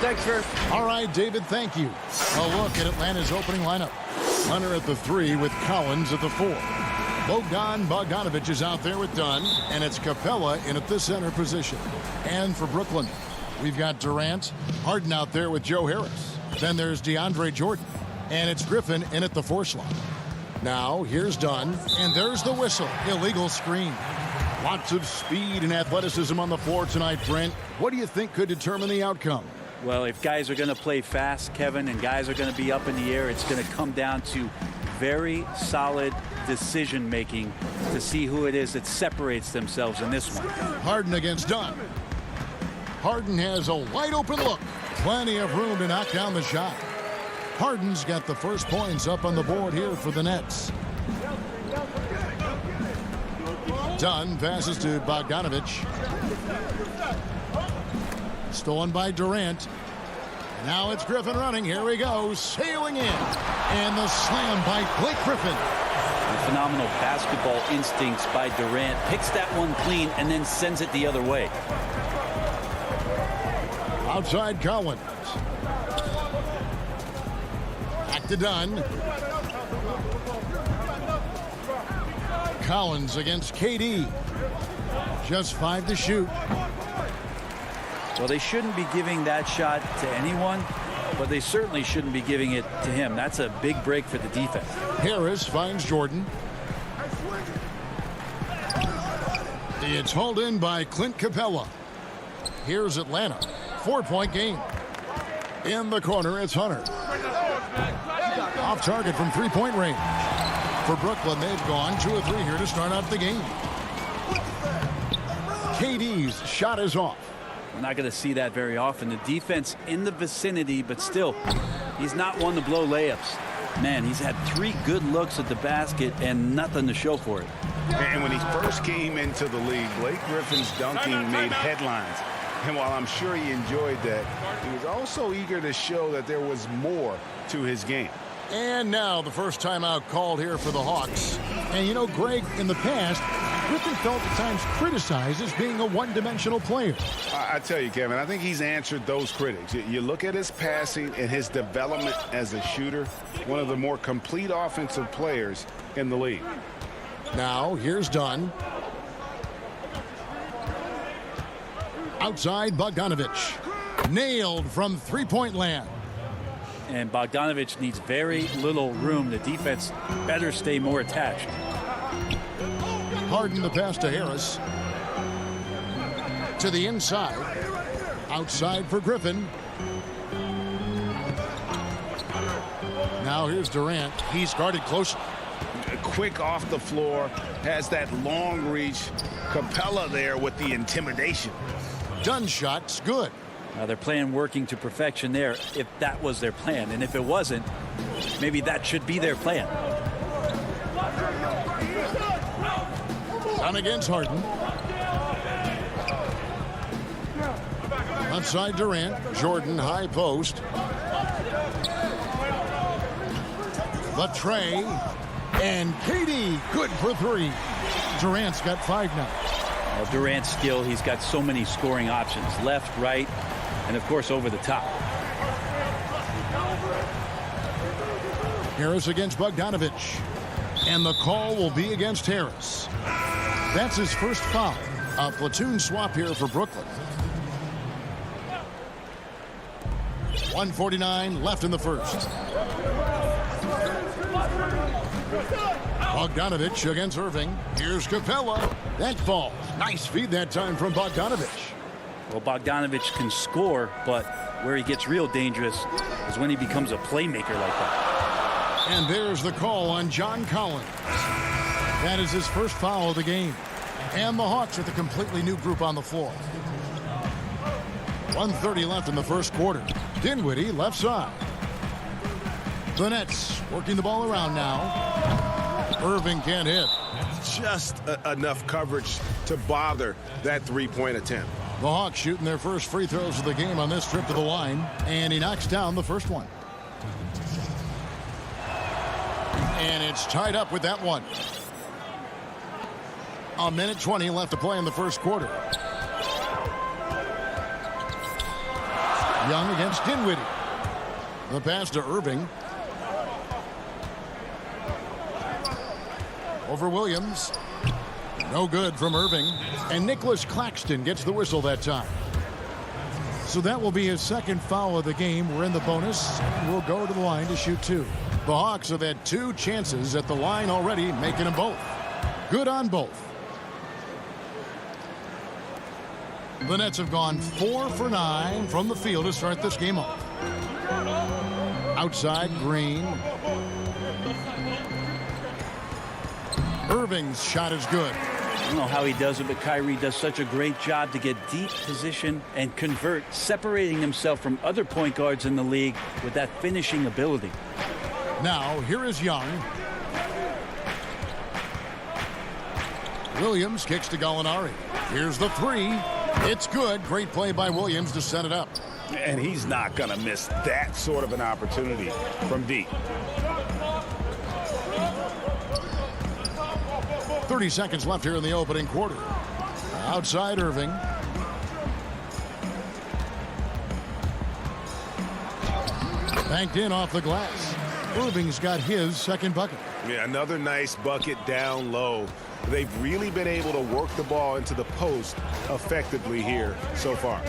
Thanks, sir. All right, David, thank you. A look at Atlanta's opening lineup. Hunter at the 3 with Collins at the 4. Bogdanovich is out there with Dunn, and it's Capella in at the center position. And for Brooklyn, we've got Durant, Harden out there with Joe Harris. Then there's DeAndre Jordan, and it's Griffin in at the 4 slot. Now, here's Dunn, and there's the whistle. Illegal screen. Lots of speed and athleticism on the floor tonight, Brent. What do you think could determine the outcome? Well, if guys are going to play fast, Kevin, and guys are going to be up in the air, it's going to come down to very solid decision-making to see who it is that separates themselves in this one. Harden against Dunn. Harden has a wide-open look. Plenty of room to knock down the shot. Harden's got the first points up on the board here for the Nets. Dunn passes to Bogdanovich. Stolen by Durant. Now it's Griffin running. Here he goes, sailing in. And the slam by Blake Griffin. Phenomenal basketball instincts by Durant. Picks that one clean and then sends it the other way. Outside Collins. Back to Dunn. Collins against KD. Just 5 to shoot. Well, they shouldn't be giving that shot to anyone, but they certainly shouldn't be giving it to him. That's a big break for the defense. Harris finds Jordan. It's hauled in by Clint Capella. Here's Atlanta. 4-point game. In the corner, it's Hunter. Off target from 3-point range. For Brooklyn, they've gone 2 of 3 here to start out the game. KD's shot is off. We're not going to see that very often. The defense in the vicinity, but still, he's not one to blow layups. Man, he's had 3 good looks at the basket and nothing to show for it. And when he first came into the league, Blake Griffin's dunking made headlines. And while I'm sure he enjoyed that, he was also eager to show that there was more to his game. And now the first timeout called here for the Hawks. And you know, Greg, in the past, Griffin felt at times criticized as being a one-dimensional player. I tell you, Kevin, I think he's answered those critics. You look at his passing and his development as a shooter, one of the more complete offensive players in the league. Now, here's Dunn. Outside, Bogdanovich. Nailed from 3-point land. And Bogdanovich needs very little room. The defense better stay more attached. Harden the pass to Harris. To the inside. Outside for Griffin. Now here's Durant. He's guarded closely. Quick off the floor. Has that long reach. Capella there with the intimidation. Dunn shot's good. They're playing working to perfection there if that was their plan. And if it wasn't, maybe that should be their plan. Dunn against Harden. Outside Durant. Jordan high post. The tray. And KD good for 3. Durant's got 5 now. Durant's skill, he's got so many scoring options. Left, right, and of course over the top. Harris against Bogdanovich. And the call will be against Harris. That's his first foul. A platoon swap here for Brooklyn. 1:49 left in the first. Bogdanovich against Irving. Here's Capella. That falls. Nice feed that time from Bogdanovich. Well, Bogdanovich can score, but where he gets real dangerous is when he becomes a playmaker like that. And there's the call on John Collins. That is his first foul of the game. And the Hawks with a completely new group on the floor. 1:30 left in the first quarter. Dinwiddie left side. The Nets working the ball around now. Irving can't hit. Just enough coverage to bother that 3-point attempt. The Hawks shooting their first free throws of the game on this trip to the line. And he knocks down the first one. And it's tied up with that one. 1:20 left to play in the first quarter. Young against Dinwiddie. The pass to Irving. Over Williams. No good from Irving. And Nicholas Claxton gets the whistle that time. So that will be his second foul of the game. We're in the bonus. We'll go to the line to shoot two. The Hawks have had 2 chances at the line already, making them both. Good on both. The Nets have gone 4 for 9 from the field to start this game off. Outside, Green. Irving's shot is good. I don't know how he does it, but Kyrie does such a great job to get deep position and convert, separating himself from other point guards in the league with that finishing ability. Now, here is Young. Williams kicks to Gallinari. Here's the 3. It's good. Great play by Williams to set it up. And he's not going to miss that sort of an opportunity from deep. 30 seconds left here in the opening quarter. Outside Irving. Banked in off the glass. Irving's got his second bucket. Yeah, another nice bucket down low. They've really been able to work the ball into the post effectively here so far.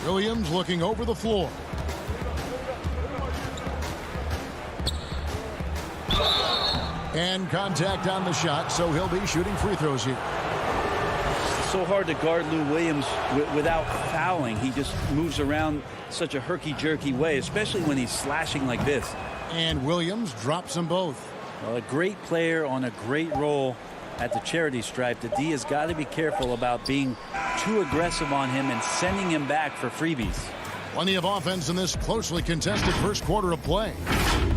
Williams looking over the floor. And contact on the shot, so he'll be shooting free throws here. So hard to guard Lou Williams without fouling. He just moves around such a herky-jerky way, especially when he's slashing like this. And Williams drops them both. Well, a great player on a great role at the charity stripe. The D has got to be careful about being too aggressive on him and sending him back for freebies. Plenty of offense in this closely contested first quarter of play.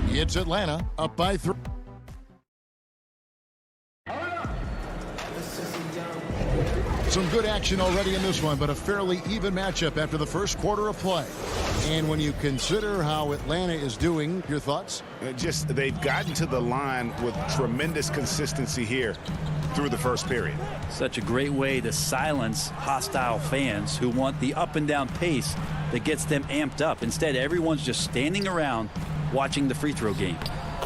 It's Atlanta up by 3. Some good action already in this one, but a fairly even matchup after the first quarter of play. And when you consider how Atlanta is doing, your thoughts? Just they've gotten to the line with tremendous consistency here through the first period. Such a great way to silence hostile fans who want the up and down pace that gets them amped up. Instead, everyone's just standing around watching the free throw game.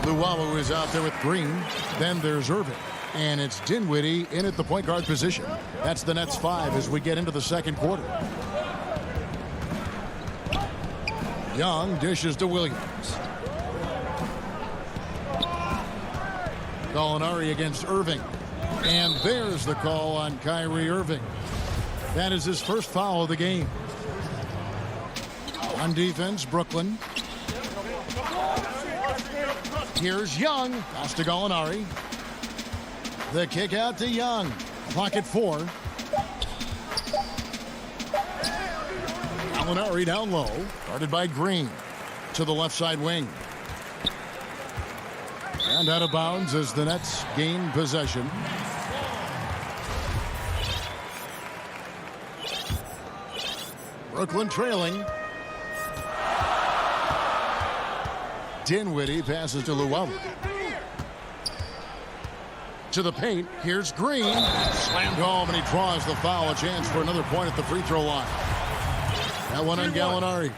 Luwawu is out there with Green. Then there's Irving. And it's Dinwiddie in at the point guard position. That's the Nets 5 as we get into the second quarter. Young dishes to Williams. Gallinari against Irving. And there's the call on Kyrie Irving. That is his first foul of the game. On defense, Brooklyn. Here's Young. Pass to Gallinari. The kick out to Young. Clock at 4. Gallinari down low. Guarded by Green. To the left side wing. And out of bounds as the Nets gain possession. Brooklyn trailing. Dinwiddie passes to Luwawu. To the paint. Here's Green. Slammed home, and he draws the foul. A chance for another point at the free throw line. That one on Gallinari.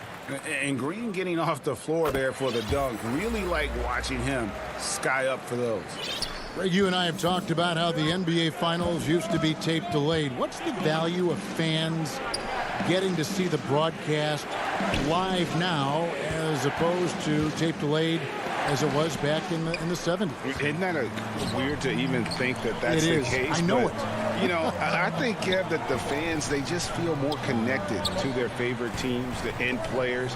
And Green getting off the floor there for the dunk. Really like watching him sky up for those. Greg, you and I have talked about how the NBA Finals used to be tape delayed. What's the value of fans getting to see the broadcast live now as opposed to tape delayed as it was back in the 70s? Isn't that weird to even think that that's the case? I know it. You know, I think, Kev, that the fans, they just feel more connected to their favorite teams and players.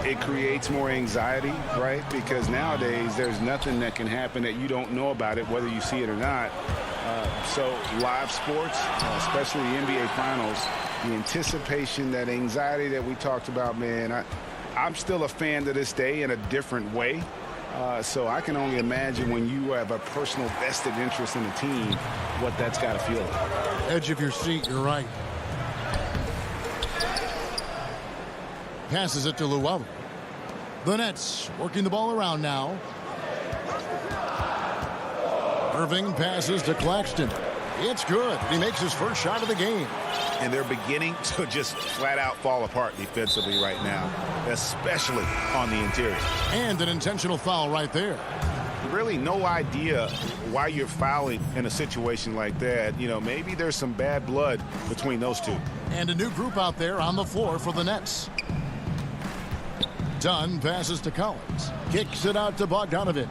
It creates more anxiety, right? Because nowadays there's nothing that can happen that you don't know about it, whether you see it or not. So live sports, especially the NBA Finals, the anticipation, that anxiety that we talked about, man, I'm still a fan to this day in a different way. So I can only imagine when you have a personal vested interest in the team, what that's got to feel like. Edge of your seat, you're right. Passes it to Luwawu. The Nets working the ball around now. Irving passes to Claxton. It's good. He makes his first shot of the game. And they're beginning to just flat out fall apart defensively right now, especially on the interior. And an intentional foul right there. Really no idea why you're fouling in a situation like that. You know, maybe there's some bad blood between those two. And a new group out there on the floor for the Nets. Dunn passes to Collins. Kicks it out to Bogdanovich.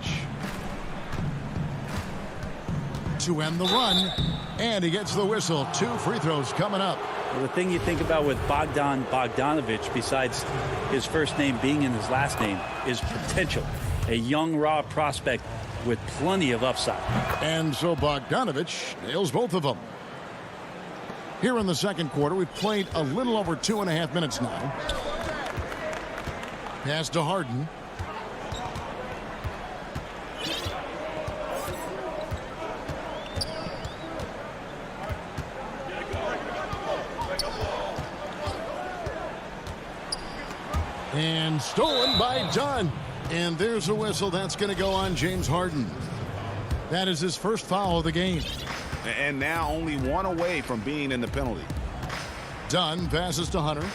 To end the run. And he gets the whistle. 2 free throws coming up. Well, the thing you think about with Bogdanovich, besides his first name being in his last name, is potential. A young, raw prospect with plenty of upside. And so Bogdanovich nails both of them. Here in the second quarter, we've played a little over 2.5 minutes now. Pass to Harden. And stolen by Dunn. And there's a whistle. That's going to go on James Harden. That is his first foul of the game. And now only 1 away from being in the penalty. Dunn passes to Hunter.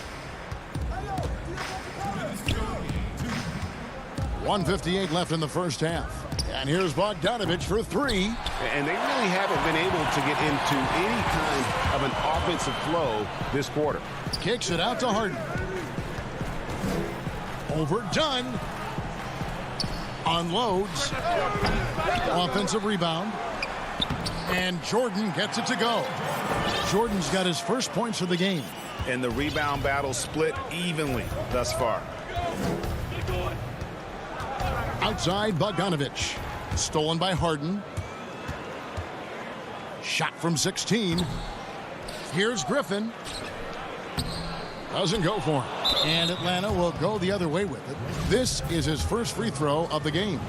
1:58 left in the first half. And here's Bogdanovich for 3. And they really haven't been able to get into any kind of an offensive flow this quarter. Kicks it out to Harden. Over Dunn. Unloads. Offensive rebound. And Jordan gets it to go. Jordan's got his first points of the game. And the rebound battle split evenly thus far. Outside Bogdanovich. Stolen by Harden. Shot from 16. Here's Griffin. Doesn't go for him. And Atlanta will go the other way with it. This is his first free throw of the game.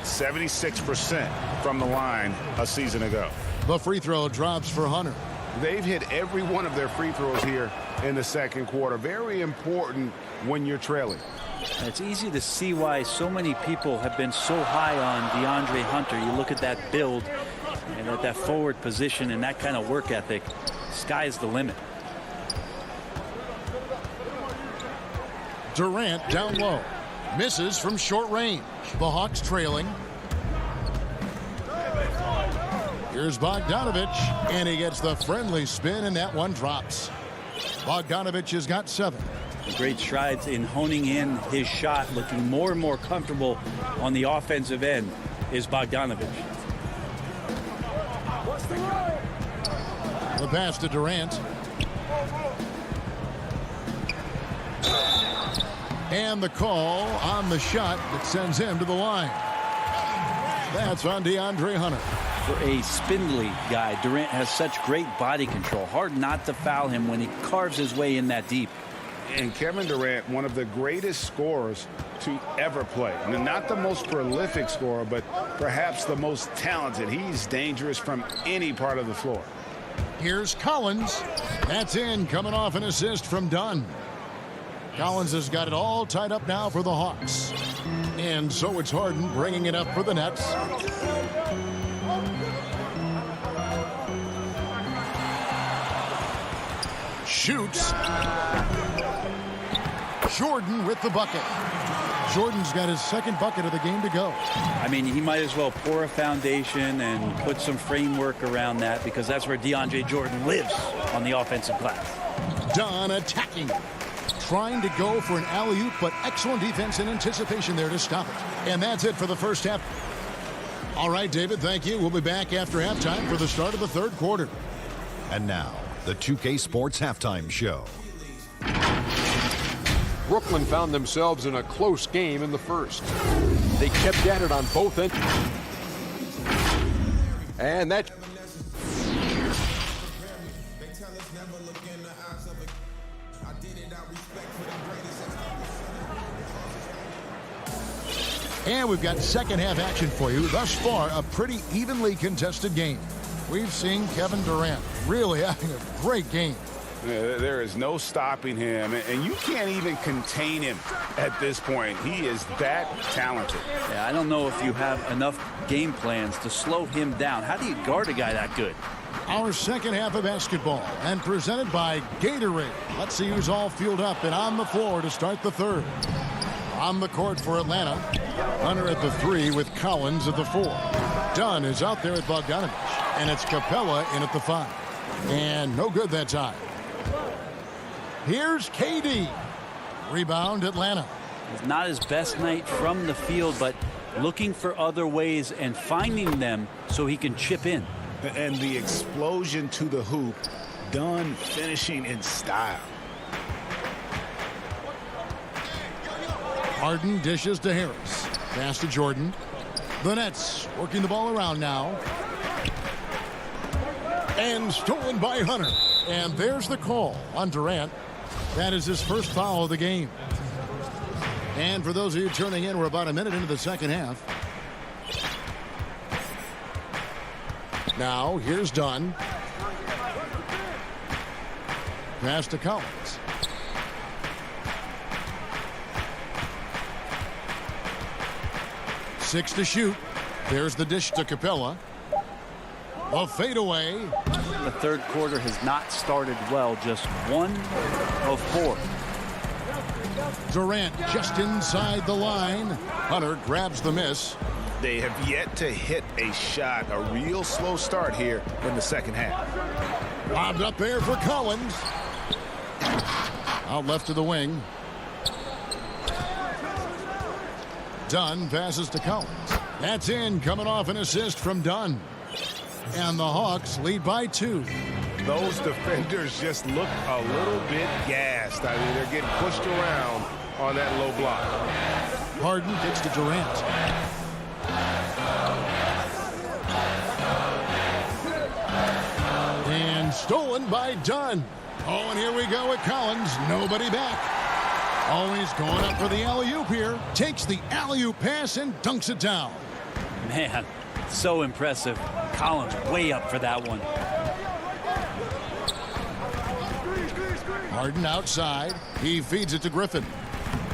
76% from the line a season ago. The free throw drops for Hunter. They've hit every one of their free throws here in the second quarter. Very important when you're trailing. It's easy to see why so many people have been so high on DeAndre Hunter. You look at that build and at that forward position and that kind of work ethic. Sky's the limit. Durant down low. Misses from short range. The Hawks trailing. Here's Bogdanovich. And he gets the friendly spin, and that one drops. Bogdanovich has got 7. Great strides in honing in his shot, looking more and more comfortable on the offensive end is Bogdanovich. The pass to Durant. And the call on the shot that sends him to the line. That's on DeAndre Hunter. For a spindly guy, Durant has such great body control. Hard not to foul him when he carves his way in that deep. And Kevin Durant, one of the greatest scorers to ever play. And not the most prolific scorer, but perhaps the most talented. He's dangerous from any part of the floor. Here's Collins. That's in, coming off an assist from Dunn. Collins has got it all tied up now for the Hawks. And so it's Harden bringing it up for the Nets. Shoots. Jordan with the bucket. Jordan's got his second bucket of the game to go. I mean, he might as well pour a foundation and put some framework around that because that's where DeAndre Jordan lives on the offensive glass. Dunn attacking. Trying to go for an alley-oop, but excellent defense and anticipation there to stop it. And that's it for the first half. All right, David, thank you. We'll be back after halftime for the start of the third quarter. And now, the 2K Sports Halftime Show. Brooklyn found themselves in a close game in the first. They kept at it on both ends. And that... And we've got second half action for you. Thus far, a pretty evenly contested game. We've seen Kevin Durant really having a great game. There is no stopping him, and you can't even contain him at this point. He is that talented. Yeah, I don't know if you have enough game plans to slow him down. How do you guard a guy that good? Our second half of basketball, and presented by Gatorade. Let's see who's all fueled up and on the floor to start the third. On the court for Atlanta, Hunter at the 3 with Collins at the 4. Dunn is out there at Bogdanovich, and it's Capella in at the 5. And no good that time. Here's KD. Rebound Atlanta. It's not his best night from the field, but looking for other ways and finding them so he can chip in. And the explosion to the hoop, Dunn finishing in style. Harden dishes to Harris. Pass to Jordan. The Nets working the ball around now. And stolen by Hunter. And there's the call on Durant. That is his first foul of the game. And for those of you tuning in, we're about a minute into the second half. Now, here's Dunn. Pass to Collins. Six to shoot. There's the dish to Capella. A fadeaway. The third quarter has not started well, just 1 of 4. Durant just inside the line. Hunter grabs the miss. They have yet to hit a shot, a real slow start here in the second half. Lobbed up there for Collins. Out left to the wing. Dunn passes to Collins. That's in, coming off an assist from Dunn. And the Hawks lead by 2. Those defenders just look a little bit gassed. I mean, they're getting pushed around on that low block. Harden gets to Durant. And stolen by Dunn. Oh, and here we go with Collins. Nobody back. Always going up for the alley-oop here. Takes the alley-oop pass and dunks it down. Man, so impressive. Collins way up for that one. Harden outside. He feeds it to Griffin.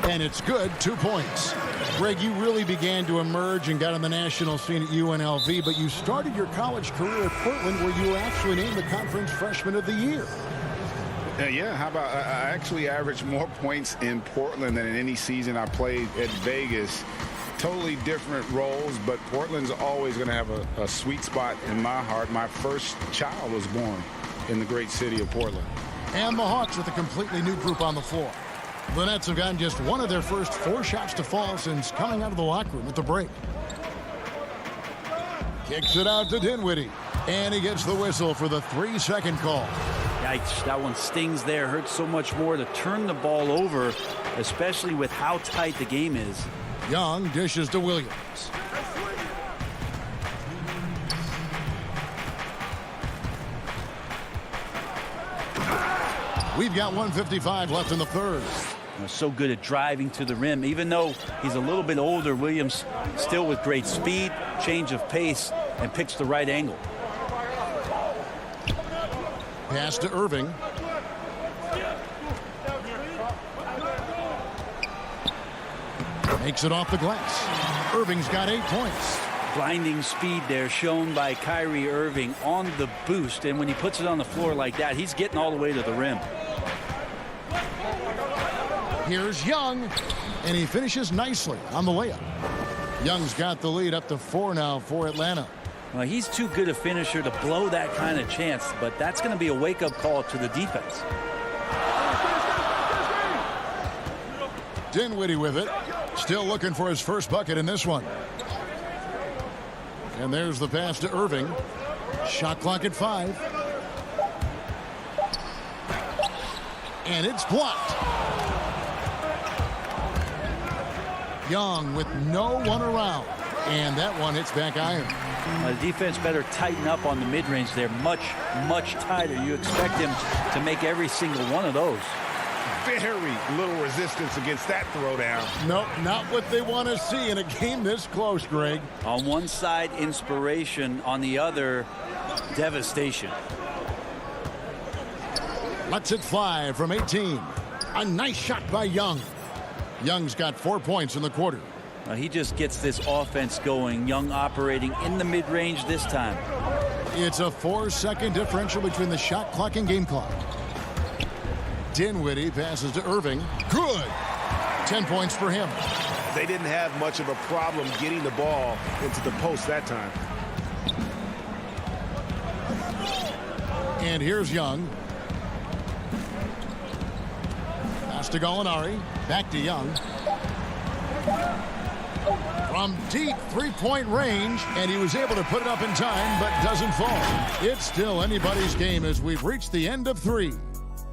And it's good. 2 points. Greg, you really began to emerge and got on the national scene at UNLV, but you started your college career at Portland, where you were actually named the Conference Freshman of the Year. Yeah, how about I actually averaged more points in Portland than in any season I played at Vegas. Totally different roles, but Portland's always going to have a sweet spot in my heart. My first child was born in the great city of Portland. And the Hawks with a completely new group on the floor. The Nets have gotten just one of their first 4 shots to fall since coming out of the locker room at the break. Kicks it out to Dinwiddie. And he gets the whistle for the 3-second call. Yikes, that one stings there. Hurts so much more to turn the ball over, especially with how tight the game is. Young dishes to Williams. We've got 1:55 left in the third. So good at driving to the rim. Even though he's a little bit older, Williams still with great speed, change of pace, and picks the right angle. Pass to Irving. Makes it off the glass. Irving's got 8 points. Blinding speed there shown by Kyrie Irving on the boost. And when he puts it on the floor like that, he's getting all the way to the rim. Here's Young, and he finishes nicely on the layup. Young's got the lead up to 4 now for Atlanta. Well, he's too good a finisher to blow that kind of chance, but that's going to be a wake-up call to the defense. Dinwiddie with it. Still looking for his first bucket in this one. And there's the pass to Irving. Shot clock at 5. And it's blocked. Young with no one around. And that one hits back iron. The defense better tighten up on the mid-range. They're much, much tighter. You expect him to make every single one of those. Very little resistance against that throwdown. Nope, not what they want to see in a game this close, Greg. On one side, inspiration. On the other, devastation. Lets it fly from 18. A nice shot by Young. Young's got 4 points in the quarter. He just gets this offense going. Young operating in the mid-range this time. It's a 4-second differential between the shot clock and game clock. Dinwiddie passes to Irving. Good. 10 points for him. They didn't have much of a problem getting the ball into the post that time. And here's Young. Pass to Gallinari. Back to Young. From deep three-point range, and he was able to put it up in time, but doesn't fall. It's still anybody's game as we've reached the end of 3.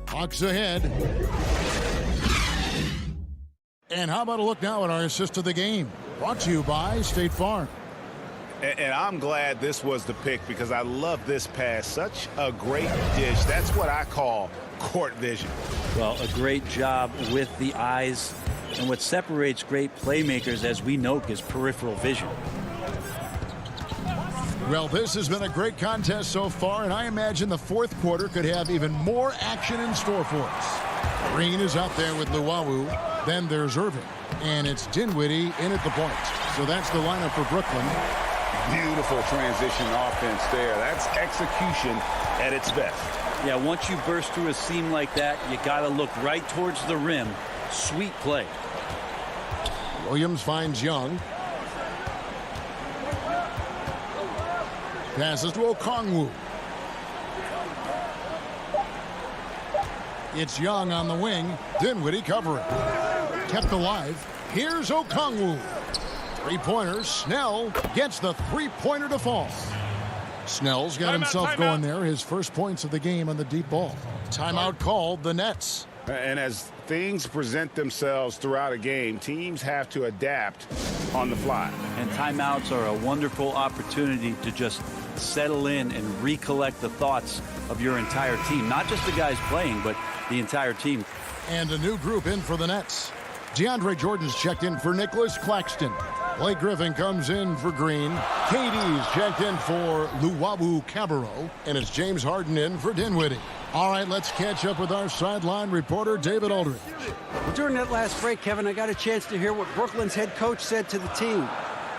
Hawks ahead. And how about a look now at our assist of the game? Brought to you by State Farm. And I'm glad this was the pick because I love this pass. Such a great dish. That's what I call court vision. Well, a great job with the eyes. And what separates great playmakers, as we know, is peripheral vision. Well, this has been a great contest so far, and I imagine the fourth quarter could have even more action in store for us. Green is out there with Luwawu. Then there's Irving. And it's Dinwiddie in at the point. So that's the lineup for Brooklyn. Beautiful transition offense there. That's execution at its best. Yeah, once you burst through a seam like that, you got to look right towards the rim. Sweet play. Williams finds Young. Passes to Okongwu. It's Young on the wing. Dinwiddie covering. Kept alive. Here's Okongwu. Three-pointer. Snell gets the three-pointer to fall. Snell's got himself going there. His first points of the game on the deep ball. Timeout called the Nets. And as things present themselves throughout a game, teams have to adapt on the fly. And timeouts are a wonderful opportunity to just settle in and recollect the thoughts of your entire team. Not just the guys playing, but the entire team. And a new group in for the Nets. DeAndre Jordan's checked in for Nicholas Claxton. Blake Griffin comes in for Green. KD's checked in for Luwawu Cabarro. And it's James Harden in for Dinwiddie. All right, let's catch up with our sideline reporter, David Aldridge. Well, during that last break, Kevin, I got a chance to hear what Brooklyn's head coach said to the team.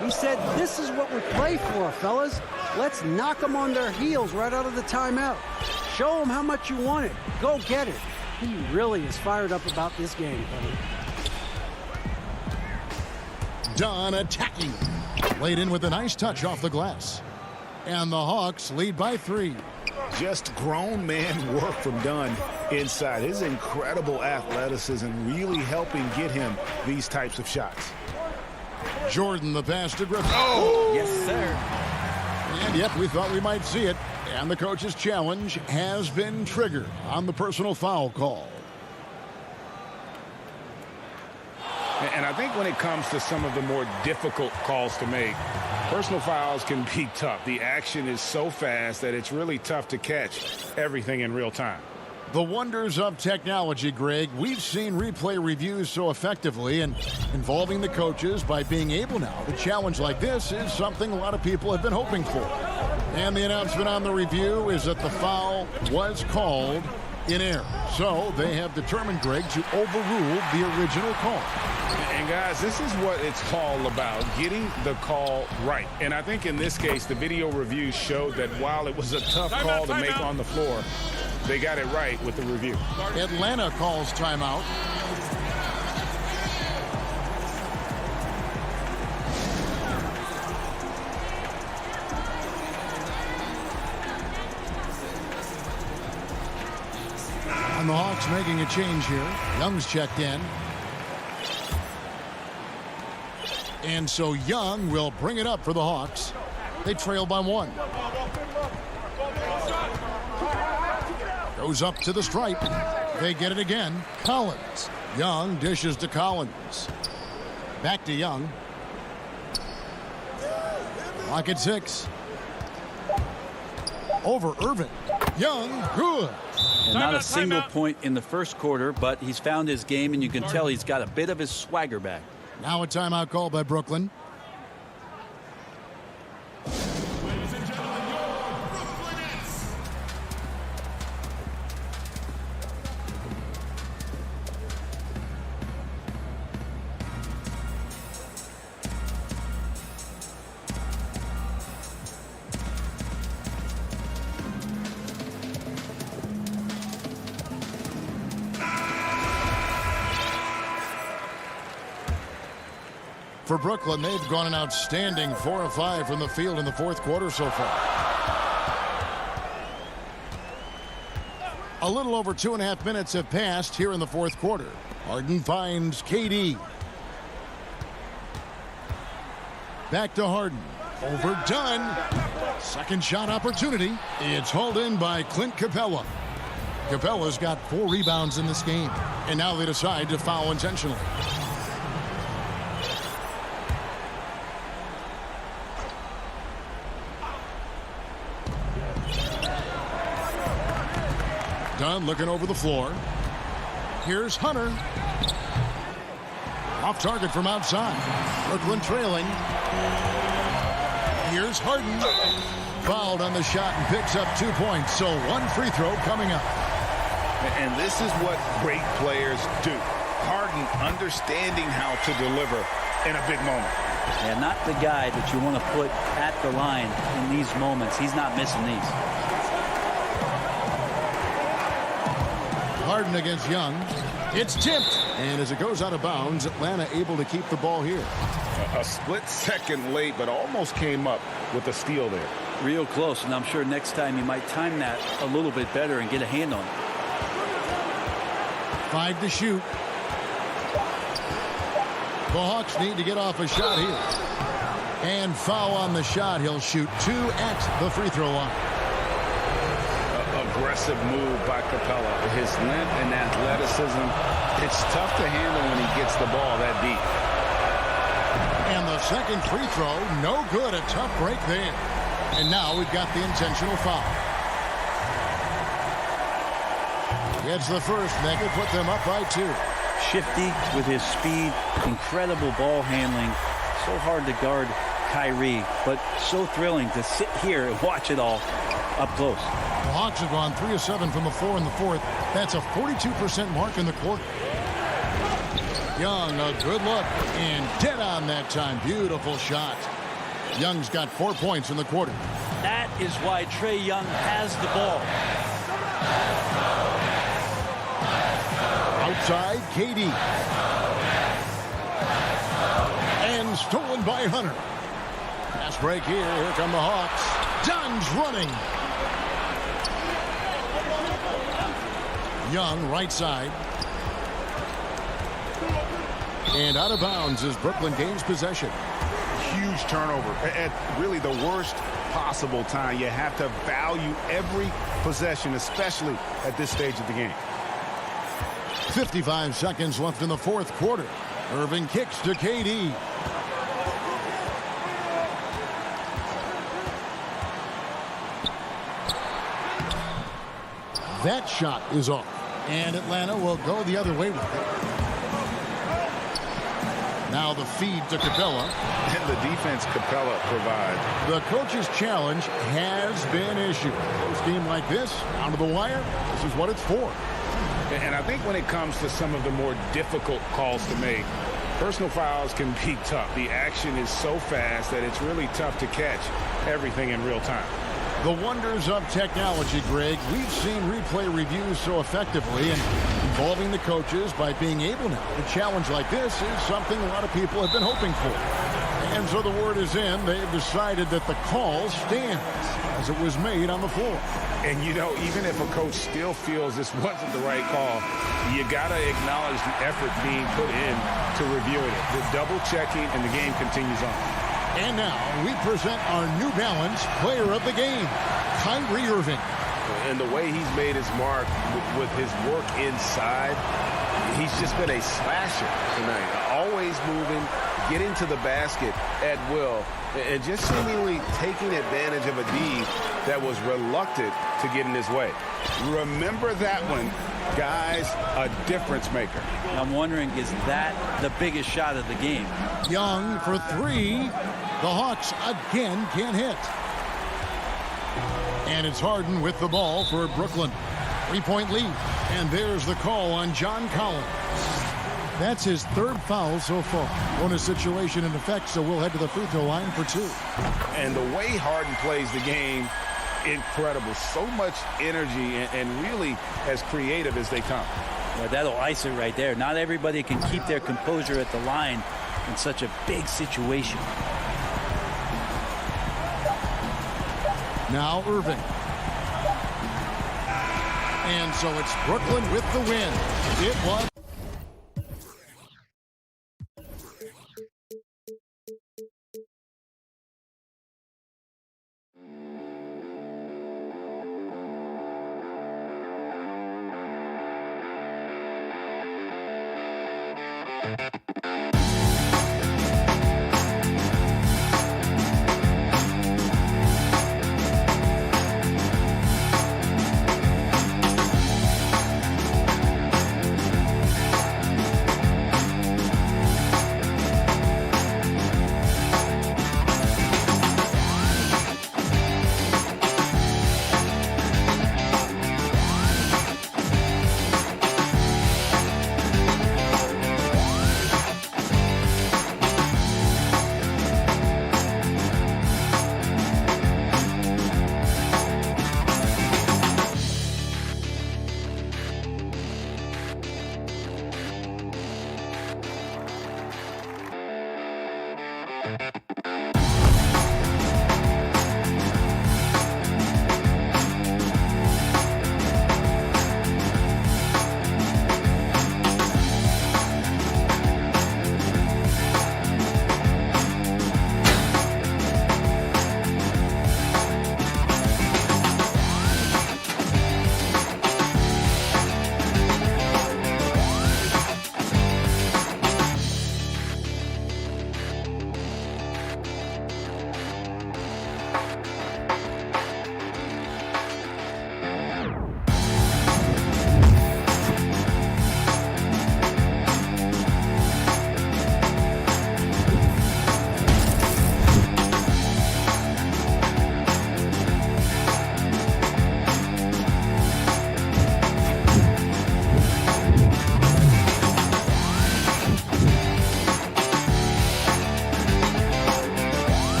He said, "This is what we play for, fellas. Let's knock them on their heels right out of the timeout. Show them how much you want it. Go get it." He really is fired up about this game, Kevin. Dunn attacking. Laid in with a nice touch off the glass. And the Hawks lead by 3. Just grown man work from Dunn inside. His incredible athleticism really helping get him these types of shots. Jordan the pass to Griffin. Oh! Yes, sir. And yep, we thought we might see it. And the coach's challenge has been triggered on the personal foul call. And I think when it comes to some of the more difficult calls to make, personal fouls can be tough. The action is so fast that it's really tough to catch everything in real time. The wonders of technology, Greg. We've seen replay reviews so effectively, and involving the coaches by being able now to challenge like this is something a lot of people have been hoping for. And the announcement on the review is that the foul was called in error. So they have determined, Greg, to overrule the original call. And guys, this is what it's all about, getting the call right. And I think in this case, the video review showed that while it was a tough call to make on the floor, they got it right with the review. Atlanta calls timeout. And the Hawks making a change here. Young's checked in. And so Young will bring it up for the Hawks. They trail by 1. Goes up to the stripe. They get it again. Collins. Young dishes to Collins. Back to Young. Clock at 6. Over Irving. Young, good. And not a single point in the first quarter, but he's found his game, and you can tell he's got a bit of his swagger back. Now a timeout call by Brooklyn. For Brooklyn, they've gone an outstanding 4 of 5 from the field in the fourth quarter so far. A little over 2.5 minutes have passed here in the fourth quarter. Harden finds KD. Back to Harden. Overdone. Second shot opportunity. It's hauled in by Clint Capella. Capella's got 4 rebounds in this game. And now they decide to foul intentionally. Dunn looking over the floor. Here's Hunter. Off target from outside. Brooklyn trailing. Here's Harden. Fouled on the shot and picks up 2 points. So 1 free throw coming up. And this is what great players do. Harden understanding how to deliver in a big moment. Yeah, not the guy that you want to put at the line in these moments. He's not missing these. Harden against Young. It's tipped. And as it goes out of bounds, Atlanta able to keep the ball here. A split second late, but almost came up with a steal there. Real close, and I'm sure next time you might time that a little bit better and get a hand on it. 5 to shoot. The Hawks need to get off a shot here. And foul on the shot. He'll shoot 2 at the free throw line. Aggressive move by Capella. His length and athleticism, it's tough to handle when he gets the ball that deep. And the second free throw, no good. A tough break there. And now we've got the intentional foul. Gets the first, and that will put them up by 2. Shifty with his speed, incredible ball handling. So hard to guard Kyrie, but so thrilling to sit here and watch it all up close. The Hawks have gone 3 of 7 from the floor in the fourth. That's a 42% mark in the quarter. Young, a good look, and dead on that time. Beautiful shot. Young's got 4 points in the quarter. That is why Trae Young has the ball. Outside, KD. And stolen by Hunter. Pass break here. Here come the Hawks. Dunn's running. Young, right side. And out of bounds as Brooklyn gains possession. Huge turnover at really the worst possible time. You have to value every possession, especially at this stage of the game. 55 seconds left in the fourth quarter. Irving kicks to KD. That shot is off. And Atlanta will go the other way with it. Now the feed to Capella. And the defense Capella provides. The coach's challenge has been issued. A game like this, down to the wire, this is what it's for. And I think when it comes to some of the more difficult calls to make, personal fouls can be tough. The action is so fast that it's really tough to catch everything in real time. The wonders of technology, Greg. We've seen replay reviews so effectively, and involving the coaches by being able now to challenge like this is something a lot of people have been hoping for. And so the word is in. They've decided that the call stands as it was made on the floor. And, you know, even if a coach still feels this wasn't the right call, you got to acknowledge the effort being put in to reviewing it. The double checking, and the game continues on. And now we present our New Balance player of the game, Kyrie Irving. And the way he's made his mark with his work inside, he's just been a slasher tonight. Always moving, getting to the basket at will, and just seemingly taking advantage of a D that was reluctant to get in his way. Remember that one, guys, a difference maker. I'm wondering, is that the biggest shot of the game? Young for 3. The Hawks again can't hit. And it's Harden with the ball for Brooklyn. 3-point lead. And there's the call on John Collins. That's his 3rd foul so far. Bonus situation in effect, so we'll head to the free throw line for 2. And the way Harden plays the game, incredible. So much energy and really as creative as they come. Yeah, that'll ice it right there. Not everybody can keep their composure at the line in such a big situation. Now Irving. And so it's Brooklyn with the win. It was.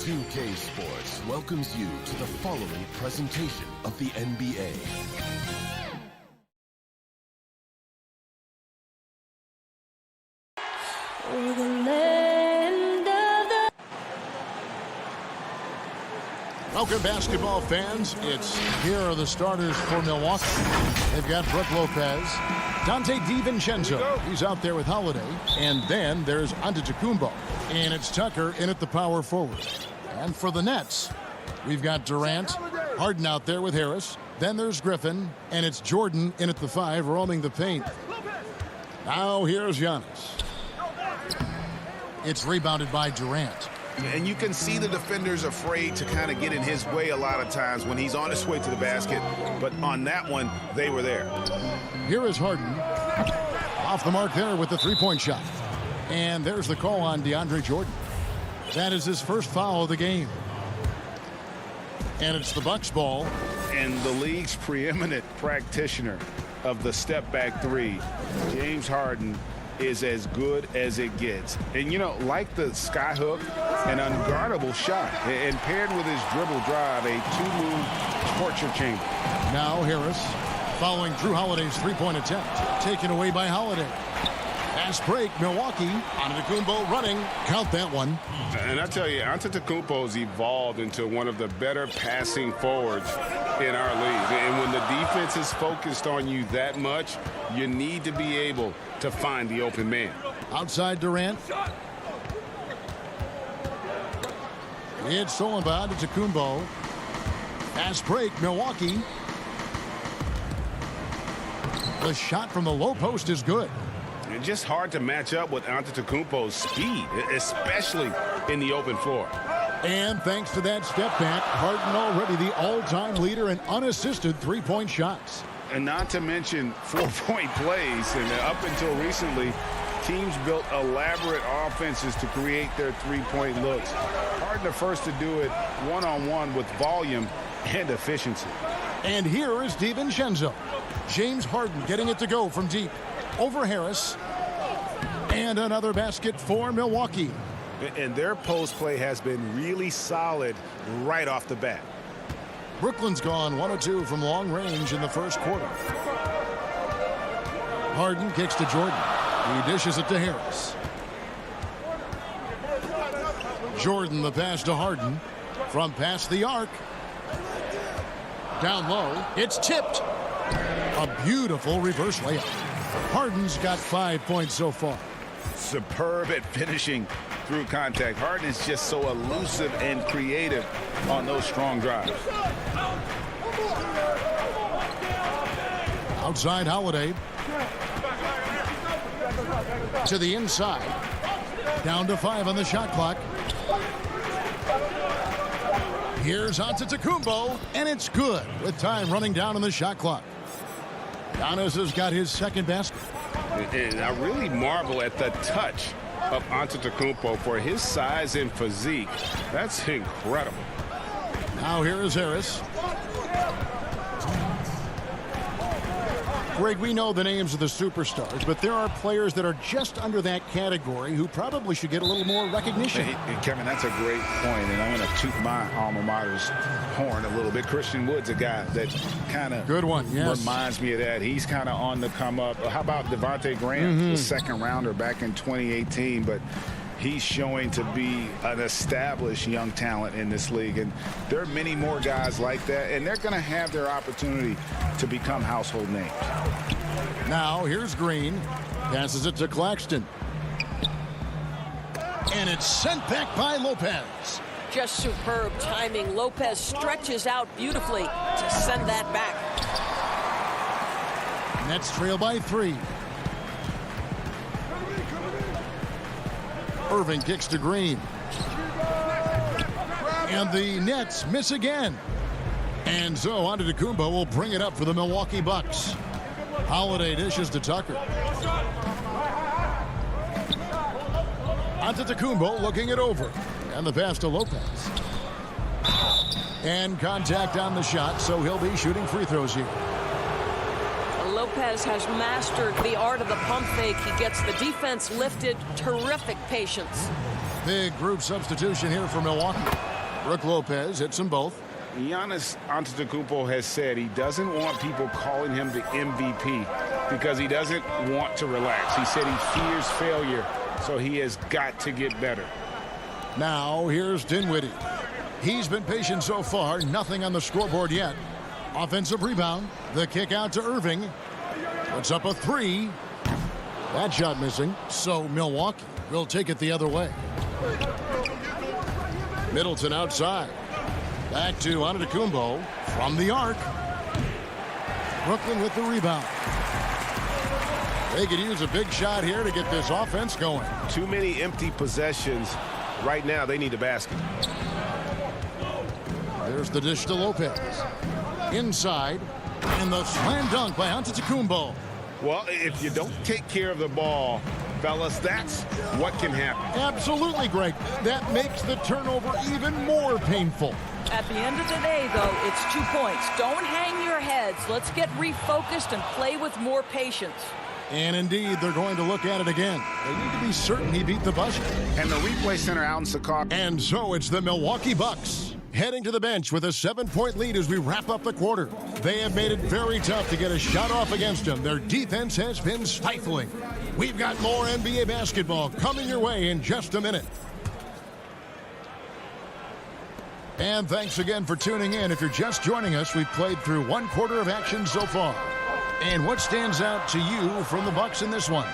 2K Sports welcomes you to the following presentation of the NBA. Welcome, basketball fans. Here are the starters for Milwaukee. They've got Brook Lopez, Dante DiVincenzo. He's out there with Holiday. And then there's Antetokounmpo. And it's Tucker in at the power forward. And for the Nets, we've got Durant, Harden out there with Harris. Then there's Griffin, and it's Jordan in at the 5, roaming the paint. Now here's Giannis. It's rebounded by Durant. And you can see the defenders afraid to kind of get in his way a lot of times when he's on his way to the basket. But on that one, they were there. Here is Harden. Off the mark there with the three-point shot. And there's the call on DeAndre Jordan. That is his first foul of the game. And it's the Bucks ball. And the league's preeminent practitioner of the step-back three, James Harden, is as good as it gets. And, you know, like the skyhook, an unguardable shot. And paired with his dribble drive, a two-move torture chamber. Now Harris following Drew Holiday's three-point attempt. Taken away by Holiday. Fast break, Milwaukee. Antetokounmpo running. Count that one. And I tell you, Antetokounmpo's evolved into one of the better passing forwards in our league. And when the defense is focused on you that much, you need to be able to find the open man. Outside Durant. It's stolen by Antetokounmpo. Fast break, Milwaukee. The shot from the low post is good. It's just hard to match up with Antetokounmpo's speed, especially in the open floor. And thanks to that step back, Harden already the all-time leader in unassisted three-point shots. And not to mention four-point plays. And up until recently, teams built elaborate offenses to create their three-point looks. Harden the first to do it one-on-one with volume and efficiency. And here is DiVincenzo. James Harden getting it to go from deep. Over Harris. And another basket for Milwaukee. And their post play has been really solid right off the bat. Brooklyn's gone 1 of 2 from long range in the first quarter. Harden kicks to Jordan. He dishes it to Harris. Jordan the pass to Harden. From past the arc. Down low. It's tipped. A beautiful reverse layup. Harden's got 5 points so far. Superb at finishing through contact. Harden is just so elusive and creative on those strong drives. Outside Holiday. To the inside. Down to 5 on the shot clock. Here's Antetokounmpo, and it's good with time running down on the shot clock. Giannis has got his second basket. And I really marvel at the touch of Antetokounmpo for his size and physique. That's incredible. Now here is Harris. Greg, we know the names of the superstars, but there are players that are just under that category who probably should get a little more recognition. Hey, Kevin, that's a great point, and I'm going to toot my alma mater's horn a little bit. Christian Wood's a guy that kind of reminds me of that. He's kind of on the come up. How about Devontae Graham, the second rounder back in 2018? But he's showing to be an established young talent in this league. And there are many more guys like that, and they're going to have their opportunity to become household names. Now here's Green. Passes it to Claxton. And it's sent back by Lopez. Just superb timing. Lopez stretches out beautifully to send that back. Nets trail by 3. Irving kicks to Green. And the Nets miss again. And so Antetokounmpo will bring it up for the Milwaukee Bucks. Holiday dishes to Tucker. Antetokounmpo looking it over. And the pass to Lopez. And contact on the shot, so he'll be shooting free throws here. Lopez has mastered the art of the pump fake. He gets the defense lifted. Terrific patience. Big group substitution here for Milwaukee. Brook Lopez hits them both. Giannis Antetokounmpo has said he doesn't want people calling him the MVP because he doesn't want to relax. He said he fears failure, so he has got to get better. Now here's Dinwiddie. He's been patient so far. Nothing on the scoreboard yet. Offensive rebound. The kick out to Irving. Puts up a 3. That shot missing. So Milwaukee will take it the other way. Middleton outside. Back to Antetokounmpo from the arc. Brooklyn with the rebound. They could use a big shot here to get this offense going. Too many empty possessions. Right now, they need a basket. There's the dish to Lopez. Inside. And the slam dunk by Antetokounmpo. Well, if you don't take care of the ball, fellas, that's what can happen. Absolutely, Greg. That makes the turnover even more painful. At the end of the day, though, it's 2 points. Don't hang your heads. Let's get refocused and play with more patience. And indeed, they're going to look at it again. They need to be certain he beat the buzzer. And the replay center out in Chicago. And so it's the Milwaukee Bucks heading to the bench with a 7-point lead as we wrap up the quarter. They have made it very tough to get a shot off against them. Their defense has been stifling. We've got more NBA basketball coming your way in just a minute. And thanks again for tuning in. If you're just joining us, we've played through 1 quarter of action so far. And what stands out to you from the Bucks in this one?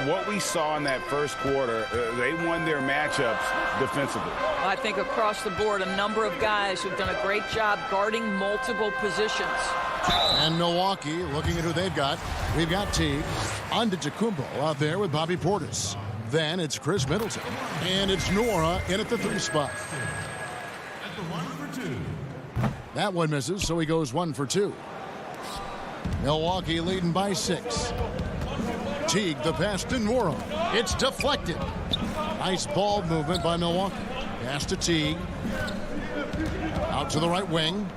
What we saw in that first quarter, they won their matchups defensively. I think across the board, a number of guys who've done a great job guarding multiple positions. And Milwaukee, looking at who they've got, we've got Teague, Antetokounmpo out there with Bobby Portis. Then it's Chris Middleton, and it's Nora in at the 3 spot. That one misses, so he goes 1 for 2. Milwaukee leading by 6. Teague, the pass to Nora. It's deflected. Nice ball movement by Milwaukee. Pass to Teague. Out to the right wing.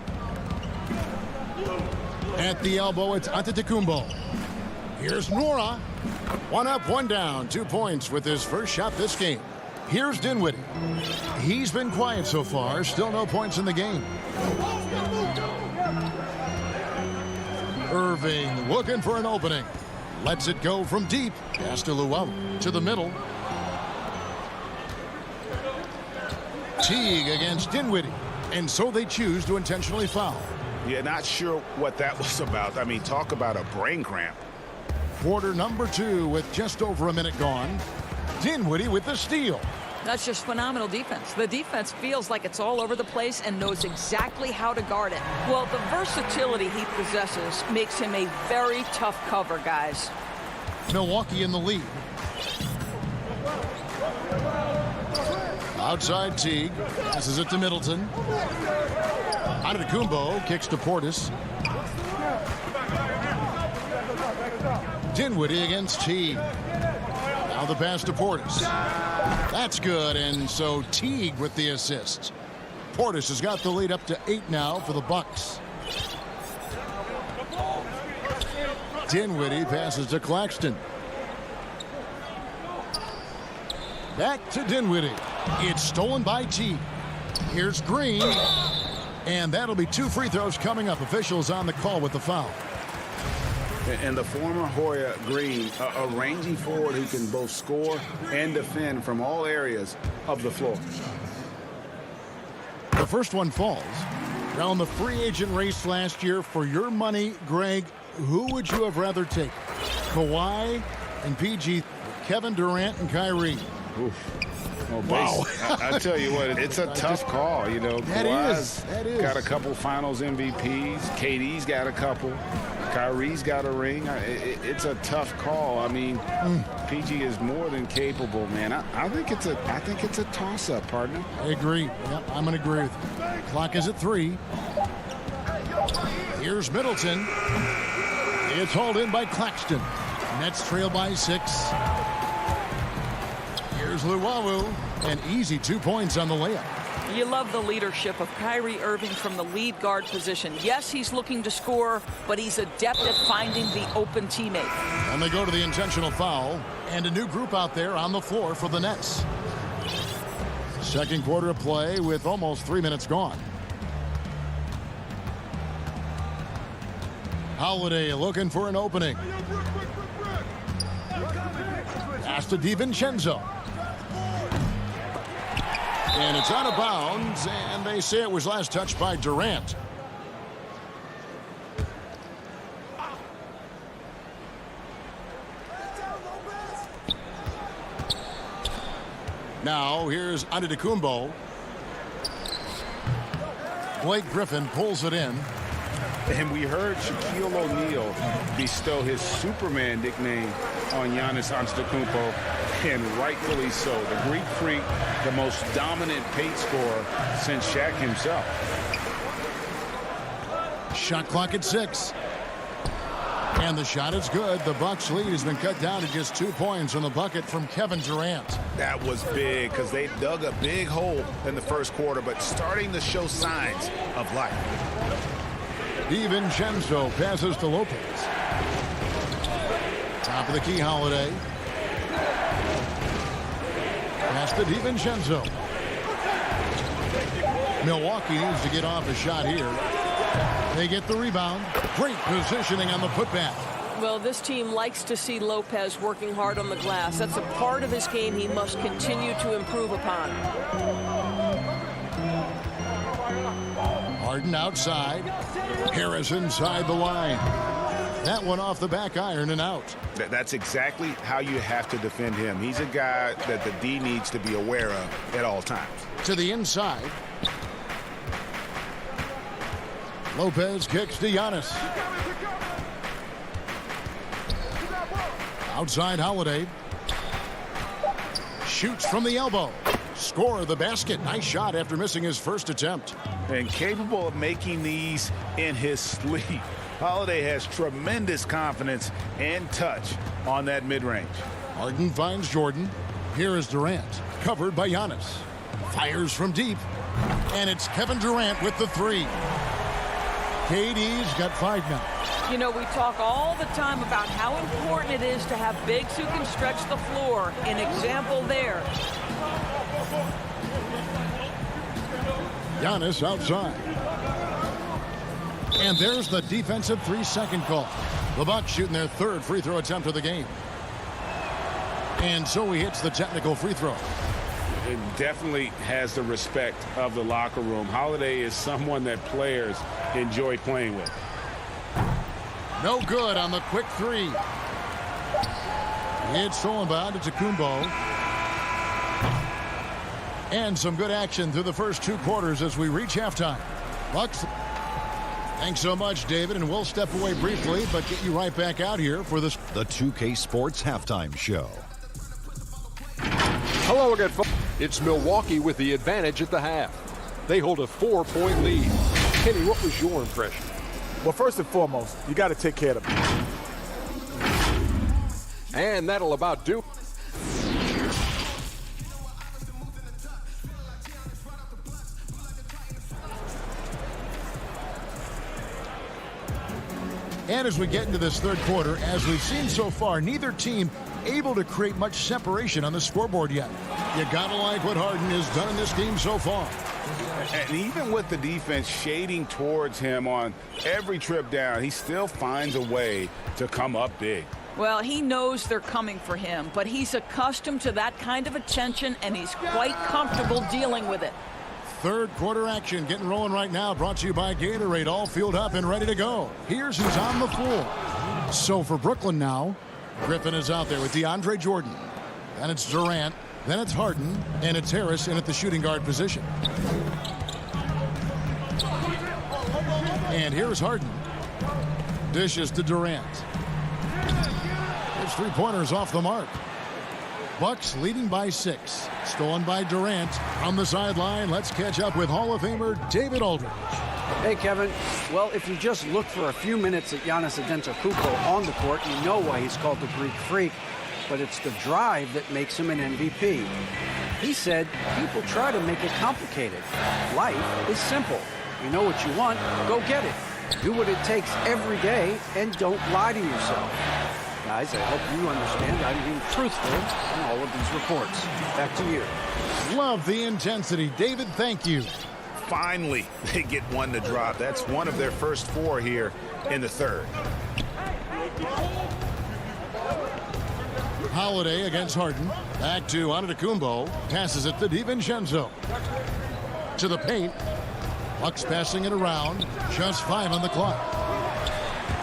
At the elbow, it's Antetokounmpo. Here's Nora. 1 up, 1 down. 2 points with his first shot this game. Here's Dinwiddie. He's been quiet so far. Still no points in the game. Irving looking for an opening. Lets it go from deep. Pass to Llewellyn. To the middle. Teague against Dinwiddie. And so they choose to intentionally foul. Yeah, not sure what that was about. I mean, talk about a brain cramp. Quarter number 2 with just over a minute gone. Dinwiddie with the steal. That's just phenomenal defense. The defense feels like it's all over the place and knows exactly how to guard it. Well, the versatility he possesses makes him a very tough cover, guys. Milwaukee in the lead. Outside Teague. Passes it to Middleton. Antetokounmpo kicks to Portis. Dinwiddie against Teague. Now the pass to Portis. That's good, and so Teague with the assist. Portis has got the lead up to 8 now for the Bucks. Dinwiddie passes to Claxton. Back to Dinwiddie. It's stolen by Teague. Here's Green. And that'll be 2 free throws coming up. Officials on the call with the foul. And the former Hoya Green, a rangy forward who can both score and defend from all areas of the floor. The first one falls. Now in the free agent race last year, for your money, Greg, who would you have rather taken? Kawhi and PG, Kevin Durant and Kyrie. Oof. Well, wow. I tell you what, it's a tough call. You know, Kawhi's got a couple finals MVPs. KD's got a couple. Kyrie's got a ring. It's a tough call. I mean, PG is more than capable, man. I think it's a toss-up, partner. I agree. Yep, I'm going to agree with you. Clock is at 3. Here's Middleton. It's hauled in by Claxton. Nets trail by 6. Here's Luwawu. An easy 2 points on the layup. You love the leadership of Kyrie Irving from the lead guard position. Yes, he's looking to score, but he's adept at finding the open teammate. And they go to the intentional foul, and a new group out there on the floor for the Nets. Second quarter of play with almost 3 minutes gone. Holiday looking for an opening. Pass to DiVincenzo. And it's out of bounds, and they say it was last touched by Durant. Now here's Antetokounmpo. Blake Griffin pulls it in. And we heard Shaquille O'Neal bestow his Superman nickname on Giannis Antetokounmpo, and rightfully so. The Greek Freak, the most dominant paint scorer since Shaq himself. Shot clock at 6. And the shot is good. The Bucks lead has been cut down to just 2 points on the bucket from Kevin Durant. That was big because they dug a big hole in the first quarter, but starting to show signs of life. DiVincenzo passes to Lopez. Top of the key, Holiday. Pass to DiVincenzo. Milwaukee needs to get off a shot here. They get the rebound. Great positioning on the putback. Well, this team likes to see Lopez working hard on the glass. That's a part of his game he must continue to improve upon. Harden outside. Harris inside the line. That one off the back iron and out. That's exactly how you have to defend him. He's a guy that the D needs to be aware of at all times. To the inside. Lopez kicks to Giannis. Outside Holiday. Shoots from the elbow. Score the basket. Nice shot after missing his first attempt. And capable of making these in his sleep. Holiday has tremendous confidence and touch on that mid-range. Harden finds Jordan. Here is Durant. Covered by Giannis. Fires from deep. And it's Kevin Durant with the 3. KD's got 5 now. You know, we talk all the time about how important it is to have bigs who can stretch the floor. An example there. Giannis outside. And there's the defensive 3-second call. The Bucks shooting their 3rd free throw attempt of the game. And so he hits the technical free throw. It definitely has the respect of the locker room. Holiday is someone that players enjoy playing with. No good on the quick 3. It's stolen by Antetokounmpo. And some good action through the first 2 quarters as we reach halftime. Bucks. Thanks so much, David, and we'll step away briefly, but get you right back out here for this. The 2K Sports Halftime Show. Hello again, folks. It's Milwaukee with the advantage at the half. They hold a 4-point lead. Kenny, what was your impression? Well, first and foremost, you got to take care of them. And that'll about do. And as we get into this 3rd quarter, as we've seen so far, neither team able to create much separation on the scoreboard yet. You gotta like what Harden has done in this game so far. And even with the defense shading towards him on every trip down, he still finds a way to come up big. Well, he knows they're coming for him, but he's accustomed to that kind of attention, and he's quite comfortable dealing with it. Third quarter action getting rolling right now, brought to you by Gatorade, all fueled up and ready to go. Here's who's on the floor. So for Brooklyn now, Griffin is out there with DeAndre Jordan. Then it's Durant, then it's Harden, and it's Harris in at the shooting guard position. And here's Harden. Dishes to Durant. His three-pointers off the mark. Bucks leading by 6. Stolen by Durant. On the sideline, let's catch up with Hall of Famer David Aldridge. Hey, Kevin. Well, if you just look for a few minutes at Giannis Antetokounmpo on the court, you know why he's called the Greek Freak. But it's the drive that makes him an MVP. He said, people try to make it complicated. Life is simple. You know what you want, go get it. Do what it takes every day, and don't lie to yourself. Guys, I hope you understand I'm being truthful in all of these reports. Back to you. Love the intensity. David, thank you. Finally, they get one to drop. That's one of their first 4 here in the third. Holiday against Harden. Back to Antetokounmpo. Passes it to DiVincenzo. To the paint. Bucks passing it around. Just 5 on the clock.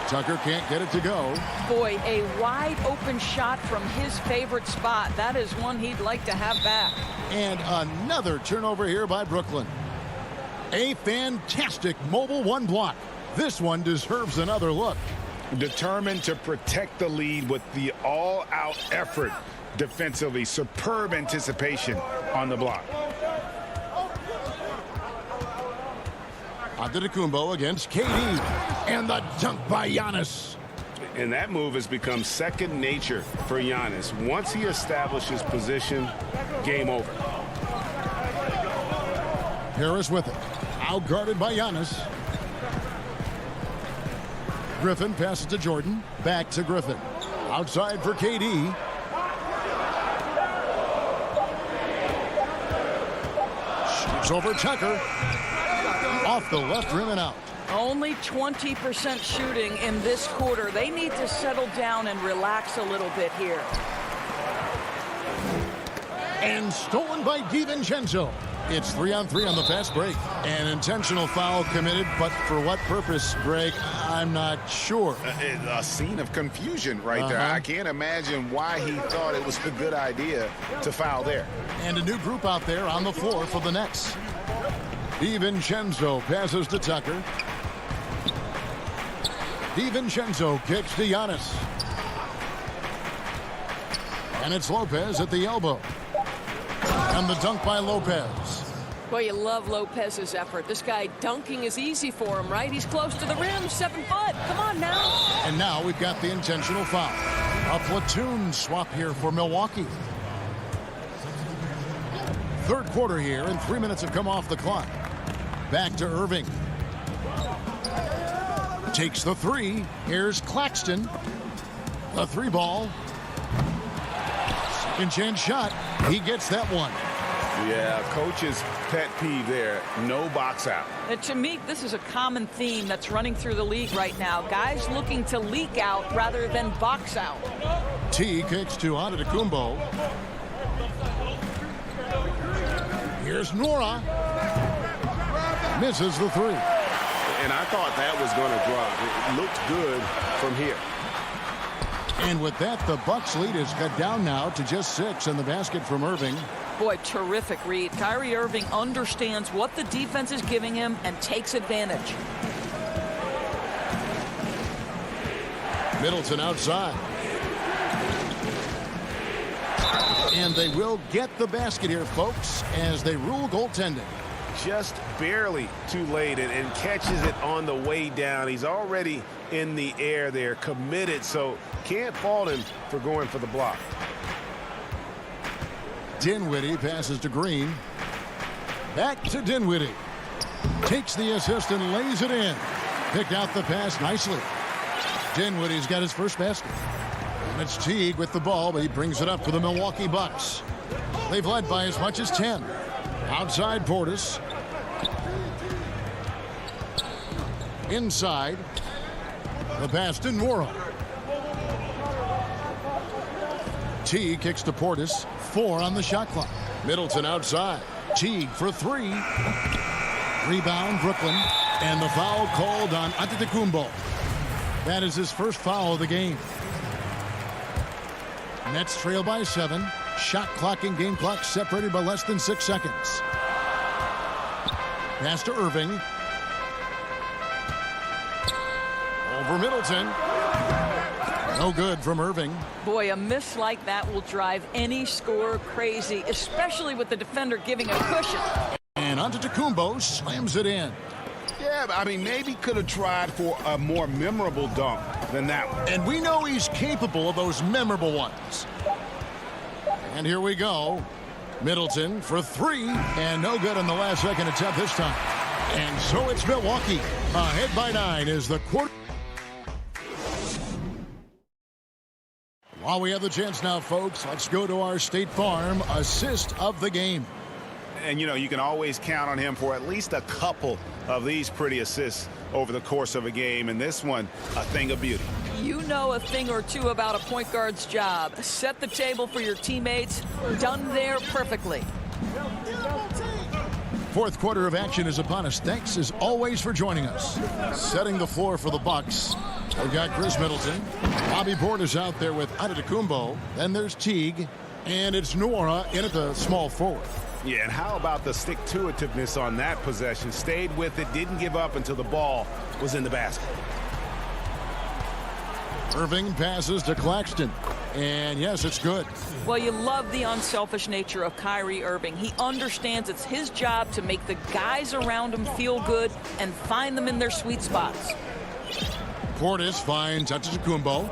Tucker can't get it to go. Boy, a wide open shot from his favorite spot. That is one he'd like to have back. And another turnover here by Brooklyn. A fantastic mobile 1 block. This one deserves another look. Determined to protect the lead with the all-out effort defensively. Superb anticipation on the block. Antetokounmpo against KD. And the dunk by Giannis. And that move has become second nature for Giannis. Once he establishes position, game over. Harris with it. Outguarded by Giannis. Griffin passes to Jordan. Back to Griffin. Outside for KD. Shoots over Tucker. Off the left rim and out. Only 20% shooting in this quarter. They need to settle down and relax a little bit here. And stolen by DiVincenzo. It's 3-on-3 on the fast break. An intentional foul committed, but for what purpose, Greg? I'm not sure. A scene of confusion right there. I can't imagine why he thought it was a good idea to foul there. And a new group out there on the floor for the Nets. DiVincenzo passes to Tucker. DiVincenzo kicks to Giannis. And it's Lopez at the elbow. And the dunk by Lopez. Well, you love Lopez's effort. This guy dunking is easy for him, right? He's close to the rim, 7 foot. Come on now. And now we've got the intentional foul. A platoon swap here for Milwaukee. Third quarter here, and 3 minutes have come off the clock. Back to Irving. Takes the 3. Here's Claxton. The 3 ball. Second chance shot. He gets that one. Yeah, coach's pet peeve there. No box out. And to me, this is a common theme that's running through the league right now. Guys looking to leak out rather than box out. T kicks to Antetokounmpo. Here's Nora. Misses the 3. And I thought that was going to drop. It looked good from here. And with that, the Bucks lead is cut down now to just 6 in the basket from Irving. Boy, terrific read. Kyrie Irving understands what the defense is giving him and takes advantage. Middleton outside. And they will get the basket here, folks, as they rule goaltending. Just barely too late and catches it on the way down. He's already in the air there, committed, so can't fault him for going for the block. Dinwiddie passes to Green. Back to Dinwiddie. Takes the assist and lays it in. Picked out the pass nicely. Dinwiddie's got his first basket. And it's Teague with the ball, but he brings it up for the Milwaukee Bucks. They've led by as much as 10. Outside Portis. Inside. The pass to Nora. Teague kicks to Portis. 4 on the shot clock. Middleton outside. Teague for 3. Rebound, Brooklyn. And the foul called on Antetokounmpo. That is his first foul of the game. Nets trail by 7. Shot clock and game clock separated by less than 6 seconds. Pass to Irving. Over Middleton. No good from Irving. Boy, a miss like that will drive any scorer crazy, especially with the defender giving a cushion. And Antetokounmpo slams it in. Yeah, I mean, maybe could have tried for a more memorable dunk than that one. And we know he's capable of those memorable ones. And here we go. Middleton for 3. And no good on the last second attempt this time. And so it's Milwaukee. Ahead by 9 is the quarter. While we have the chance now, folks, let's go to our State Farm assist of the game. And, you know, you can always count on him for at least a couple of these pretty assists over the course of a game. And this one, a thing of beauty. You know a thing or two about a point guard's job. Set the table for your teammates. Done there perfectly. Fourth quarter of action is upon us. Thanks, as always, for joining us. Setting the floor for the Bucks. We've got Chris Middleton. Bobby Portis out there with Antetokounmpo. Then there's Teague. And it's Nora in at the small forward. Yeah, and how about the stick-to-itiveness on that possession? Stayed with it, didn't give up until the ball was in the basket. Irving passes to Claxton. And yes, it's good. Well, you love the unselfish nature of Kyrie Irving. He understands it's his job to make the guys around him feel good and find them in their sweet spots. Portis finds Antetokounmpo.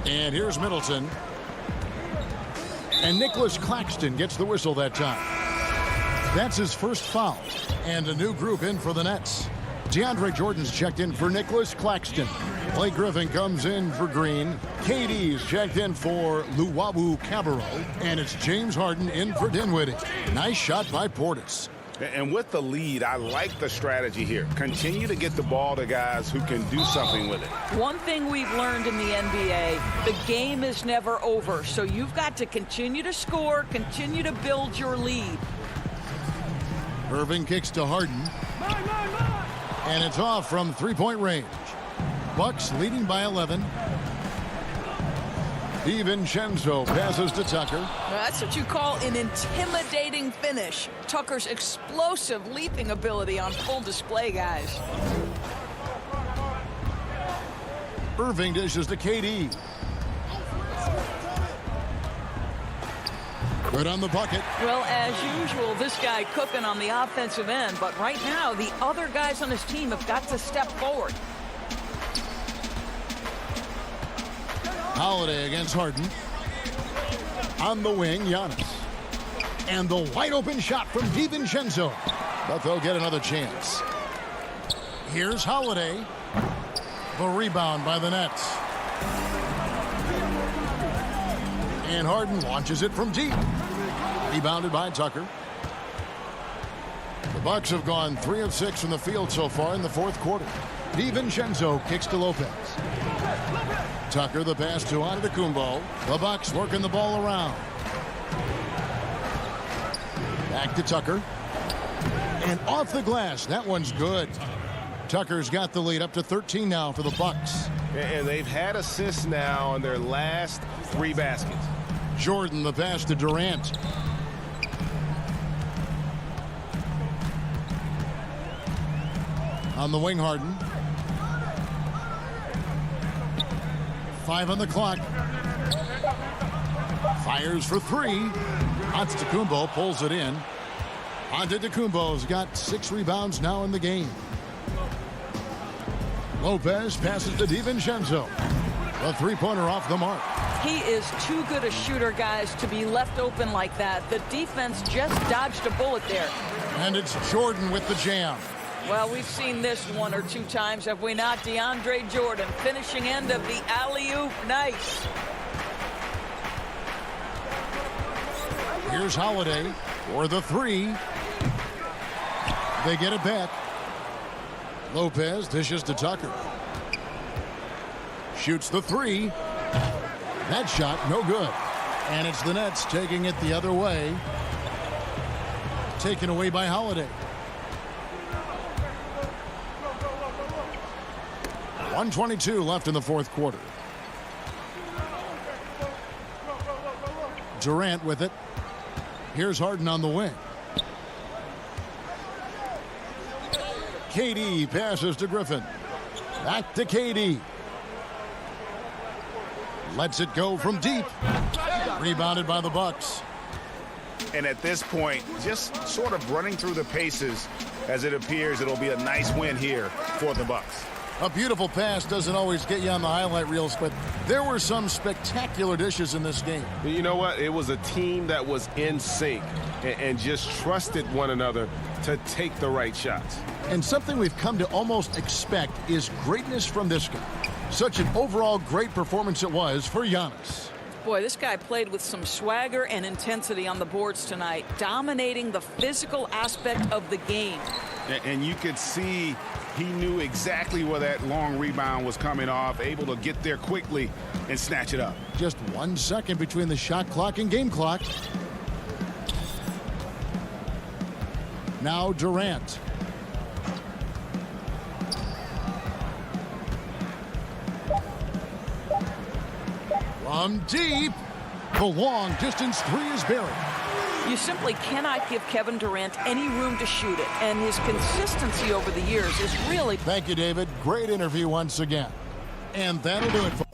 And here's Middleton. And Nicholas Claxton gets the whistle that time. That's his first foul. And a new group in for the Nets. DeAndre Jordan's checked in for Nicholas Claxton. Blake Griffin comes in for Green. KD's checked in for Luwawu Cabarro. And it's James Harden in for Dinwiddie. Nice shot by Portis. And with the lead, I like the strategy here. Continue to get the ball to guys who can do something with it. One thing we've learned in the NBA, the game is never over. So you've got to continue to score, continue to build your lead. Irving kicks to Harden. And it's off from three-point range. Bucks leading by 11. DiVincenzo passes to Tucker. That's what you call an intimidating finish. Tucker's explosive leaping ability on full display, guys. Irving dishes to KD. Good on the bucket. Well, as usual, this guy cooking on the offensive end. But right now, the other guys on his team have got to step forward. Holiday against Harden. On the wing, Giannis. And the wide open shot from DiVincenzo. But they'll get another chance. Here's Holiday. The rebound by the Nets. And Harden launches it from deep. Rebounded by Tucker. The Bucks have gone 3 of 6 from the field so far in the fourth quarter. DiVincenzo kicks to Lopez. Tucker, the pass to Antetokounmpo. The Bucks working the ball around. Back to Tucker. And off the glass. That one's good. Tucker's got the lead up to 13 now for the Bucks. And they've had assists now on their last 3 baskets. Jordan, the pass to Durant. On the wing, Harden. 5 on the clock. Fires for 3. Antetokounmpo pulls it in. Antetokounmpo's got 6 rebounds now in the game. Lopez passes to DiVincenzo. The three-pointer off the mark. He is too good a shooter, guys, to be left open like that. The defense just dodged a bullet there. And it's Jordan with the jam. Well, we've seen this 1 or 2 times, have we not? DeAndre Jordan, finishing end of the alley-oop. Nice. Here's Holiday for the 3. They get it back. Lopez dishes to Tucker. Shoots the three. That shot no good. And it's the Nets taking it the other way. Taken away by Holiday. 1:22 left in the fourth quarter. Durant with it. Here's Harden on the wing. KD passes to Griffin. Back to KD. Lets it go from deep. Rebounded by the Bucks. And at this point, just sort of running through the paces as it appears it'll be a nice win here for the Bucks. A beautiful pass doesn't always get you on the highlight reels, but there were some spectacular dishes in this game. You know what? It was a team that was in sync and just trusted one another to take the right shots. And something we've come to almost expect is greatness from this guy. Such an overall great performance it was for Giannis. Boy, this guy played with some swagger and intensity on the boards tonight, dominating the physical aspect of the game. And you could see he knew exactly where that long rebound was coming off, able to get there quickly and snatch it up. Just 1 second between the shot clock and game clock. Now Durant. From deep. The long distance three is buried. You simply cannot give Kevin Durant any room to shoot it, and his consistency over the years is really... Thank you, David. Great interview once again. And that'll do it for...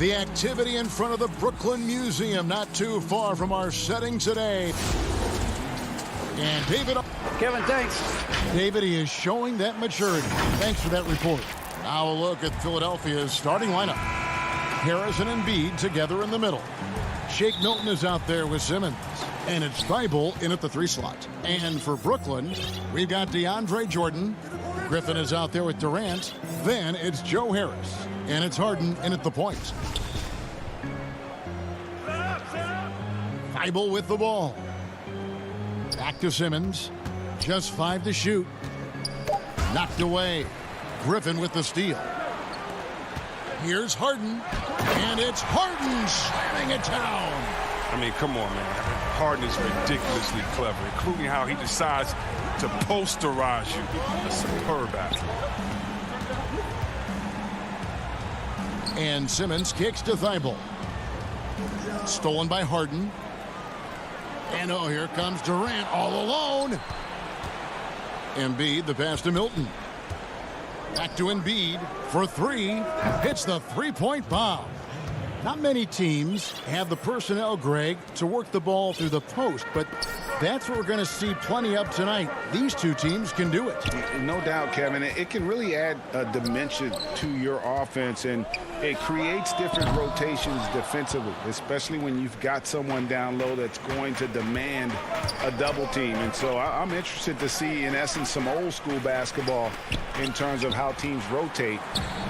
The activity in front of the Brooklyn Museum, not too far from our setting today. And David. Kevin, thanks. David, he is showing that maturity. Thanks for that report. Now a look at Philadelphia's starting lineup. Harris and Embiid together in the middle. Shake Milton is out there with Simmons. And it's Thibault in at the 3 slot. And for Brooklyn, we've got DeAndre Jordan. Griffin is out there with Durant. Then it's Joe Harris. And it's Harden in at the point. Thibault with the ball. Back to Simmons. Just 5 to shoot. Knocked away. Griffin with the steal. Here's Harden. And it's Harden slamming it down. I mean, come on, man. Harden is ridiculously clever, including how he decides to posterize you. A superb athlete. And Simmons kicks to Thibault. Stolen by Harden. And oh, here comes Durant all alone. Embiid, the pass to Milton. Back to Embiid for 3. Hits the three-point bomb. Not many teams have the personnel, Greg, to work the ball through the post, but that's what we're going to see plenty of tonight. These two teams can do it. No doubt, Kevin. It can really add a dimension to your offense, and it creates different rotations defensively, especially when you've got someone down low that's going to demand a double team. And so I'm interested to see, in essence, some old school basketball in terms of how teams rotate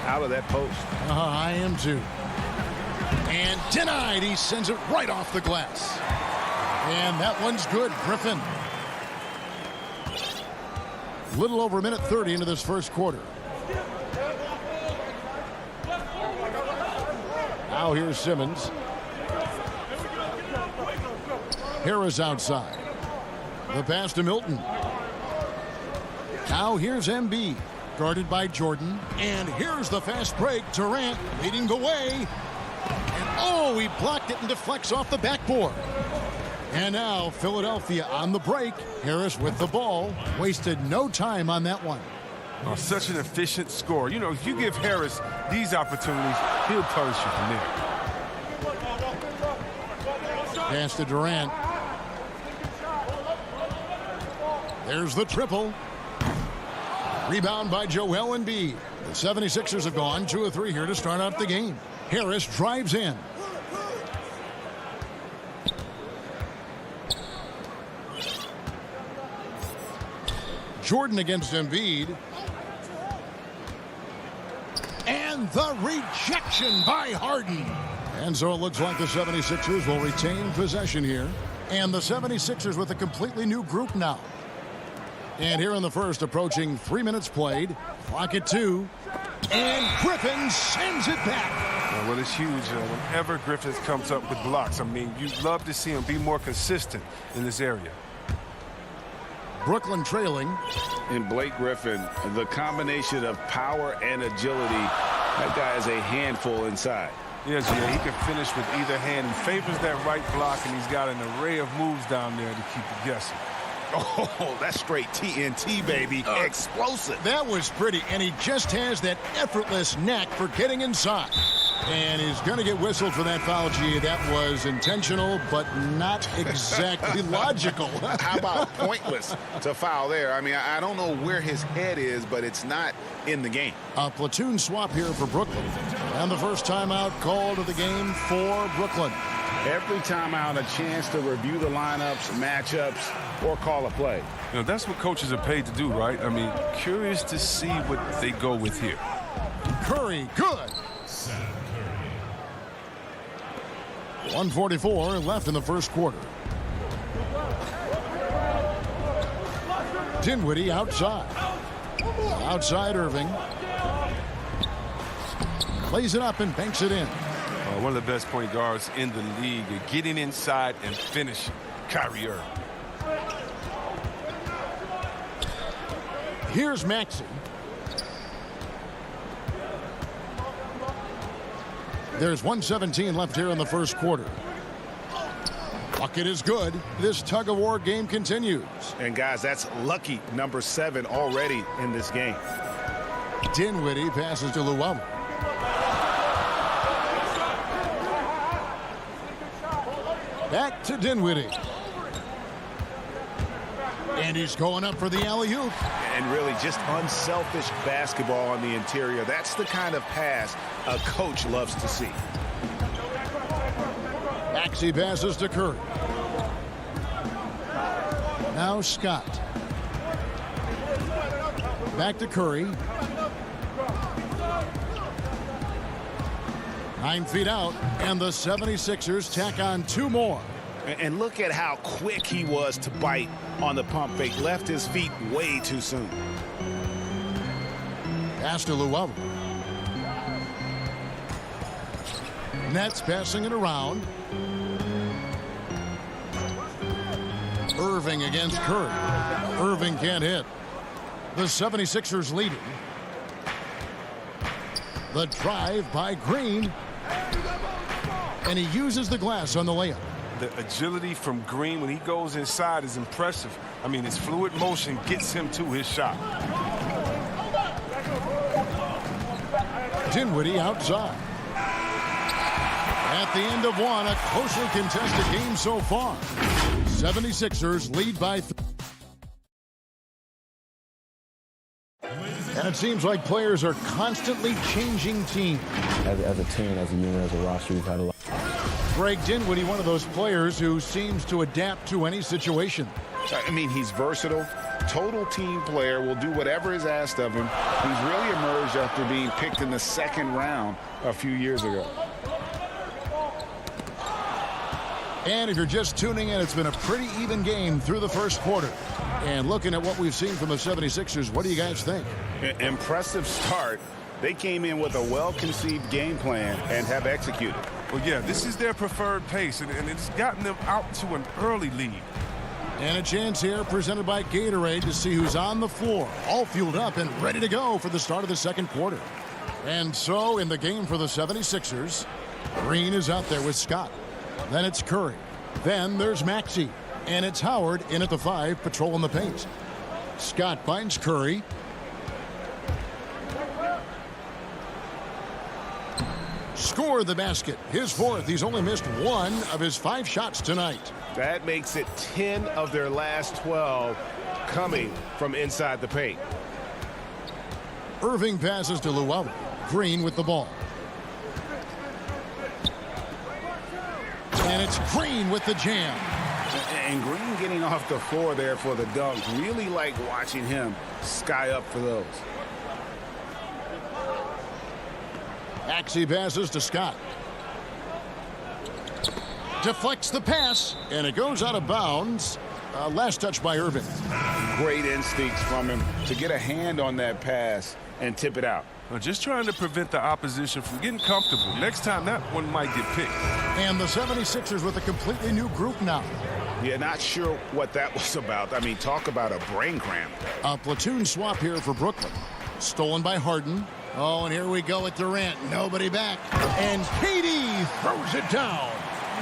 out of that post. I am too. And denied. He sends it right off the glass. And that one's good. Griffin. Little over a minute 30 into this first quarter. Now here's Simmons. Harris outside. The pass to Milton. Now here's Embiid. Guarded by Jordan. And here's the fast break. Durant leading the way. And oh, he blocked it and deflects off the backboard. And now Philadelphia on the break. Harris with the ball. Wasted no time on that one. Oh, such an efficient scorer. You know, if you give Harris these opportunities, he'll punish you from there. Pass to Durant. There's the triple. Rebound by Joel Embiid. The 76ers have gone 2 of 3 here to start out the game. Harris drives in. Jordan against Embiid. And the rejection by Harden. And so it looks like the 76ers will retain possession here. And the 76ers with a completely new group now. And here in the first, approaching 3 minutes played. Clock at 2. And Griffin sends it back. Well, it's huge. Whenever Griffin comes up with blocks, I mean, you'd love to see him be more consistent in this area. Brooklyn trailing. And Blake Griffin, the combination of power and agility, that guy is a handful inside. Yes, yeah, he can finish with either hand. He favors that right block, and he's got an array of moves down there to keep you guessing. Oh, that's straight TNT, baby. Explosive. That was pretty, and he just has that effortless knack for getting inside. And he's going to get whistled for that foul, G. That was intentional, but not exactly logical. How about pointless to foul there? I mean, I don't know where his head is, but it's not in the game. A platoon swap here for Brooklyn. And the first timeout called of the game for Brooklyn. Every timeout, a chance to review the lineups, matchups, or call a play. You know, that's what coaches are paid to do, right? I mean, curious to see what they go with here. Curry, good. 1:44 left in the first quarter. Dinwiddie outside. Outside Irving. Lays it up and banks it in. One of the best point guards in the league, getting inside and finishing. Kyrie Irving. Here's Maxey. There's 1:17 left here in the first quarter. Bucket is good. This tug-of-war game continues. And, guys, that's lucky number 7 already in this game. Dinwiddie passes to Llewellyn. Back to Dinwiddie. And he's going up for the alley-oop. And really just unselfish basketball on the interior. That's the kind of pass a coach loves to see. Maxey passes to Curry. Now Scott. Back to Curry. 9 feet out, and the 76ers tack on 2 more. And look at how quick he was to bite on the pump fake. Left his feet way too soon. Pass to Llewellyn. Nets passing it around. Irving against Curry. Irving can't hit. The 76ers leading. The drive by Green. And he uses the glass on the layup. The agility from Green when he goes inside is impressive. I mean, his fluid motion gets him to his shot. Dinwiddie outside. At the end of one, a closely contested game so far. 76ers lead by 3. And it seems like players are constantly changing teams. As a team, as a unit, as a roster, we've had a lot. Greg Dinwiddie, one of those players who seems to adapt to any situation. I mean, he's versatile, total team player, will do whatever is asked of him. He's really emerged after being picked in the 2nd round a few years ago. And if you're just tuning in, it's been a pretty even game through the first quarter. And looking at what we've seen from the 76ers, what do you guys think? Impressive start. They came in with a well-conceived game plan and have executed. Well, yeah, this is their preferred pace, and it's gotten them out to an early lead. And a chance here presented by Gatorade to see who's on the floor, all fueled up and ready to go for the start of the second quarter. And so in the game for the 76ers, Green is out there with Scott. Then it's Curry. Then there's Maxey. And it's Howard in at the 5, patrolling the paint. Scott finds Curry. Score the basket. His 4th. He's only missed 1 of his 5 shots tonight. That makes it 10 of their last 12 coming from inside the paint. Irving passes to Llewellyn. Green with the ball. And it's Green with the jam. And Green getting off the floor there for the dunk. Really like watching him sky up for those. Maxey passes to Scott. Deflects the pass, and it goes out of bounds. Last touch by Irving. Great instincts from him to get a hand on that pass and tip it out. Well, just trying to prevent the opposition from getting comfortable. Next time, that one might get picked. And the 76ers with a completely new group now. Yeah, not sure what that was about. I mean, talk about a brain cramp. A platoon swap here for Brooklyn. Stolen by Harden. Oh, and here we go with Durant. Nobody back. And KD throws it down.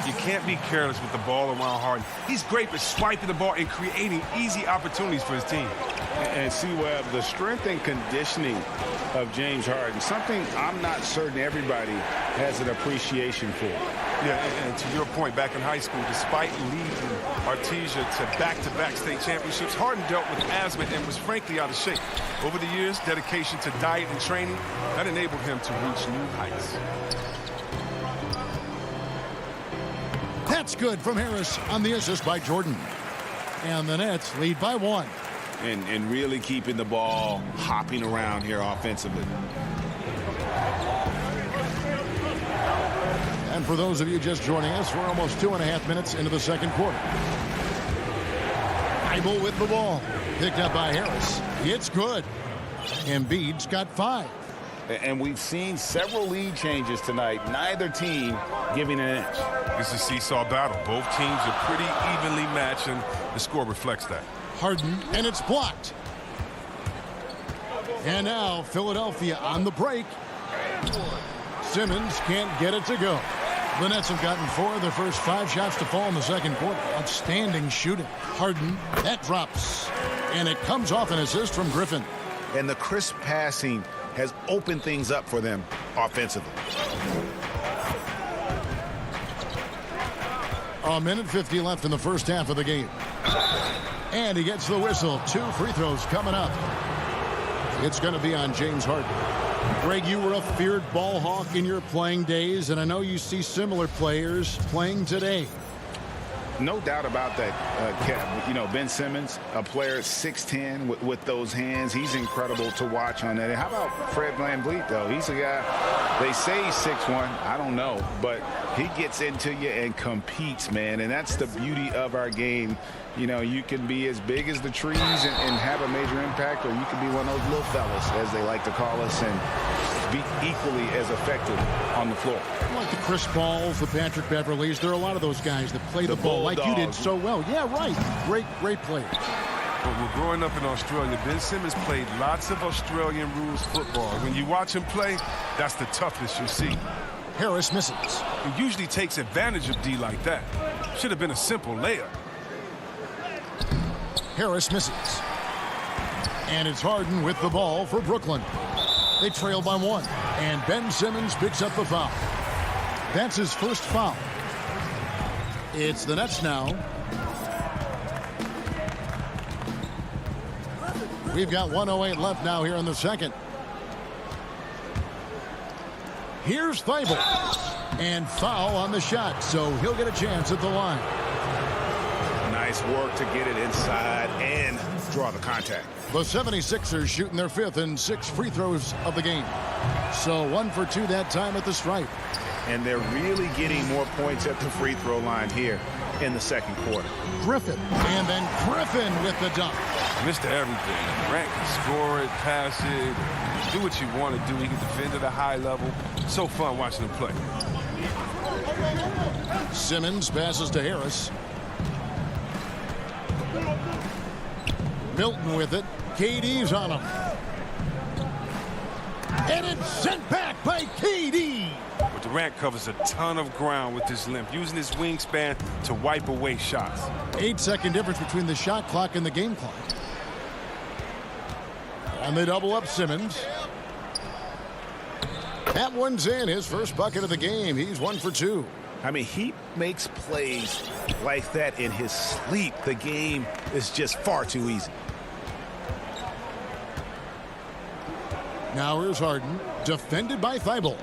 You can't be careless with the ball around Harden. He's great at swiping the ball and creating easy opportunities for his team. And see, Webb, the strength and conditioning of James Harden, something I'm not certain everybody has an appreciation for. Yeah, and to your point, back in high school, despite leading Artesia to back-to-back state championships, Harden dealt with asthma and was frankly out of shape. Over the years, dedication to diet and training, that enabled him to reach new heights. That's good from Harris on the assist by Jordan. And the Nets lead by 1. And really keeping the ball hopping around here offensively. And for those of you just joining us, we're almost 2.5 minutes into the second quarter. Bible with the ball. Picked up by Harris. It's good. Embiid's got 5. And we've seen several lead changes tonight. Neither team giving an inch. It's a seesaw battle. Both teams are pretty evenly matched, and the score reflects that. Harden, and it's blocked. And now Philadelphia on the break. Simmons can't get it to go. The Nets have gotten 4 of their first 5 shots to fall in the second quarter. Outstanding shooting. Harden, that drops. And it comes off an assist from Griffin. And the crisp passing has opened things up for them offensively. 1:50 left in the first half of the game. And he gets the whistle. 2 free throws coming up. It's going to be on James Harden. Greg, you were a feared ball hawk in your playing days, and I know you see similar players playing today. No doubt about that, Kev. You know, Ben Simmons, a player 6'10", with those hands. He's incredible to watch on that. And how about Fred VanVleet, though? He's a guy, they say he's 6'1". I don't know. But he gets into you and competes, man. And that's the beauty of our game. You know, you can be as big as the trees and have a major impact, or you can be one of those little fellas, as they like to call us, and be equally as effective on the floor. Like the Chris Pauls, the Patrick Beverleys, there are a lot of those guys that play the ball like you did so well. Yeah, right. Great players. But we're growing up in Australia. Ben Simmons played lots of Australian rules football. When you watch him play, that's the toughness you see. Harris misses. He usually takes advantage of D like that. Should have been a simple layup. Harris misses. And it's Harden with the ball for Brooklyn. They trail by 1. And Ben Simmons picks up the foul. That's his first foul. It's the Nets now. We've got 1:08 left now here in the second. Here's Thibault. And foul on the shot, so he'll get a chance at the line. Nice work to get it inside and draw the contact. The 76ers shooting their 5th and 6 free throws of the game. So 1 for 2 that time at the stripe. And they're really getting more points at the free throw line here in the second quarter. Griffin. And then Griffin with the dunk. Mr. Everything. Grant can score it, pass it, do what you want to do. He can defend at a high level. So fun watching him play. Simmons passes to Harris. Milton with it. KD's on him. And it's sent back by KD. But Durant covers a ton of ground with his length, using his wingspan to wipe away shots. 8-second difference between the shot clock and the game clock. And they double up Simmons. That one's in. His first bucket of the game. He's 1 for 2. I mean, he makes plays like that in his sleep. The game is just far too easy. Now here's Harden, defended by Thibault.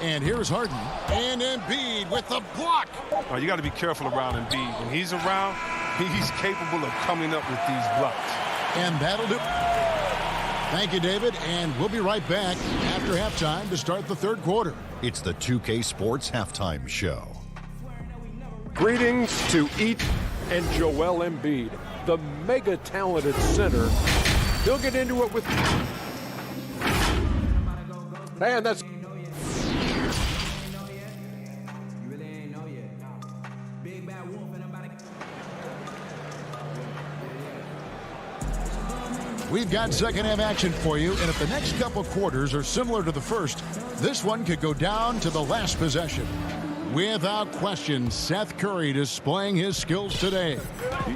And here's Harden, and Embiid with the block. Oh, you got to be careful around Embiid. When he's around, he's capable of coming up with these blocks. And that'll do. Thank you, David, and we'll be right back after halftime to start the third quarter. It's the 2K Sports Halftime Show. Greetings to Eat and Joel Embiid, the mega-talented center. He'll get into it with... And that's... We've got second half action for you, and if the next couple quarters are similar to the first, this one could go down to the last possession. Without question, Seth Curry displaying his skills today.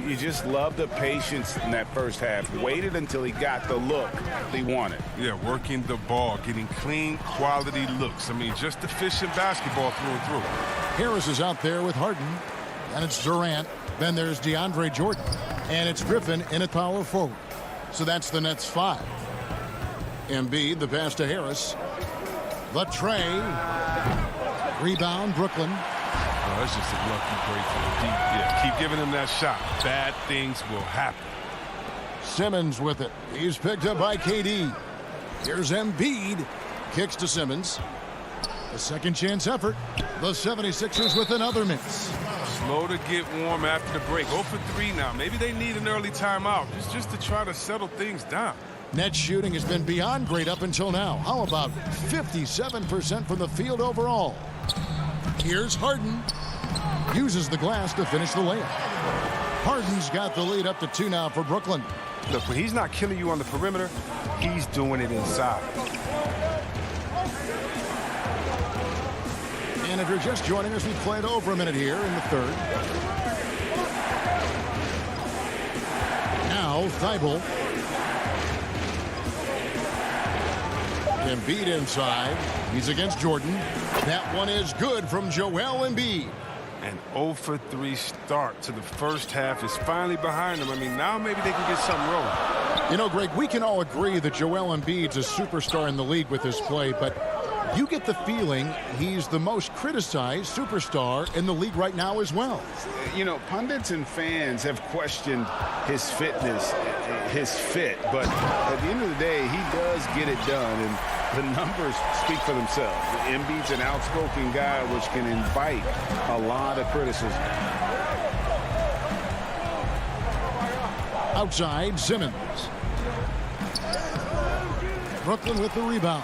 You just love the patience in that first half. Waited until he got the look he wanted. Yeah, working the ball, getting clean, quality looks. I mean, just efficient basketball through and through. Harris is out there with Harden, and it's Durant. Then there's DeAndre Jordan, and it's Griffin in at power forward. So that's the Nets 5. Embiid, the pass to Harris. The tray. Rebound, Brooklyn. Oh, that's just a lucky break for the deep. Yeah, keep giving him that shot. Bad things will happen. Simmons with it. He's picked up by KD. Here's Embiid. Kicks to Simmons. A second chance effort. The 76ers with another miss. Slow to get warm after the break. 0 for 3 now. Maybe they need an early timeout just to try to settle things down. Net shooting has been beyond great up until now. How about 57% from the field overall? Here's Harden. Uses the glass to finish the layup. Harden's got the lead up to 2 now for Brooklyn. Look, when he's not killing you on the perimeter, he's doing it inside. And if you're just joining us, we've played over a minute here in the third. Now, Thibault. Embiid inside. He's against Jordan. That one is good from Joel Embiid. An 0 for 3 start to the first half is finally behind them. I mean, now maybe they can get something rolling. You know, Greg, we can all agree that Joel Embiid's a superstar in the league with his play, but you get the feeling he's the most criticized superstar in the league right now as well. You know, pundits and fans have questioned his fitness, his fit, but at the end of the day, he does get it done, and the numbers speak for themselves. Embiid's an outspoken guy, which can invite a lot of criticism. Outside, Simmons. Brooklyn with the rebound.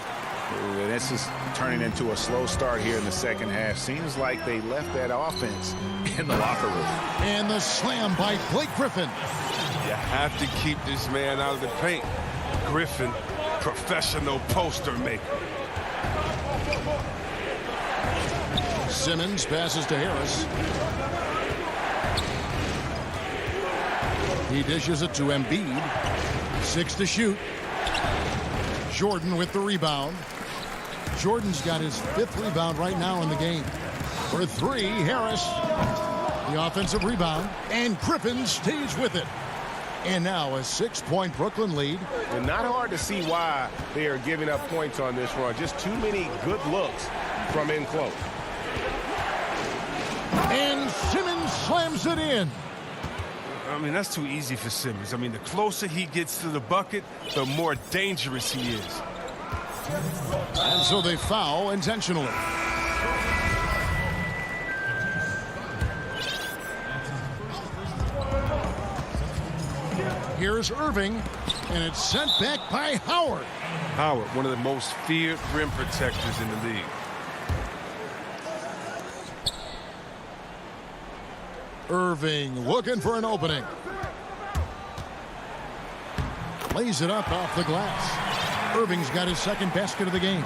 Ooh, this is turning into a slow start here in the second half. Seems like they left that offense in the locker room. And the slam by Blake Griffin. You have to keep this man out of the paint. Griffin, professional poster maker. Simmons passes to Harris. He dishes it to Embiid. 6 to shoot. Jordan with the rebound. Jordan's got his 5th rebound right now in the game. For 3, Harris. The offensive rebound. And Griffin stays with it. And now a 6-point Brooklyn lead. And not hard to see why they are giving up points on this run. Just too many good looks from in close. And Simmons slams it in. I mean, that's too easy for Simmons. I mean, the closer he gets to the bucket, the more dangerous he is. And so they foul intentionally. Here's Irving, and it's sent back by Howard. Howard, one of the most feared rim protectors in the league. Irving looking for an opening. Lays it up off the glass. Irving's got his 2nd basket of the game.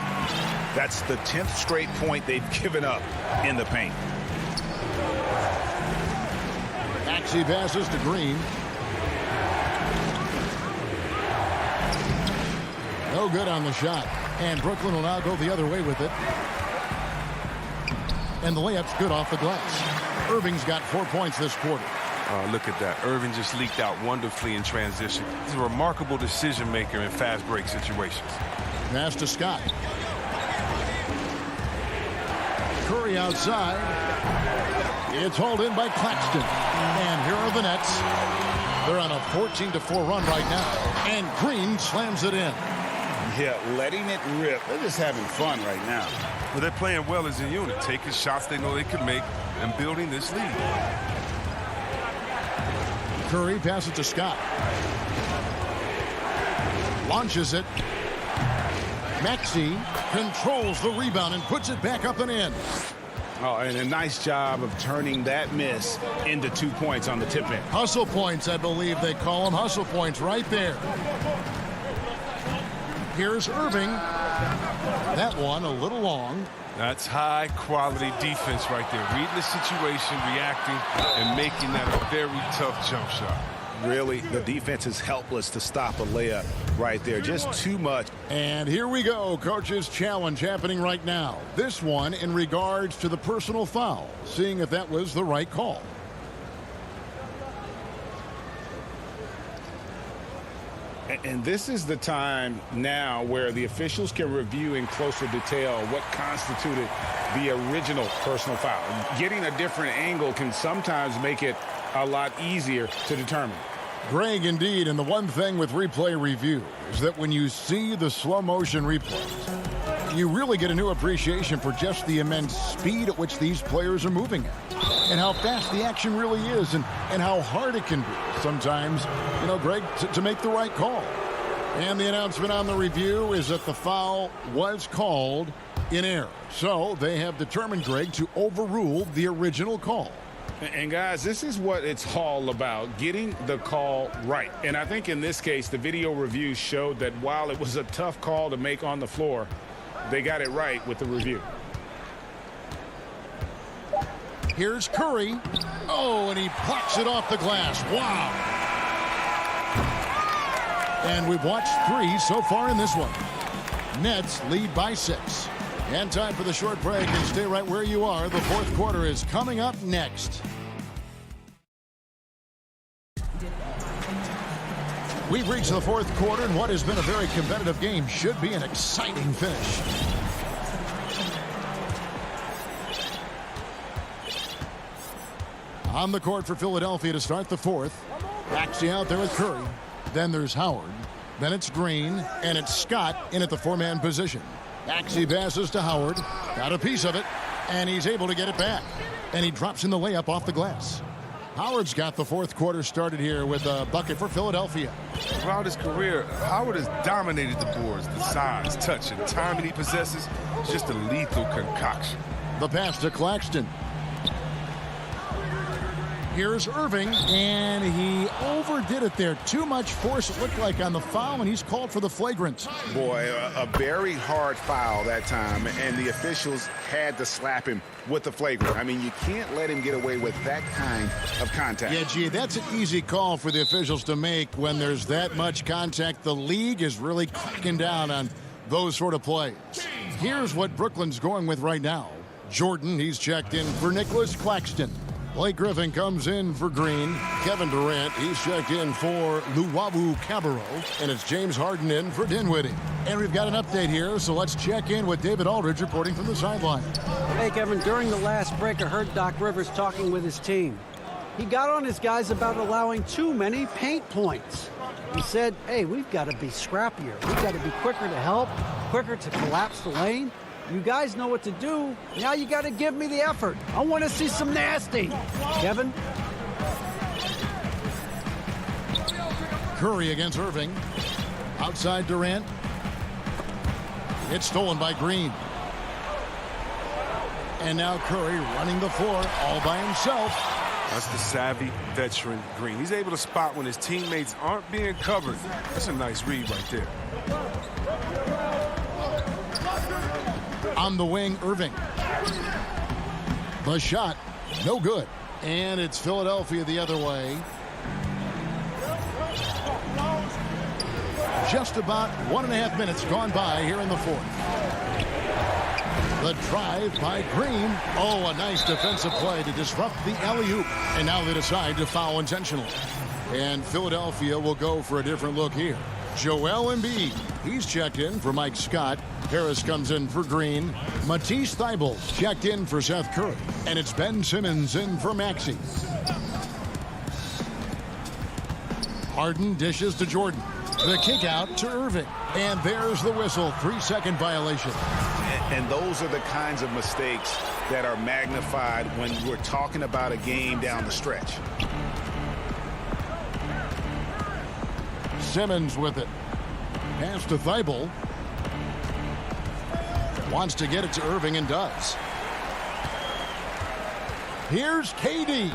That's the 10th straight point they've given up in the paint. Maxey passes to Green. No good on the shot. And Brooklyn will now go the other way with it. And the layup's good off the glass. Irving's got 4 points this quarter. Look at that. Irving just leaked out wonderfully in transition. He's a remarkable decision maker in fast break situations. Pass to Scott. Curry outside. It's hauled in by Claxton. And here are the Nets. They're on a 14-4 run right now. And Green slams it in. Yeah, letting it rip. They're just having fun right now. Well, they're playing well as a unit, taking shots they know they can make and building this lead. Curry passes to Scott. Launches it. Maxey controls the rebound and puts it back up and in. Oh, and a nice job of turning that miss into 2 points on the tip in. Hustle points, I believe they call them. Hustle points right there. Here's Irving. That one a little long. That's high quality defense right there. Reading the situation, reacting, and making that a very tough jump shot. Really, the defense is helpless to stop a layup right there. Just too much. And here we go. Coach's challenge happening right now. This one in regards to the personal foul. Seeing if that was the right call. And this is the time now where the officials can review in closer detail what constituted the original personal foul. Getting a different angle can sometimes make it a lot easier to determine. Greg, indeed, and the one thing with replay review is that when you see the slow motion replays, you really get a new appreciation for just the immense speed at which these players are moving at, and how fast the action really is, and how hard it can be sometimes, you know, Greg, to make the right call. And the announcement on the review is that the foul was called in error. So they have determined, Greg, to overrule the original call. And guys, this is what it's all about, getting the call right. And I think in this case, the video review showed that while it was a tough call to make on the floor, they got it right with the review. Here's Curry. Oh, and he plucks it off the glass. Wow. And we've watched 3 so far in this one. Nets lead by 6. And time for the short break, and stay right where you are. The fourth quarter is coming up next. We've reached the fourth quarter, and what has been a very competitive game should be an exciting finish. On the court for Philadelphia to start the fourth. Maxey out there with Curry. Then there's Howard. Then it's Green, and it's Scott in at the four-man position. Maxey passes to Howard. Got a piece of it, and he's able to get it back. And he drops in the layup off the glass. Howard's got the fourth quarter started here with a bucket for Philadelphia. Throughout his career, Howard has dominated the boards. The size, touch, and timing he possesses is just a lethal concoction. The pass to Claxton. Here's Irving, and he overdid it there. Too much force, it looked like, on the foul, and he's called for the flagrant. Boy, a very hard foul that time, and the officials had to slap him with the flagrant. I mean, you can't let him get away with that kind of contact. Yeah, gee, that's an easy call for the officials to make when there's that much contact. The league is really cracking down on those sort of plays. Here's what Brooklyn's going with right now. Jordan, he's checked in for Nicholas Claxton. Blake Griffin comes in for Green. Kevin Durant, he's checked in for Luwawu Cabarro. And it's James Harden in for Dinwiddie. And we've got an update here, so let's check in with David Aldridge reporting from the sideline. Hey, Kevin, during the last break, I heard Doc Rivers talking with his team. He got on his guys about allowing too many paint points. He said, hey, we've got to be scrappier. We've got to be quicker to help, quicker to collapse the lane. You guys know what to do. Now you got to give me the effort. I want to see some nasty. Kevin? Curry against Irving. Outside Durant. It's stolen by Green. And now Curry running the floor all by himself. That's the savvy veteran Green. He's able to spot when his teammates aren't being covered. That's a nice read right there. On the wing, Irving. The shot, no good. And it's Philadelphia the other way. Just about 1.5 minutes gone by here in the fourth. The drive by Green. Oh, a nice defensive play to disrupt the alley-oop. And now they decide to foul intentionally. And Philadelphia will go for a different look here. Joel Embiid, he's checked in for Mike Scott. Harris comes in for Green. Matisse Thybulle checked in for Seth Curry. And it's Ben Simmons in for Maxey. Harden dishes to Jordan. The kick out to Irving. And there's the whistle. 3-second violation. And those are the kinds of mistakes that are magnified when we're talking about a game down the stretch. Simmons with it. Pass to Thybulle. Wants to get it to Irving and does. Here's KD.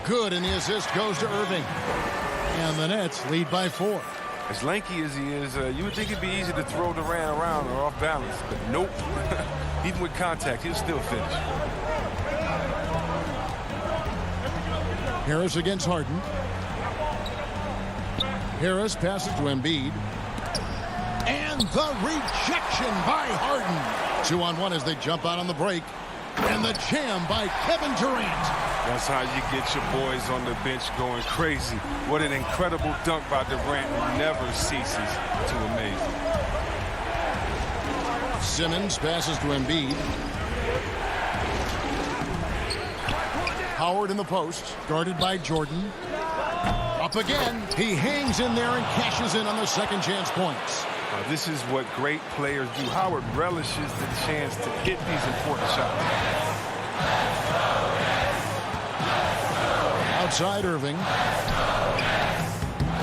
Good, and the assist goes to Irving. And the Nets lead by 4. As lanky as he is, you would think it'd be easy to throw Durant around or off balance, but nope. Even with contact, he'll still finish. Harris against Harden. Harris passes to Embiid. And the rejection by Harden. 2-on-1 as they jump out on the break. And the jam by Kevin Durant. That's how you get your boys on the bench going crazy. What an incredible dunk by Durant who never ceases to amaze me. Simmons passes to Embiid. Howard in the post, guarded by Jordan. Up again. He hangs in there and cashes in on the second chance points. This is what great players do. Howard relishes the chance to hit these important shots. Outside Irving.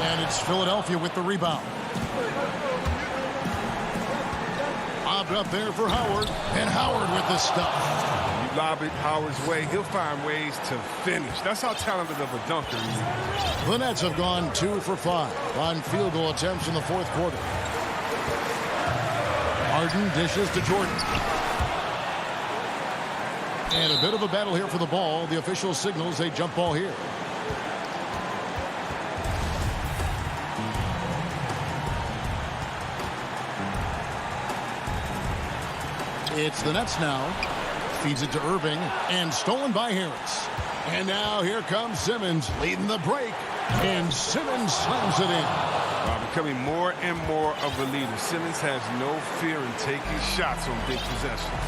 And it's Philadelphia with the rebound. Lobbed up there for Howard. And Howard with the stuff. You lob it Howard's way, he'll find ways to finish. That's how talented of a dunker he is. The Nets have gone 2 for 5 on field goal attempts in the fourth quarter. Harden dishes to Jordan. And a bit of a battle here for the ball. The official signals a jump ball here. It's the Nets now. Feeds it to Irving, and stolen by Harris. And now here comes Simmons leading the break, and Simmons slams it in. Becoming more and more of a leader. Simmons has no fear in taking shots on big possessions.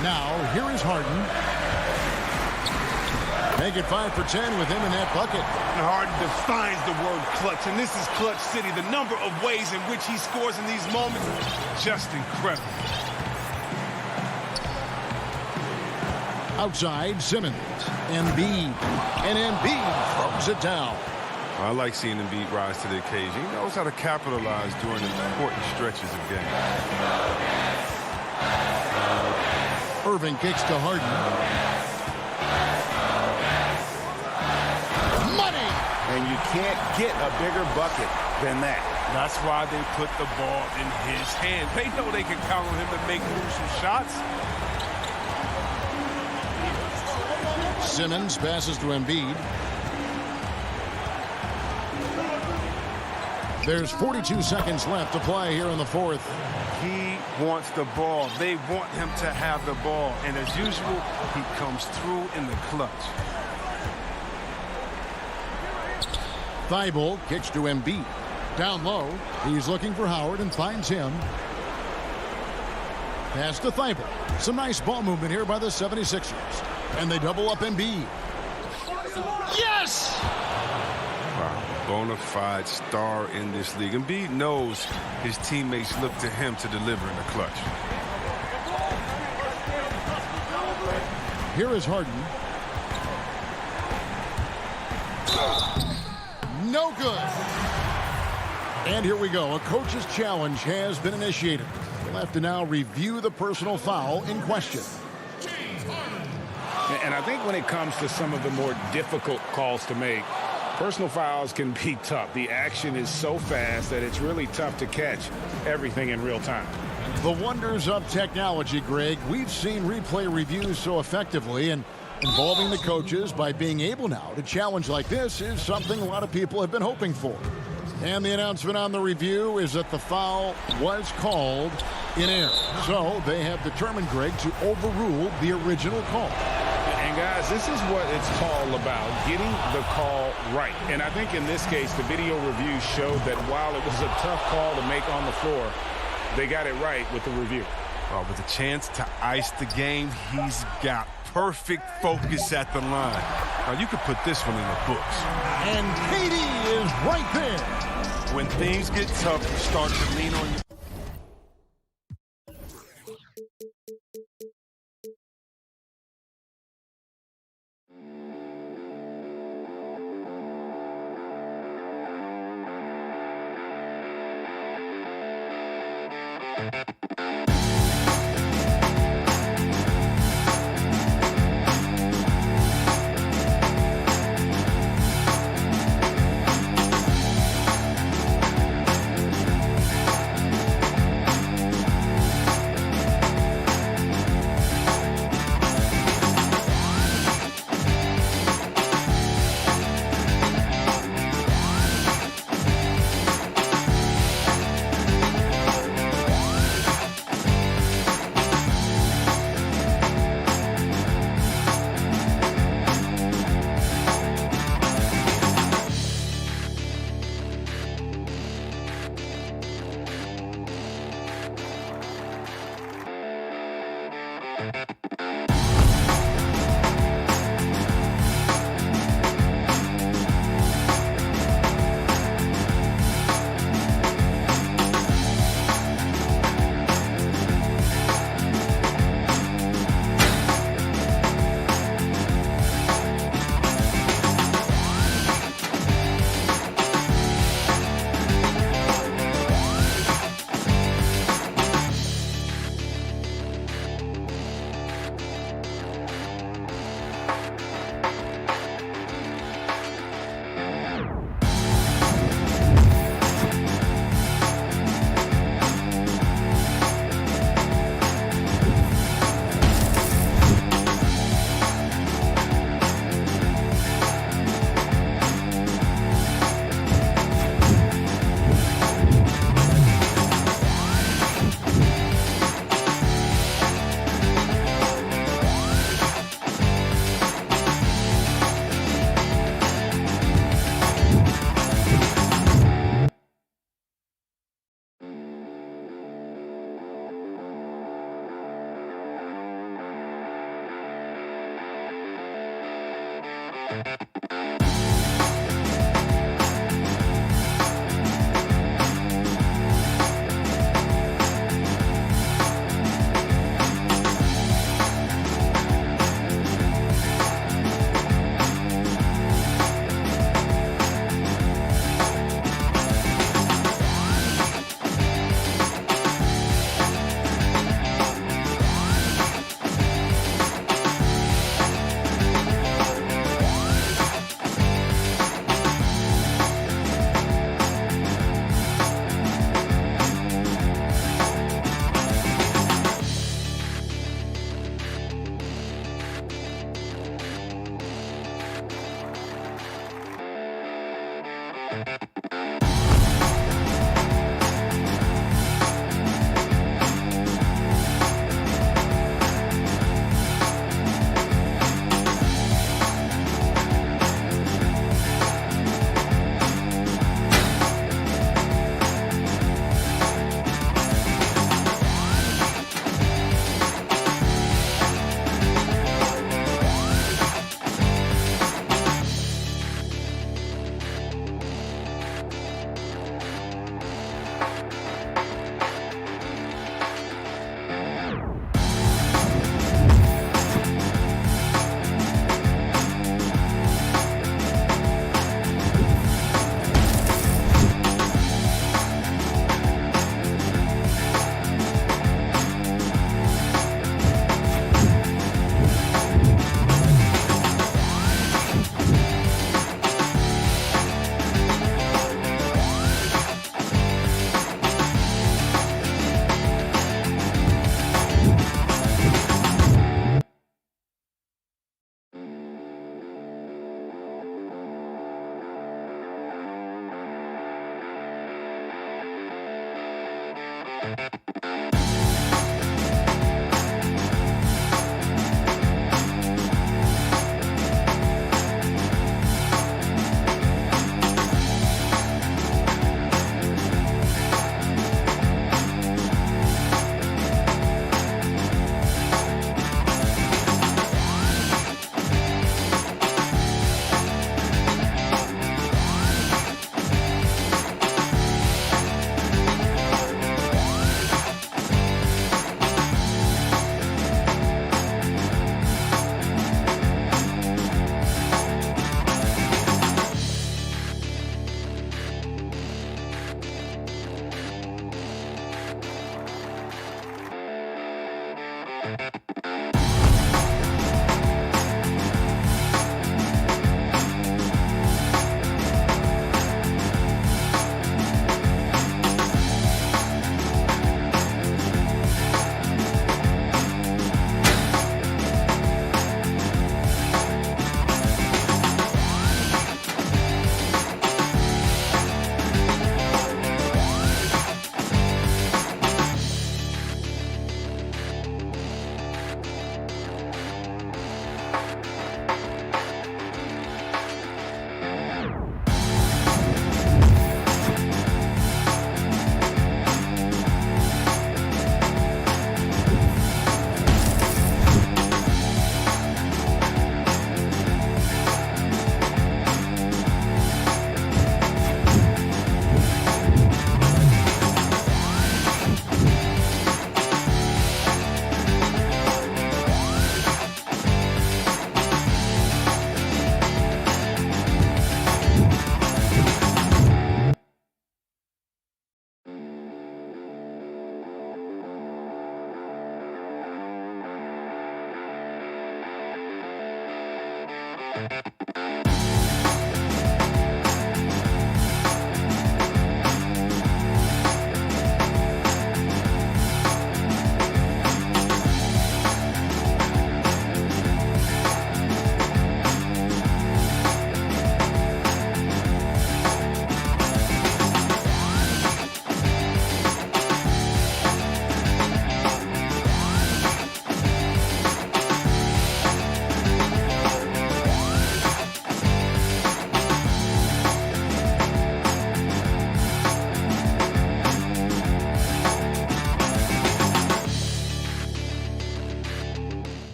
Now, here is Harden. Make it 5 for 10 with him in that bucket. Harden defines the word clutch, and this is Clutch City. The number of ways in which he scores in these moments, just incredible. Outside, Simmons. Embiid. And Embiid throws it down. I like seeing Embiid rise to the occasion. He knows how to capitalize during important stretches of game. Irving kicks to Harden. Money! And you can't get a bigger bucket than that. That's why they put the ball in his hand. They know they can count on him to make crucial shots. Simmons passes to Embiid. There's 42 seconds left to play here in the fourth. He wants the ball. They want him to have the ball. And as usual, he comes through in the clutch. Thibault kicks to Embiid. Down low, he's looking for Howard and finds him. Pass to Thibault. Some nice ball movement here by the 76ers. And they double up Embiid. Yes! Wow, bona fide star in this league. Embiid knows his teammates look to him to deliver in the clutch. Here is Harden. No good. And here we go. A coach's challenge has been initiated. We'll have to now review the personal foul in question. And I think when it comes to some of the more difficult calls to make, personal fouls can be tough. The action is so fast that it's really tough to catch everything in real time. The wonders of technology, Greg. We've seen replay reviews so effectively, and involving the coaches by being able now to challenge like this is something a lot of people have been hoping for. And the announcement on the review is that the foul was called in error. So they have determined, Greg, to overrule the original call. And guys, this is what it's all about, getting the call right. And I think in this case, the video review showed that while it was a tough call to make on the floor, they got it right with the review. Well, with a chance to ice the game, he's got perfect focus at the line. Now, you could put this one in the books. And KD is right there. When things get tough, you start to lean on your...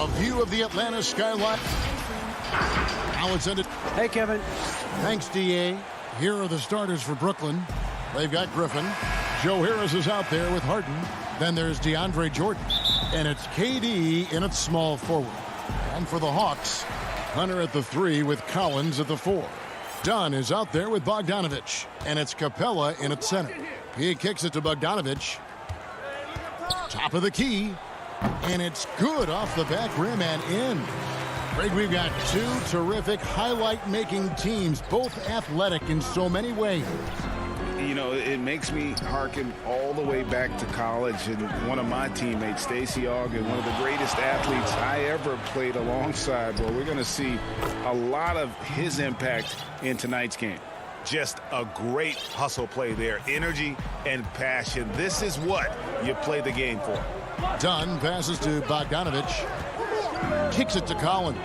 A view of the Atlanta skyline. Now it's ended. Hey, Kevin. Thanks, D.A. Here are the starters for Brooklyn. They've got Griffin. Joe Harris is out there with Harden. Then there's DeAndre Jordan. And it's KD in its small forward. And for the Hawks, Hunter at the 3 with Collins at the 4. Dunn is out there with Bogdanovich. And it's Capella in its center. He kicks it to Bogdanovich. Top of the key. And it's good off the back rim and in. Greg, we've got two terrific highlight-making teams, both athletic in so many ways. You know, it makes me hearken all the way back to college, and one of my teammates, Stacey Ogden, one of the greatest athletes I ever played alongside. Well, we're going to see a lot of his impact in tonight's game. Just a great hustle play there. Energy and passion. This is what you play the game for. Dunn passes to Bogdanovich. Kicks it to Collins.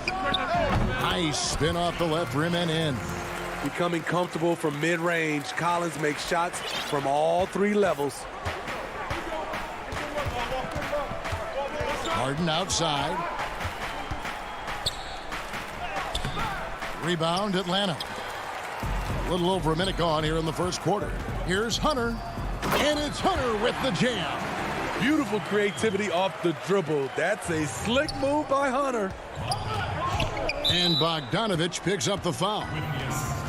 Nice spin off the left rim and in. Becoming comfortable from mid-range. Collins makes shots from all 3 levels. Harden outside. Rebound, Atlanta. A little over a minute gone here in the first quarter. Here's Hunter. And it's Hunter with the jam. Beautiful creativity off the dribble. That's a slick move by Hunter. And Bogdanovich picks up the foul.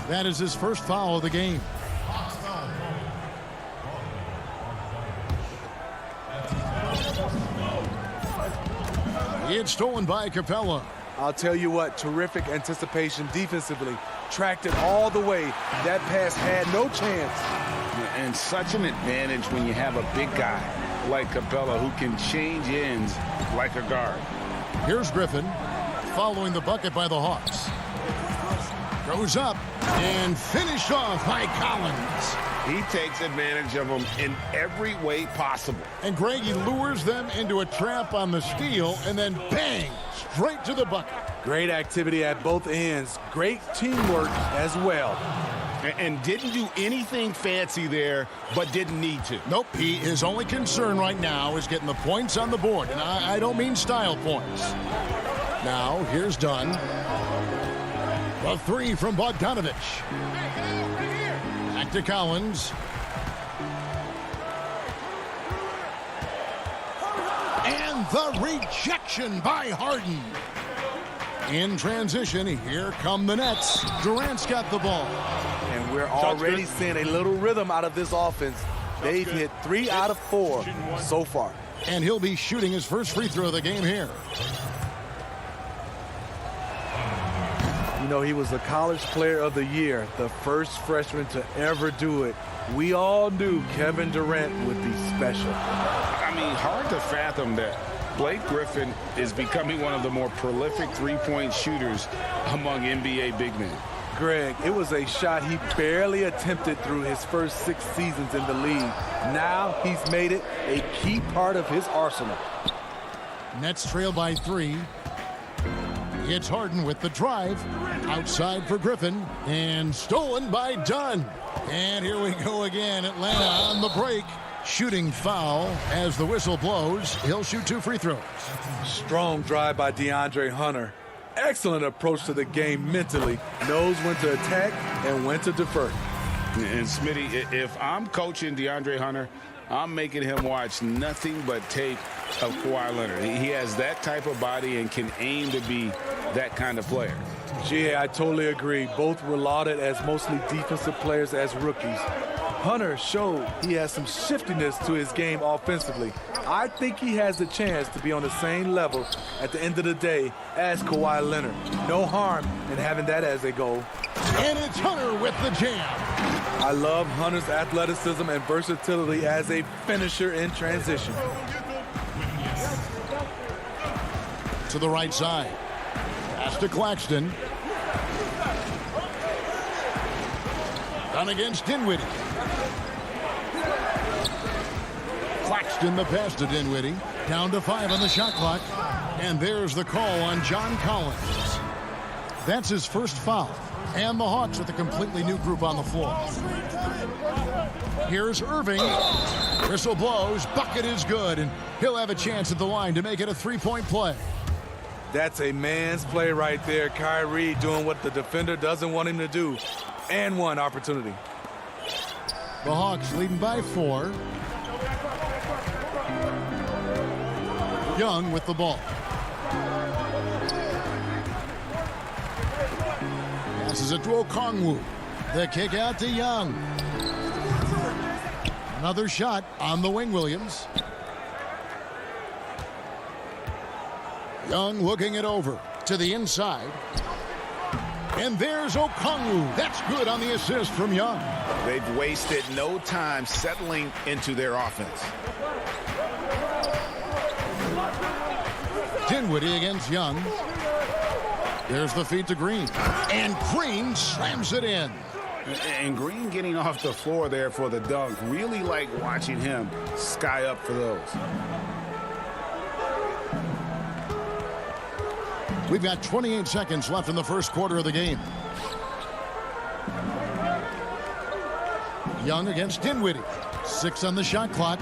That is his first foul of the game. It's stolen by Capella. I'll tell you what, terrific anticipation defensively. Tracked it all the way. That pass had no chance. And such an advantage when you have a big guy like Capella who can change ends like a guard. Here's Griffin following the bucket by the Hawks. Goes up and finished off by Collins. He takes advantage of them in every way possible. And Greg, he lures them into a trap on the steal and then bang, straight to the bucket. Great activity at both ends. Great teamwork as well. And didn't do anything fancy there, but didn't need to. Nope, his only concern right now is getting the points on the board. And I don't mean style points. Now, here's Dunn. The 3 from Bogdanovich. Back to Collins. And the rejection by Harden. In transition, here come the Nets. Durant's got the ball. And we're already seeing a little rhythm out of this offense. They've hit 3 out of 4 so far. And he'll be shooting his first free throw of the game here. You know, he was the College Player of the Year, the first freshman to ever do it. We all knew Kevin Durant would be special. I mean, hard to fathom that Blake Griffin is becoming one of the more prolific three-point shooters among NBA big men. Greg, it was a shot he barely attempted through his first 6 seasons in the league. Now he's made it a key part of his arsenal. Nets trail by 3. It's Harden with the drive. Outside for Griffin. And stolen by Dunn. And here we go again. Atlanta on the break. Shooting foul as the whistle blows. He'll shoot 2 free throws. Strong drive by DeAndre Hunter. Excellent approach to the game mentally. Knows when to attack and when to defer. And Smitty, if I'm coaching DeAndre Hunter, I'm making him watch nothing but tape of Kawhi Leonard. He has that type of body and can aim to be that kind of player. Yeah, I totally agree. Both were lauded as mostly defensive players as rookies. Hunter showed he has some shiftiness to his game offensively. I think he has the chance to be on the same level at the end of the day as Kawhi Leonard. No harm in having that as a goal. And it's Hunter with the jam. I love Hunter's athleticism and versatility as a finisher in transition. To the right side. Pass to Claxton. Done against Dinwiddie. Claxton the pass to Dinwiddie. Down to 5 on the shot clock. And there's the call on John Collins. That's his first foul. And the Hawks with a completely new group on the floor. Here's Irving. Whistle blows. Bucket is good, and he'll have a chance at the line to make it a three-point play. That's a man's play right there. Kyrie doing what the defender doesn't want him to do. And one opportunity. The Hawks leading by 4. Young with the ball. Passes it to Okongwu. The kick out to Young. Another shot on the wing, Williams. Young looking it over to the inside. And there's Okongwu. That's good on the assist from Young. They've wasted no time settling into their offense. Dinwiddie against Young. There's the feed to Green. And Green slams it in. And Green getting off the floor there for the dunk. Really like watching him sky up for those. We've got 28 seconds left in the first quarter of the game. Young against Dinwiddie. 6 on the shot clock.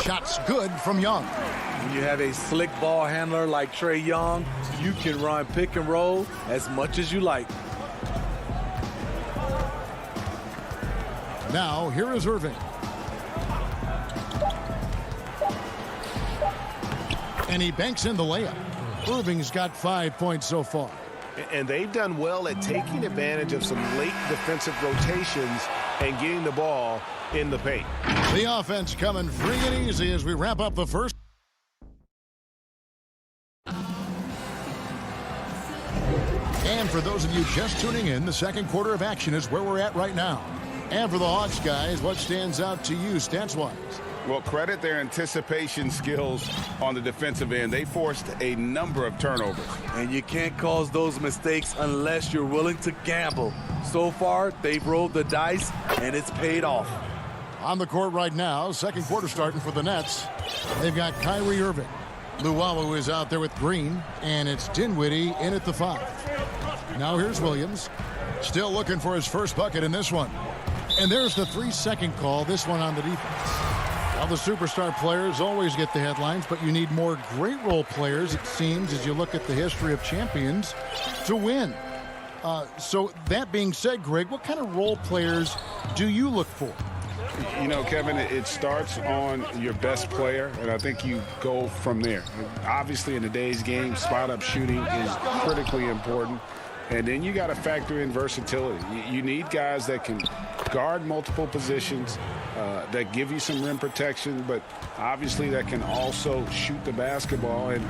Shot's good from Young. When you have a slick ball handler like Trae Young, you can run pick and roll as much as you like. Now, here is Irving. And he banks in the layup. Irving's got 5 points so far. And they've done well at taking advantage of some late defensive rotations and getting the ball in the paint. The offense coming free and easy as we wrap up the first. And for those of you just tuning in, the second quarter of action is where we're at right now. And for the Hawks guys, what stands out to you stats-wise? Well, credit their anticipation skills on the defensive end. They forced a number of turnovers. And you can't cause those mistakes unless you're willing to gamble. So far, they've rolled the dice, and it's paid off. On the court right now, second quarter starting for the Nets. They've got Kyrie Irving. Luwawu is out there with Green, and it's Dinwiddie in at the 5. Now here's Williams. Still looking for his first bucket in this one. And there's the 3-second call, this one on the defense. Well, the superstar players always get the headlines, but you need more great role players, it seems, as you look at the history of champions, to win. So that being said, Greg, what kind of role players do you look for? You know, Kevin, it starts on your best player, and I think you go from there. Obviously, in today's game, spot-up shooting is critically important. And then you got to factor in versatility. You need guys that can guard multiple positions, that give you some rim protection, but obviously that can also shoot the basketball. And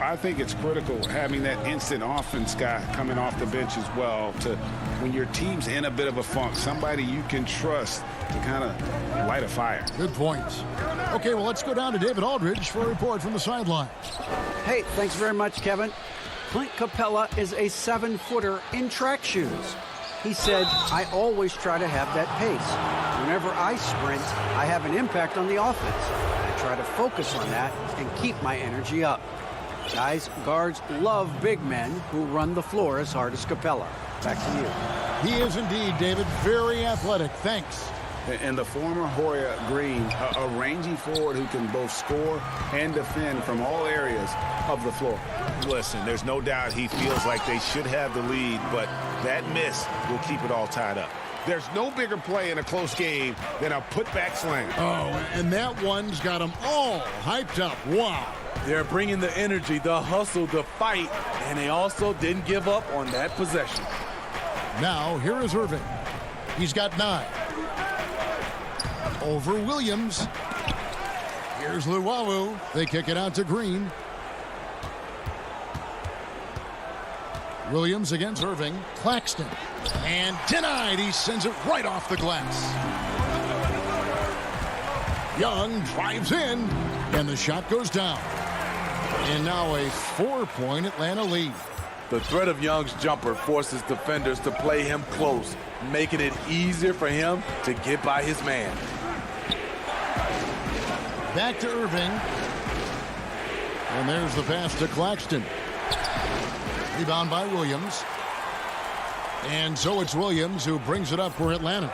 I think it's critical having that instant offense guy coming off the bench as well to when your team's in a bit of a funk, somebody you can trust to kind of light a fire. Good points. Okay, well, let's go down to David Aldridge for a report from the sideline. Hey, thanks very much, Kevin. Clint Capella is a 7-footer in track shoes. He said, I always try to have that pace. Whenever I sprint, I have an impact on the offense. I try to focus on that and keep my energy up. Guys, guards love big men who run the floor as hard as Capella. Back to you. He is indeed, David, very athletic. Thanks. And the former Hoya Green, a rangy forward who can both score and defend from all areas of the floor. Listen, there's no doubt he feels like they should have the lead, but that miss will keep it all tied up. There's no bigger play in a close game than a putback slam. Oh, and that one's got them all hyped up. Wow. They're bringing the energy, the hustle, the fight, and they also didn't give up on that possession. Now, here is Irving. He's got 9. Over Williams. Here's Luwawu. They kick it out to Green. Williams against Irving. Claxton. And denied. He sends it right off the glass. Young drives in. And the shot goes down. And now a 4-point Atlanta lead. The threat of Young's jumper forces defenders to play him close, making it easier for him to get by his man. Back to Irving. And there's the pass to Claxton. Rebound by Williams. And so it's Williams who brings it up for Atlanta.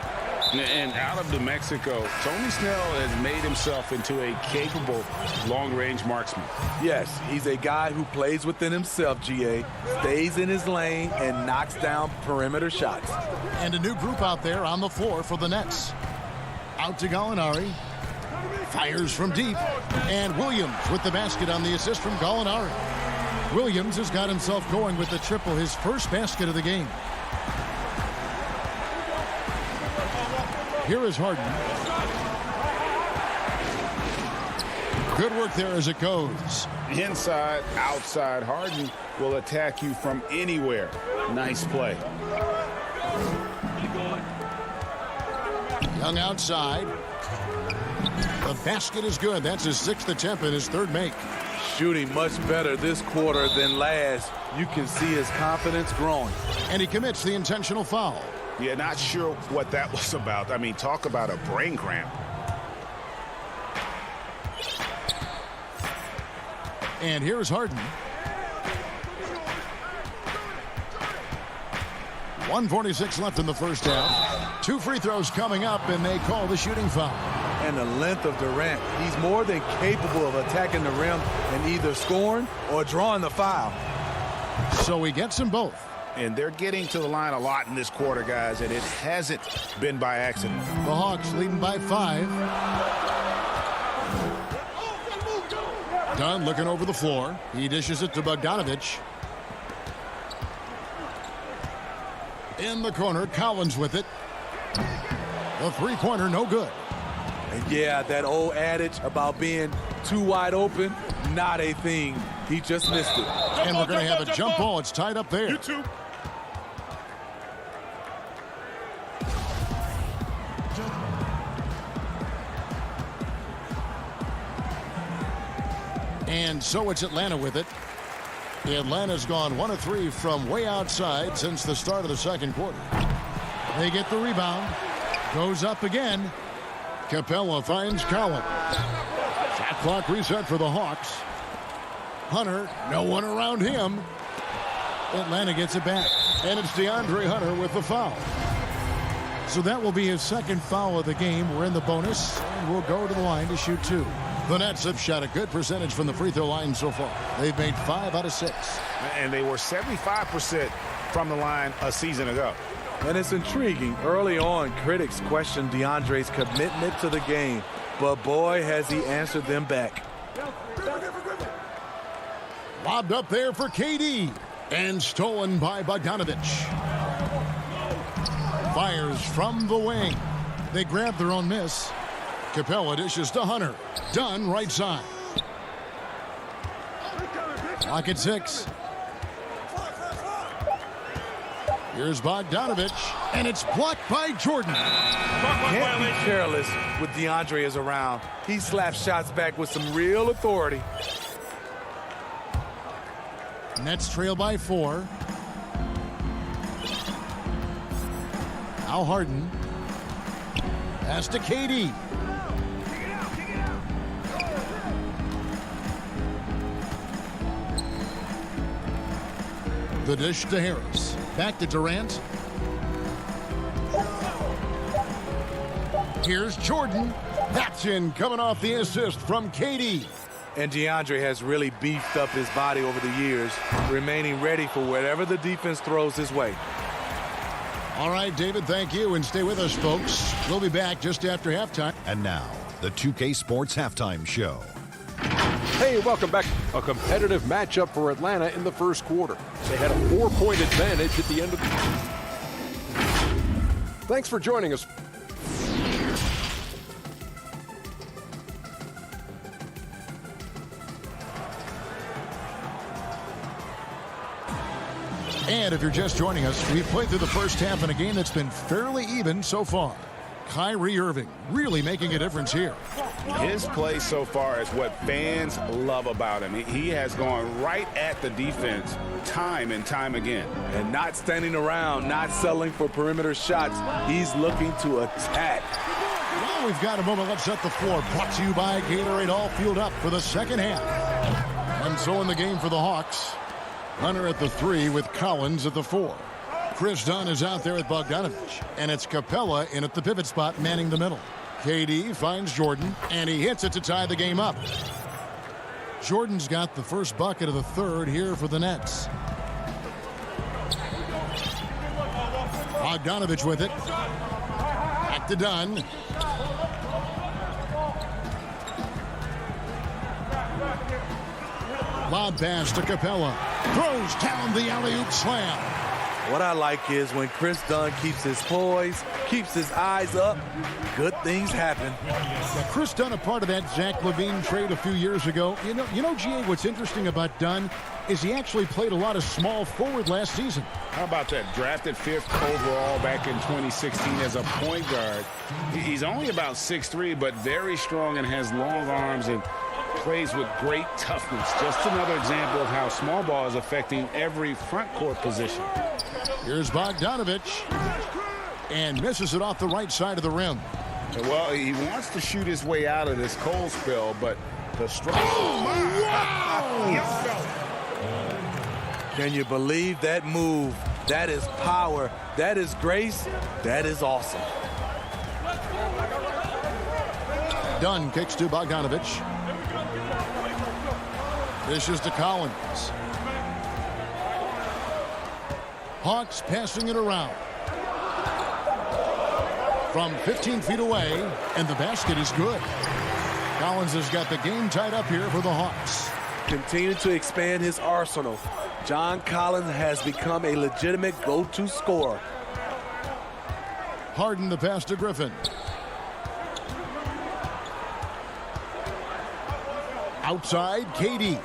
And out of New Mexico, Tony Snell has made himself into a capable long-range marksman. Yes, he's a guy who plays within himself, GA, stays in his lane, and knocks down perimeter shots. And a new group out there on the floor for the Nets. Out to Gallinari. Fires from deep. And Williams with the basket on the assist from Gallinari. Williams has got himself going with the triple, his first basket of the game. Here is Harden. Good work there as it goes. Inside, outside, Harden will attack you from anywhere. Nice play. Young outside. The basket is good. That's his 6th attempt and his 3rd make. Shooting much better this quarter than last. You can see his confidence growing. And he commits the intentional foul. Yeah, not sure what that was about. I mean, talk about a brain cramp. And here's Harden. 1:46 left in the first half. 2 free throws coming up, and they call the shooting foul. And the length of Durant, he's more than capable of attacking the rim and either scoring or drawing the foul. So he gets them both. And they're getting to the line a lot in this quarter, guys, and it hasn't been by accident. The Hawks leading by 5. Dunn looking over the floor. He dishes it to Bogdanovich. In the corner, Collins with it. The three-pointer, no good. And yeah, that old adage about being too wide open, not a thing. He just missed it. And we're going to have a jump ball. It's tied up there. You too. And so it's Atlanta with it. Atlanta's gone 1 of 3 from way outside since the start of the second quarter. They get the rebound. Goes up again. Capella finds Collins. Shot clock reset for the Hawks. Hunter, no one around him. Atlanta gets it back. And it's DeAndre Hunter with the foul. So that will be his 2nd foul of the game. We're in the bonus, and we'll go to the line to shoot 2. The Nets have shot a good percentage from the free throw line so far. They've made 5 out of 6. And they were 75% from the line a season ago. And it's intriguing. Early on, critics questioned DeAndre's commitment to the game. But boy, has he answered them back. Lobbed up there for KD. And stolen by Bogdanovich. Fires from the wing. They grab their own miss. Capella dishes to Hunter. Dunn right side. Clock at 6. Here's Bogdanovich, and it's blocked by Jordan. Can't be careless with DeAndre is around. He slaps shots back with some real authority. Nets trail by 4. Now Harden. Pass to KD. The dish to Harris. Back to Durant. Here's Jordan. That's in, coming off the assist from KD. And DeAndre has really beefed up his body over the years, remaining ready for whatever the defense throws his way. All right, David, thank you, and stay with us, folks. We'll be back just after halftime. And now, the 2K Sports Halftime Show. Hey, welcome back. A competitive matchup for Atlanta in the first quarter. They had a 4-point advantage at the end of the... Thanks for joining us. And if you're just joining us, we've played through the first half in a game that's been fairly even so far. Kyrie Irving really making a difference here. His play so far is what fans love about him. He has gone right at the defense time and time again. And not standing around, not settling for perimeter shots. He's looking to attack. Well, we've got a moment. Let's set the floor. Brought to you by Gatorade, all fueled up for the second half. And so in the game for the Hawks, Hunter at the 3 with Collins at the 4. Chris Dunn is out there with Bogdanovich, and it's Capella in at the pivot spot manning the middle. KD finds Jordan, and he hits it to tie the game up. Jordan's got the first bucket of the third here for the Nets. Bogdanovich with it. Back to Dunn. Lob pass to Capella. Throws down the alley-oop slam. What I like is when Chris Dunn keeps his poise, keeps his eyes up, good things happen. Yeah, Chris Dunn, a part of that Zach LaVine trade a few years ago. You know, GA, what's interesting about Dunn is he actually played a lot of small forward last season. How about that? Drafted 5th overall back in 2016 as a point guard. He's only about 6'3", but very strong and has long arms and plays with great toughness. Just another example of how small ball is affecting every front court position. Here's Bogdanovich, and misses it off the right side of the rim. Well, he wants to shoot his way out of this cold spell, but the strike. Oh, wow! Can you believe that move? That is power. That is grace. That is awesome. Dunn kicks to Bogdanovich. Dishes to Collins. Hawks passing it around. From 15 feet away, and the basket is good. Collins has got the game tied up here for the Hawks. Continue to expand his arsenal. John Collins has become a legitimate go-to scorer. Harden the pass to Griffin. Outside, KD.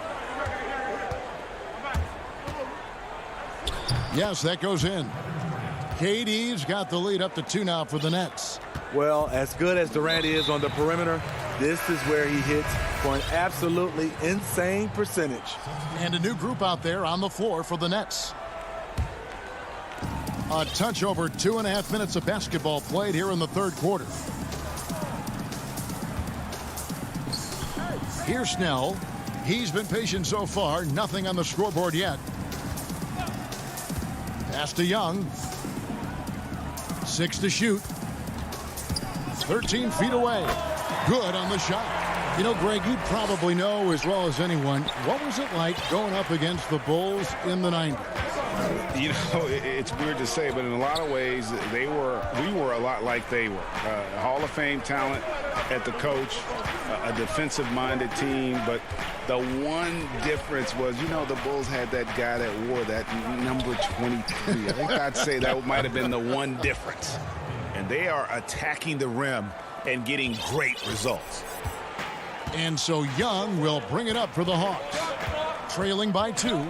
Yes, that goes in. KD's got the lead up to 2 now for the Nets. Well, as good as Durant is on the perimeter, this is where he hits for an absolutely insane percentage. And a new group out there on the floor for the Nets. A touch over 2.5 minutes of basketball played here in the third quarter. Here's Snell. He's been patient so far. Nothing on the scoreboard yet. Pass to Young. 6 to shoot. 13 feet away. Good on the shot. You know, Greg, you probably know as well as anyone, what was it like going up against the Bulls in the 90s? You know, it's weird to say, but in a lot of ways, we were a lot like they were. Hall of Fame talent at the coach, a defensive-minded team, but the one difference was, you know, the Bulls had that guy that wore that number 23. I think I'd say that might have been the one difference. And they are attacking the rim and getting great results. And so Young will bring it up for the Hawks. Trailing by 2.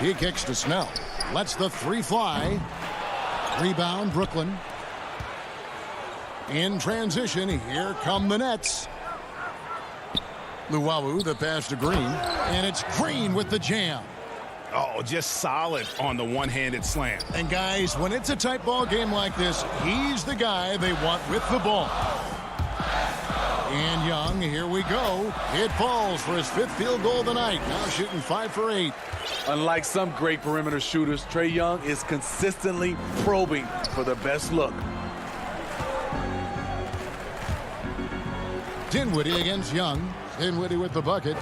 He kicks to Snell. Lets the 3 fly. Rebound, Brooklyn. In transition, here come the Nets. Luwawu, the pass to Green. And it's Green with the jam. Oh, just solid on the one-handed slam. And guys, when it's a tight ball game like this, he's the guy they want with the ball. And Young, here we go. It falls for his 5th field goal of the night. Now shooting 5 for 8. Unlike some great perimeter shooters, Trae Young is consistently probing for the best look. Dinwiddie against Young. Dinwiddie with the bucket.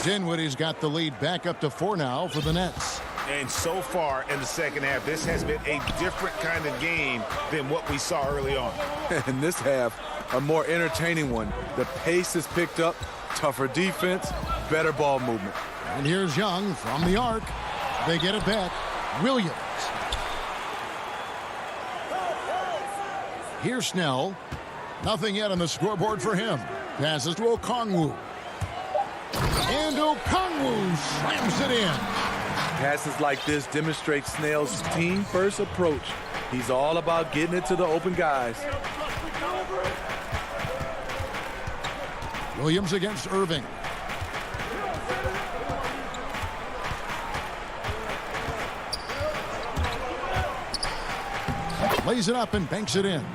Dinwiddie's got the lead back up to 4 now for the Nets. And so far in the second half, this has been a different kind of game than what we saw early on. In this half, a more entertaining one. The pace is picked up, tougher defense, better ball movement. And here's Young from the arc. They get it back. Williams. Here's Snell. Nothing yet on the scoreboard for him. Passes to Okongwu. And Okongwu slams it in. Passes like this demonstrate Snell's team-first approach. He's all about getting it to the open guys. Williams against Irving. Lays it up and banks it in.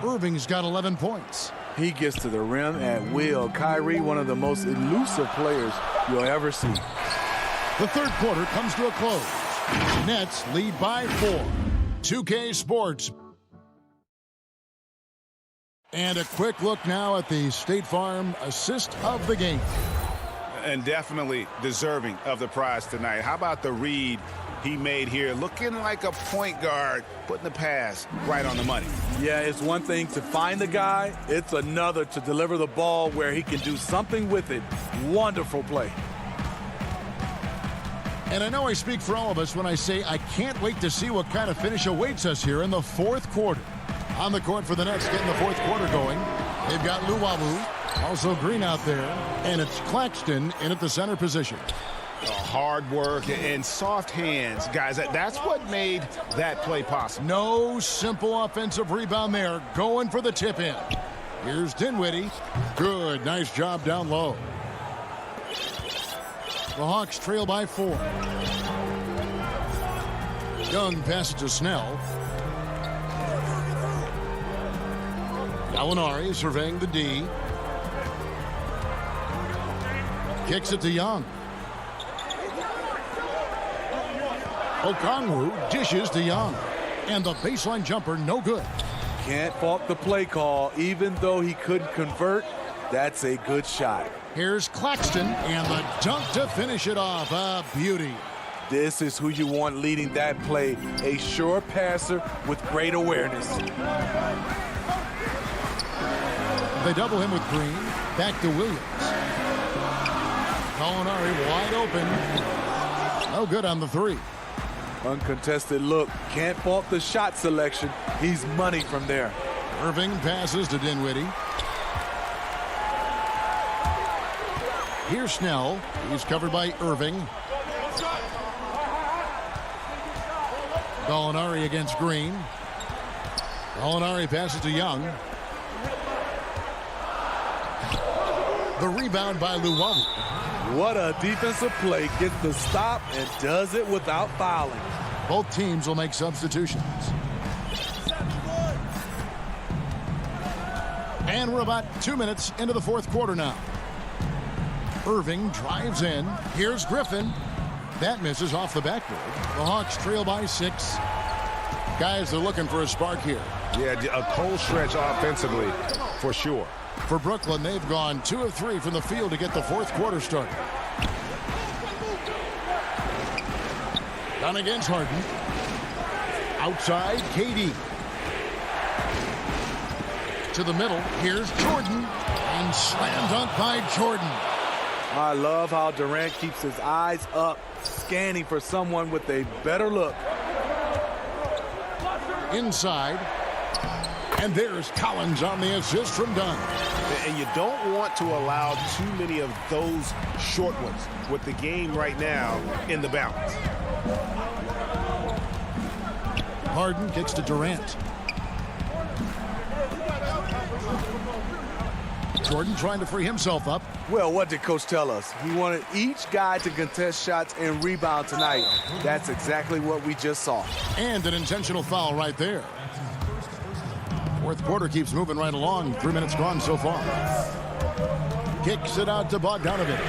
Irving's got 11 points. He gets to the rim at will. Kyrie, one of the most elusive players you'll ever see. The third quarter comes to a close. Nets lead by 4. 2K Sports. And a quick look now at the State Farm assist of the game. And definitely deserving of the prize tonight. How about the read he made here? Looking like a point guard, putting the pass right on the money. Yeah, it's one thing to find the guy. It's another to deliver the ball where he can do something with it. Wonderful play. And I know I speak for all of us when I say I can't wait to see what kind of finish awaits us here in the fourth quarter. On the court for the Nets, getting the fourth quarter going. They've got Luwawu, also Green out there, and it's Claxton in at the center position. Hard work and soft hands, guys. That's what made that play possible. No simple offensive rebound there. Going for the tip in. Here's Dinwiddie. Good, nice job down low. The Hawks trail by 4. Young passes to Snell. Gallinari surveying the D. Kicks it to Young. Okongwu dishes to Young. And the baseline jumper, no good. Can't fault the play call. Even though he couldn't convert, that's a good shot. Here's Claxton, and the dunk to finish it off. A beauty. This is who you want leading that play. A sure passer with great awareness. They double him with Green. Back to Williams. Gallinari wide open. No good on the 3. Uncontested look. Can't fault the shot selection. He's money from there. Irving passes to Dinwiddie. Here's Snell. He's covered by Irving. Gallinari against Green. Gallinari passes to Young. The rebound by Luwawu. What a defensive play. Gets the stop and does it without fouling. Both teams will make substitutions. And we're about 2 minutes into the fourth quarter now. Irving drives in. Here's Griffin. That misses off the backboard. The Hawks trail by 6. Guys, they're looking for a spark here. Yeah, a cold stretch offensively for sure. For Brooklyn, they've gone 2 of 3 from the field to get the fourth quarter started. Done against Harden. Outside, KD. To the middle, here's Jordan. And slam dunk by Jordan. I love how Durant keeps his eyes up, scanning for someone with a better look. Inside. And there's Collins on the assist from Dunn. And you don't want to allow too many of those short ones with the game right now in the balance. Harden kicks to Durant. Jordan trying to free himself up. Well, what did Coach tell us? He wanted each guy to contest shots and rebound tonight. That's exactly what we just saw. And an intentional foul right there. Fourth quarter keeps moving right along. 3 minutes gone so far. Kicks it out to Bogdanovich.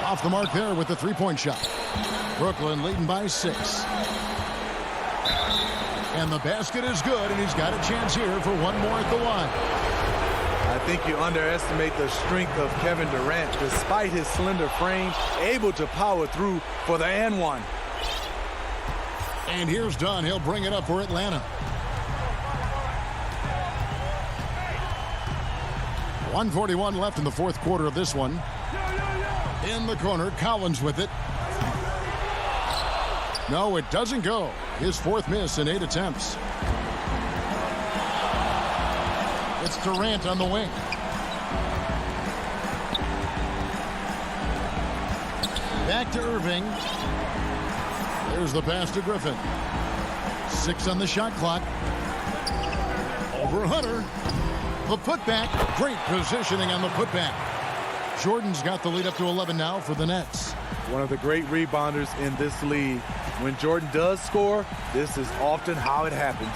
Off the mark there with the three-point shot. Brooklyn leading by 6. And the basket is good, and he's got a chance here for one more at the line. I think you underestimate the strength of Kevin Durant. Despite his slender frame, able to power through for the and one. And here's Dunn. He'll bring it up for Atlanta. 1:41 left in the fourth quarter of this one. In the corner, Collins with it. No, it doesn't go. His fourth miss in 8 attempts. It's Durant on the wing. Back to Irving. There's the pass to Griffin. 6 on the shot clock. Over Hunter. The putback. Great positioning on the putback. Jordan's got the lead up to 11 now for the Nets. One of the great rebounders in this league. When Jordan does score, this is often how it happens.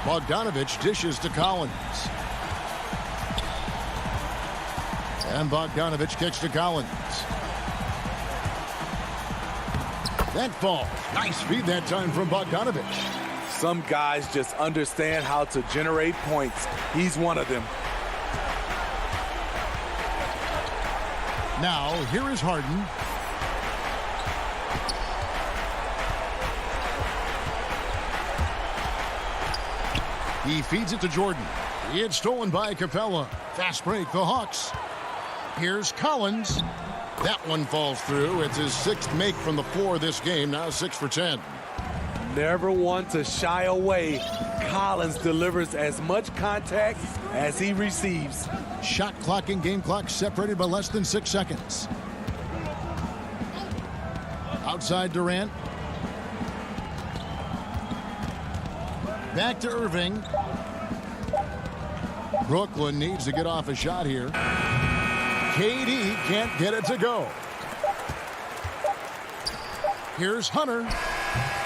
Bogdanovich dishes to Collins. And Bogdanovich kicks to Collins. That falls. Nice feed that time from Bogdanovich. Some guys just understand how to generate points. He's one of them. Now, here is Harden. He feeds it to Jordan. It's stolen by Capella. Fast break, the Hawks. Here's Collins. That one falls through. It's his 6th make from the floor this game, now 6 for 10. Never one to shy away. Collins delivers as much contact as he receives. Shot clock and game clock separated by less than 6 seconds. Outside Durant. Back to Irving. Brooklyn needs to get off a shot here. KD can't get it to go. Here's Hunter.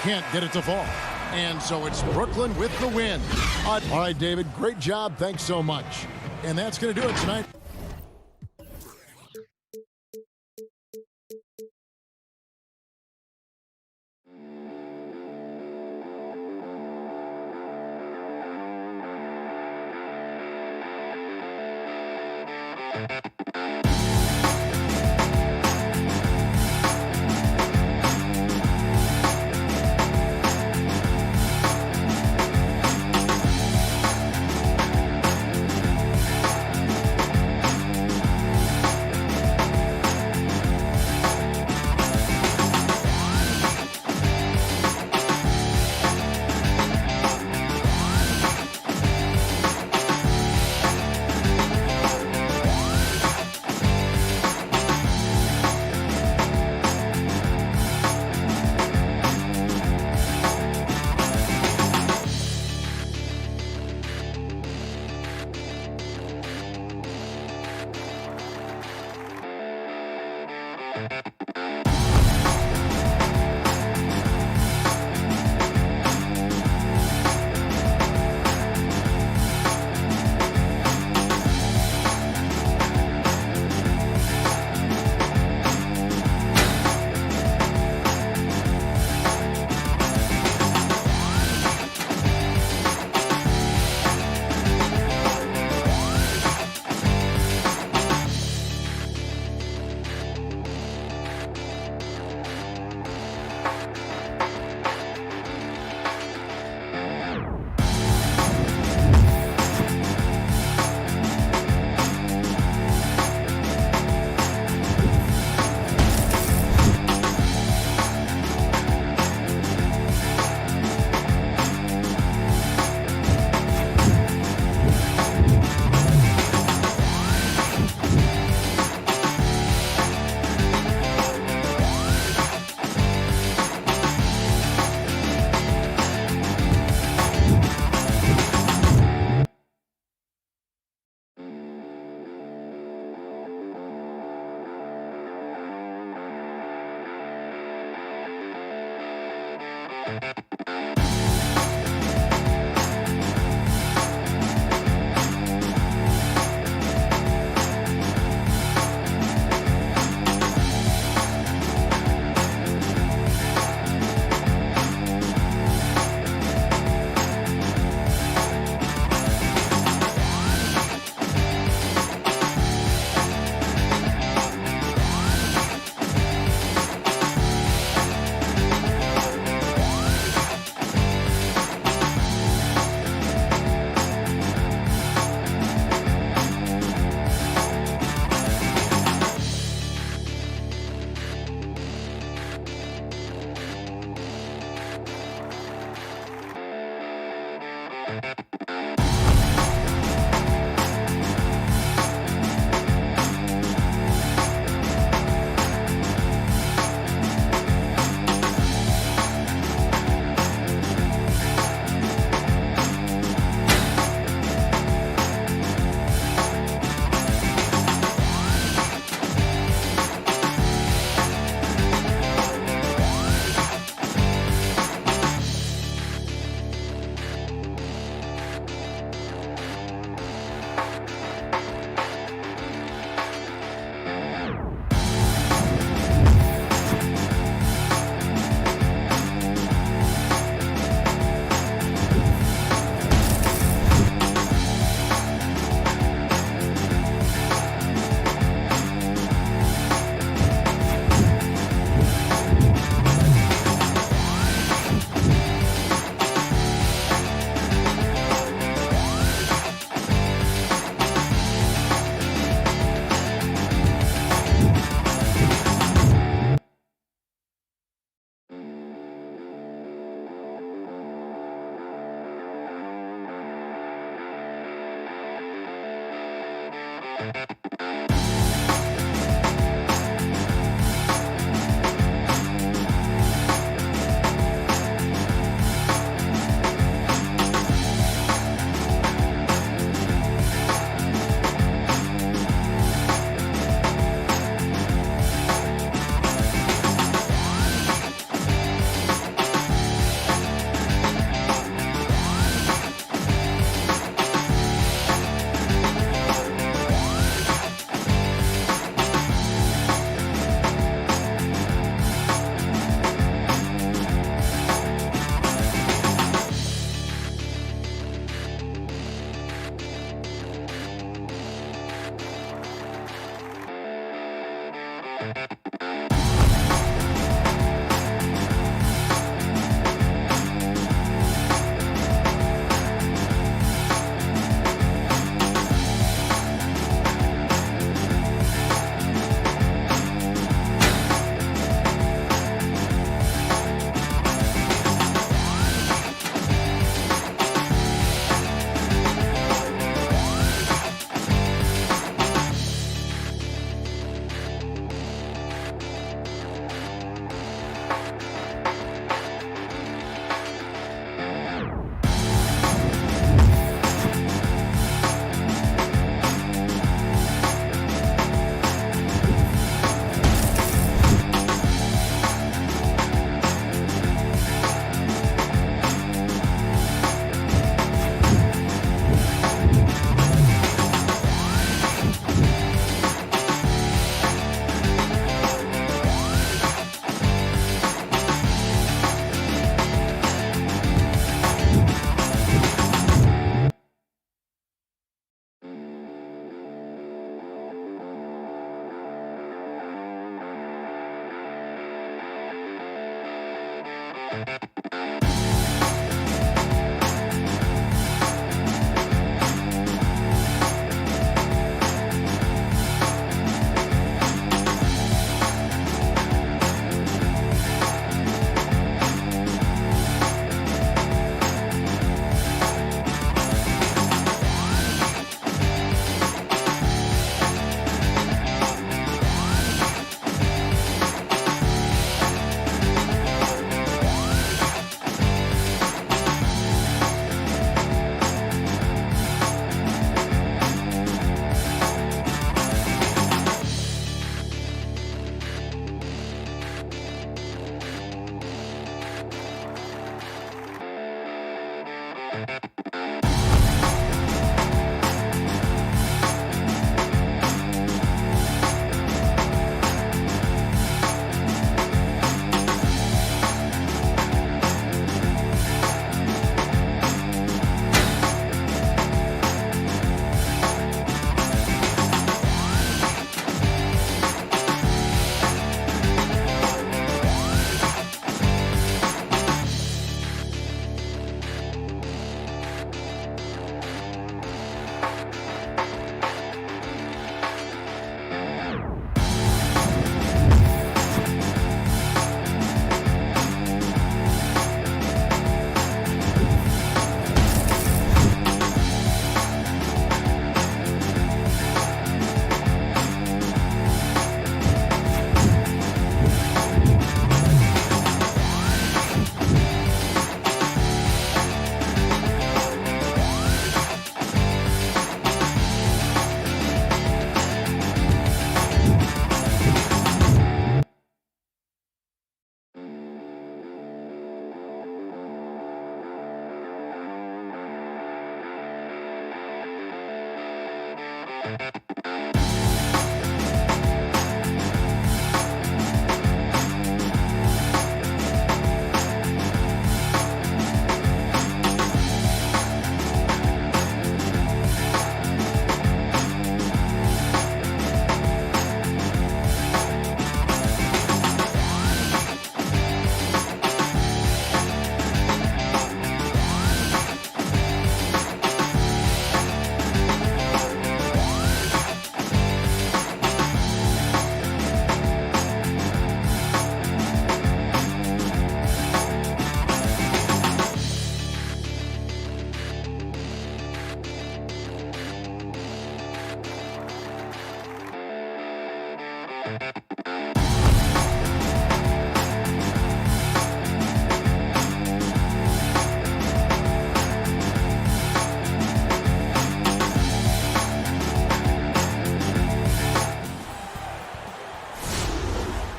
Can't get it to fall. And so it's Brooklyn with the win. All right, David, great job. Thanks so much. And that's going to do it tonight.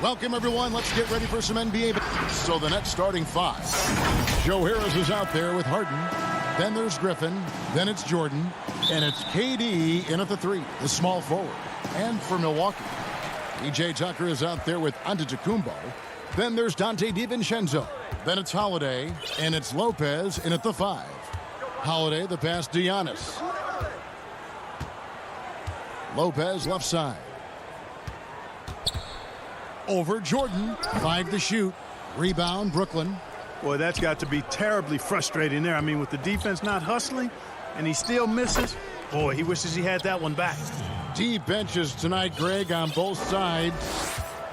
Welcome, everyone. Let's get ready for some NBA. So the Nets starting five. Joe Harris is out there with Harden. Then there's Griffin. Then it's Jordan. And it's KD in at the three, the small forward. And for Milwaukee, E.J. Tucker is out there with Antetokounmpo. Then there's Dante DiVincenzo. Then it's Holiday. And it's Lopez in at the five. Holiday, the pass to Giannis. Lopez left side. Over Jordan. 5 to shoot. Rebound, Brooklyn. Boy, that's got to be terribly frustrating there. I mean, with the defense not hustling, and he still misses. Boy, he wishes he had that one back. Deep benches tonight, Greg, on both sides.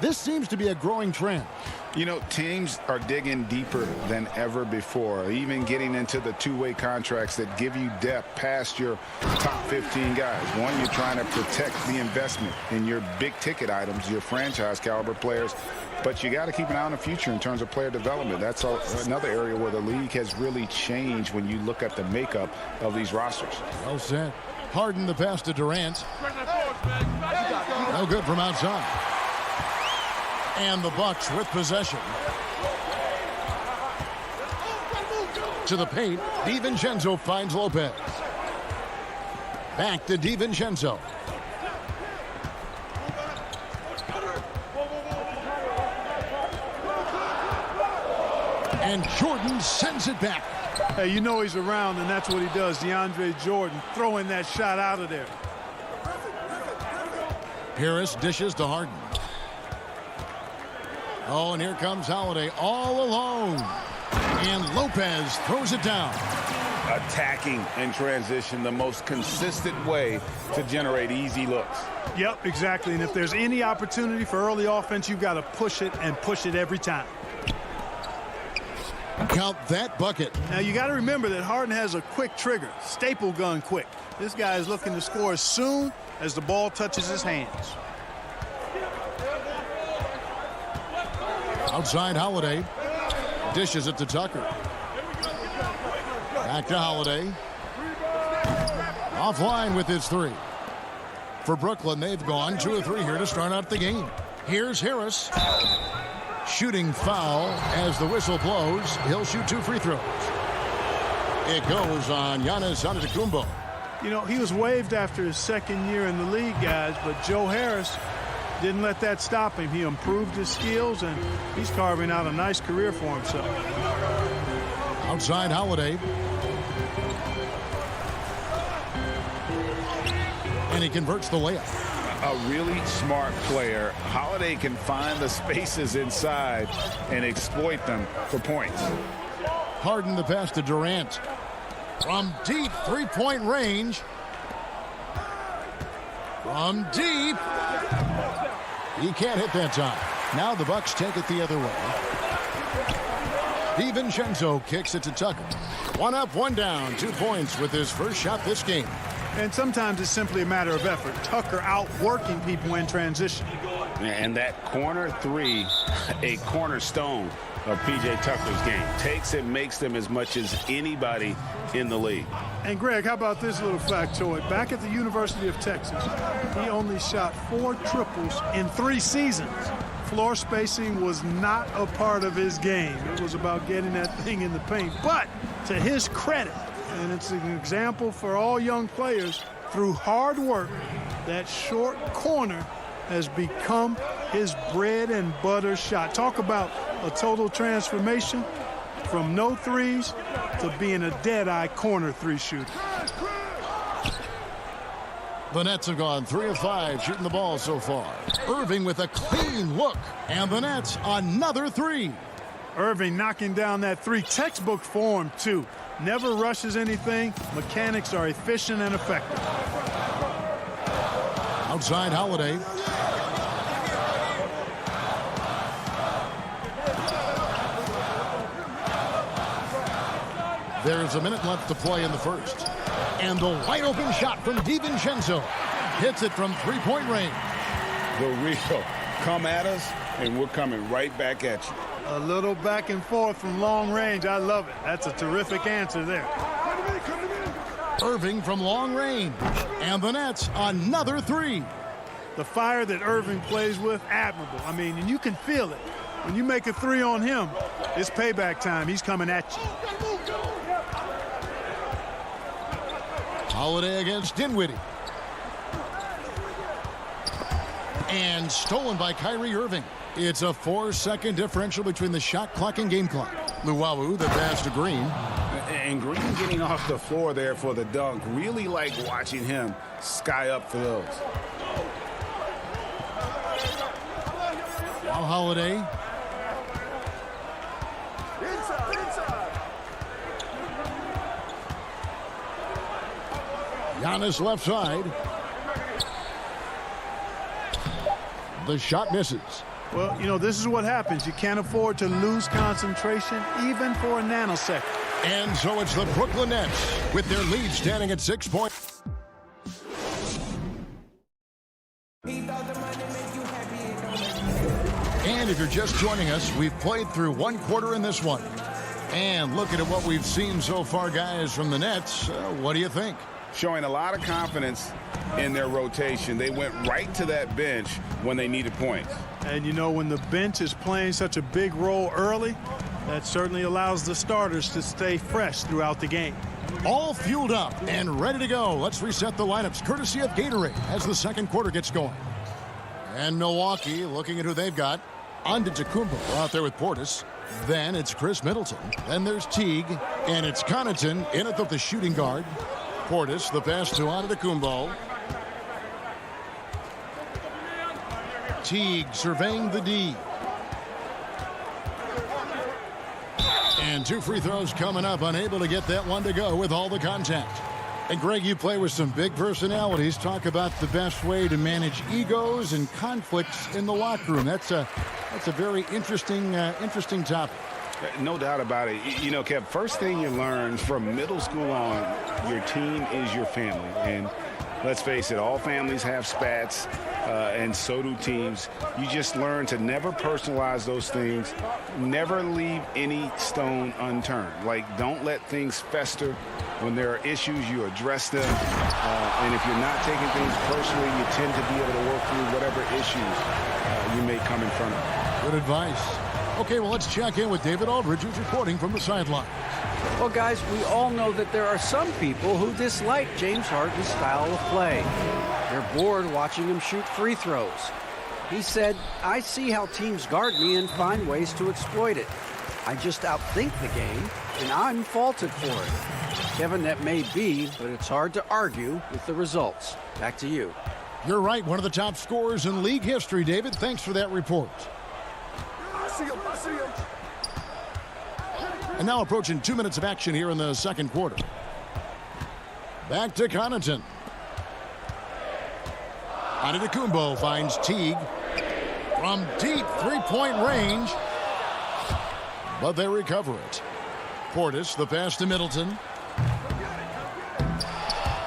This seems to be a growing trend. You know, teams are digging deeper than ever before, even getting into the two-way contracts that give you depth past your top 15 guys. One, you're trying to protect the investment in your big-ticket items, your franchise-caliber players, but you got to keep an eye on the future in terms of player development. That's another area where the league has really changed when you look at the makeup of these rosters. Well said. Harden the pass to Durant. No good from outside. And the Bucks with possession. To the paint, DiVincenzo finds Lopez. Back to DiVincenzo. And Jordan sends it back. Hey, you know he's around, and that's what he does. DeAndre Jordan throwing that shot out of there. Harris dishes to Harden. Oh, and here comes Holiday all alone. And Lopez throws it down. Attacking in transition, the most consistent way to generate easy looks. Yep, exactly. And if there's any opportunity for early offense, you've got to push it and push it every time. Count that bucket. Now, you got to remember that Harden has a quick trigger, staple gun quick. This guy is looking to score as soon as the ball touches his hands. Outside Holiday. Dishes it to Tucker. Back to Holiday. Offline with his three. For Brooklyn, they've gone 2 of 3 here to start out the game. Here's Harris. Shooting foul as the whistle blows. He'll shoot 2 free throws. It goes on Giannis Antetokounmpo. You know, he was waived after his second year in the league, guys, but Joe Harris didn't let that stop him. He improved his skills, and he's carving out a nice career for himself. Outside Holiday. And he converts the layup. A really smart player. Holiday can find the spaces inside and exploit them for points. Harden the pass to Durant. From deep three-point range. From deep. He can't hit that time. Now the Bucks take it the other way. DiVincenzo kicks it to Tucker. 1 up, 1 down. 2 points with his first shot this game. And sometimes it's simply a matter of effort. Tucker outworking people in transition. And that corner three, a cornerstone of P.J. Tucker's game. Takes and makes them as much as anybody in the league. And Greg, how about this little factoid? Back at the University of Texas, he only shot 4 triples in 3 seasons. Floor spacing was not a part of his game. It was about getting that thing in the paint. But to his credit, and it's an example for all young players, through hard work, that short corner has become his bread and butter shot. Talk about a total transformation from no threes to being a dead-eye corner 3 shooter. The Nets have gone 3 of 5 shooting the ball so far. Irving with a clean look, and the Nets another 3. Irving knocking down that 3, textbook form too. Never rushes anything. Mechanics are efficient and effective. Outside Holiday. There's a minute left to play in the first. And the wide open shot from DiVincenzo. Hits it from 3-point range. The real come at us, and we're coming right back at you. A little back and forth from long range. I love it. That's a terrific answer there. Irving from long range. And the Nets another 3. The fire that Irving plays with, admirable. I mean, and you can feel it. When you make a 3 on him, it's payback time. He's coming at you. Holiday against Dinwiddie. And stolen by Kyrie Irving. It's a 4-second differential between the shot clock and game clock. Luwawu, the pass to Green. And Green getting off the floor there for the dunk. Really like watching him sky up for those. Now Holiday. Giannis left side. The shot misses. Well, you know, this is what happens. You can't afford to lose concentration even for a nanosecond. And so it's the Brooklyn Nets with their lead standing at 6 points. And if you're just joining us, we've played through 1 quarter in this one. And looking at what we've seen so far, guys, from the Nets, what do you think? Showing a lot of confidence in their rotation. They went right to that bench when they needed points. And, you know, when the bench is playing such a big role early, that certainly allows the starters to stay fresh throughout the game. All fueled up and ready to go. Let's reset the lineups courtesy of Gatorade as the second quarter gets going. And Milwaukee looking at who they've got. Antetokounmpo out there with Portis. Then it's Chris Middleton. Then there's Teague. And it's Connaughton in at the shooting guard. Portis, the pass to Antetokounmpo. Teague surveying the D. And 2 free throws coming up, unable to get that one to go with all the contact. And Greg, you play with some big personalities. Talk about the best way to manage egos and conflicts in the locker room. That's a very interesting topic. No doubt about it. You know, Kev, first thing you learn from middle school on, your team is your family. And let's face it, all families have spats, and so do teams. You just learn to never personalize those things, never leave any stone unturned. Like, don't let things fester. When there are issues, you address them. And if you're not taking things personally, you tend to be able to work through whatever issues you may come in front of. Good advice. Okay, well, let's check in with David Aldridge, who's reporting from the sideline. Well, guys, we all know that there are some people who dislike James Harden's style of play. They're bored watching him shoot free throws. He said, "I see how teams guard me and find ways to exploit it. I just outthink the game, and I'm faulted for it." Kevin, that may be, but it's hard to argue with the results. Back to you. You're right, one of the top scorers in league history, David. Thanks for that report. I see him. And now approaching 2 minutes of action here in the second quarter. Back to Connaughton. Antetokounmpo finds Teague from deep three-point range, but they recover it. Portis, the pass to Middleton.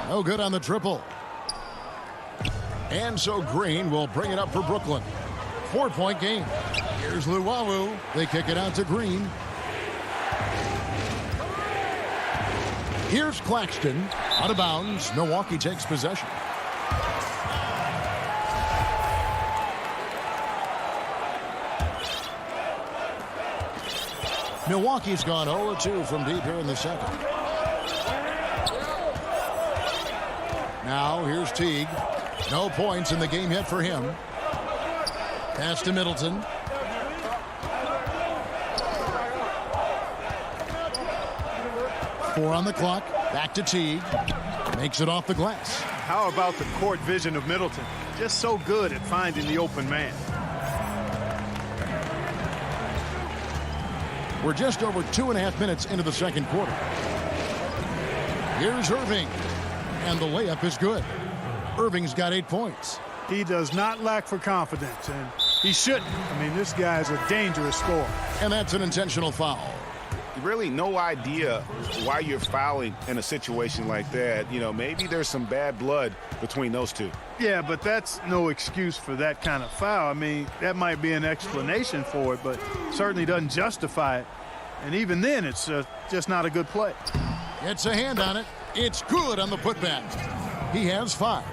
No good on the triple. And so Green will bring it up for Brooklyn. 4-point game. Here's Luwawu. They kick it out to Green. Here's Claxton. Out of bounds. Milwaukee takes possession. Milwaukee's gone 0-2 from deep here in the second. Now here's Teague. No points in the game yet for him. Pass to Middleton. Four on the clock. Back to Teague. Makes it off the glass. How about the court vision of Middleton? Just so good at finding the open man. We're just over 2.5 minutes into the second quarter. Here's Irving. And the layup is good. Irving's got 8 points. He does not lack for confidence, and he shouldn't. I mean, this guy's a dangerous scorer. And that's an intentional foul. Really no idea why you're fouling in a situation like that. You know, maybe there's some bad blood between those two. Yeah, but that's no excuse for that kind of foul. I mean, that might be an explanation for it, but certainly doesn't justify it. And even then, it's just not a good play. Gets a hand on it. It's good on the putback. He has 5.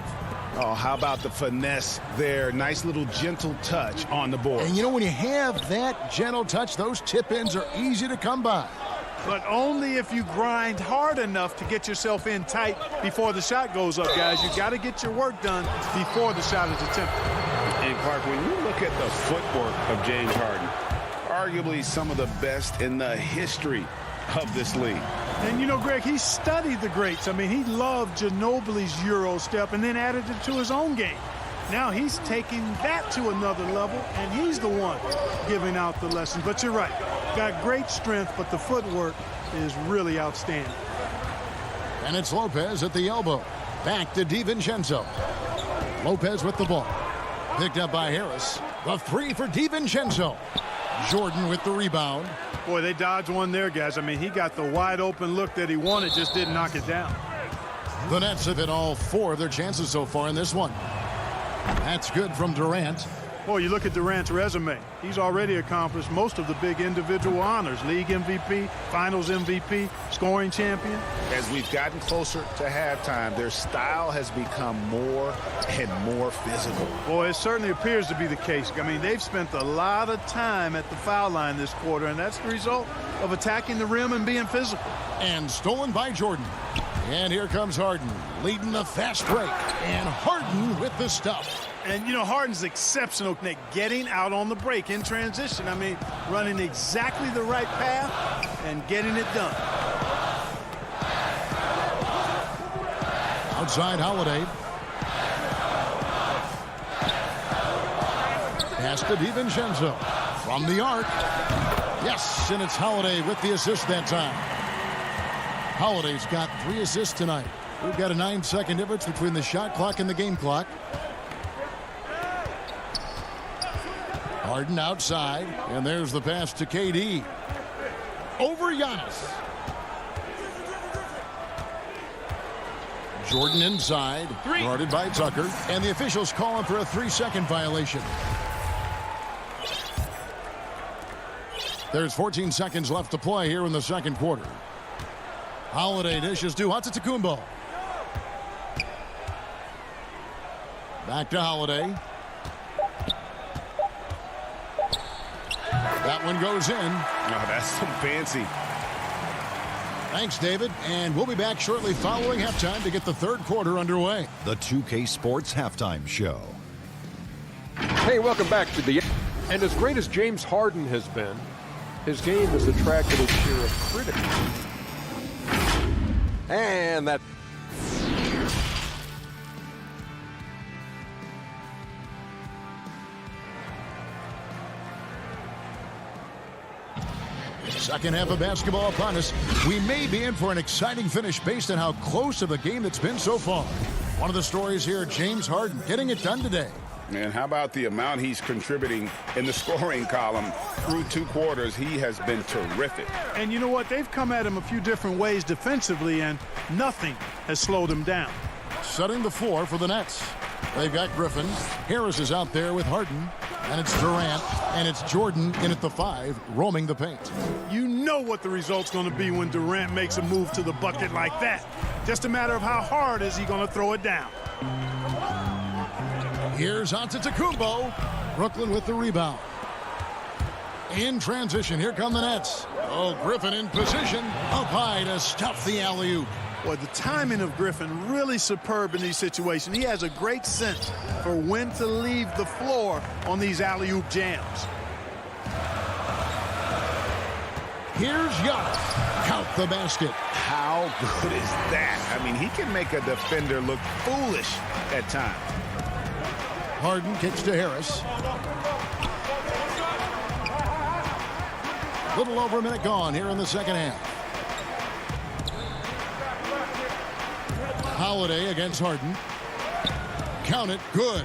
Oh, how about the finesse there? Nice little gentle touch on the board. And you know, when you have that gentle touch, those tip-ins are easy to come by. But only if you grind hard enough to get yourself in tight before the shot goes up, guys. You got to get your work done before the shot is attempted. And Clark, when you look at the footwork of James Harden, arguably some of the best in the history of this league. And, you know, Greg, he studied the greats. I mean, he loved Ginobili's Euro step and then added it to his own game. Now he's taking that to another level, and he's the one giving out the lesson. But you're right. Got great strength, but the footwork is really outstanding. And it's Lopez at the elbow. Back to DiVincenzo. Lopez with the ball. Picked up by Harris. The 3 for DiVincenzo. Jordan with the rebound. Boy, they dodged one there, guys. I mean, he got the wide open look that he wanted, just didn't knock it down. The Nets have hit all 4 of their chances so far in this one. That's good from Durant. Boy, you look at Durant's resume. He's already accomplished most of the big individual honors. League MVP, Finals MVP, scoring champion. As we've gotten closer to halftime, their style has become more and more physical. Boy, it certainly appears to be the case. I mean, they've spent a lot of time at the foul line this quarter, and that's the result of attacking the rim and being physical. And stolen by Jordan. And here comes Harden, leading the fast break. And Harden with the stuff. And, you know, Harden's exceptional at getting out on the break in transition. I mean, running exactly the right path and getting it done. Outside Holiday. Pass to DiVincenzo. From the arc. Yes, and it's Holiday with the assist that time. Holiday's got 3 assists tonight. We've got a 9-second difference between the shot clock and the game clock. Harden outside, and there's the pass to KD. Over Giannis. Jordan inside, guarded by Tucker, and the officials calling for a 3-second violation. There's 14 seconds left to play here in the second quarter. Holiday dishes to Antetokounmpo. Back to Holiday. That one goes in. Oh, that's some fancy. Thanks, David. And we'll be back shortly following halftime to get the third quarter underway. The 2K Sports Halftime Show. Hey, welcome back to the... And as great as James Harden has been, his game has attracted a share of critics. And that... Second half of basketball upon us. We may be in for an exciting finish based on how close of a game it's been so far. One of the stories here, James Harden getting it done today. And how about the amount he's contributing in the scoring column through 2 quarters? He has been terrific. And you know what? They've come at him a few different ways defensively, and nothing has slowed him down. Setting the floor for the Nets. They've got Griffin. Harris is out there with Harden. And it's Durant. And it's Jordan in at the 5, roaming the paint. You know what the result's going to be when Durant makes a move to the bucket like that. Just a matter of how hard is he going to throw it down. Here's Antetokounmpo. Brooklyn with the rebound. In transition, here come the Nets. Oh, Griffin in position. Up high to stuff the alley-oop. Well, the timing of Griffin really superb in these situations. He has a great sense for when to leave the floor on these alley-oop jams. Here's Giannis. Count the basket. How good is that? I mean, he can make a defender look foolish at times. Harden kicks to Harris. Little over a minute gone here in the second half. Holiday against Harden. Count it. Good.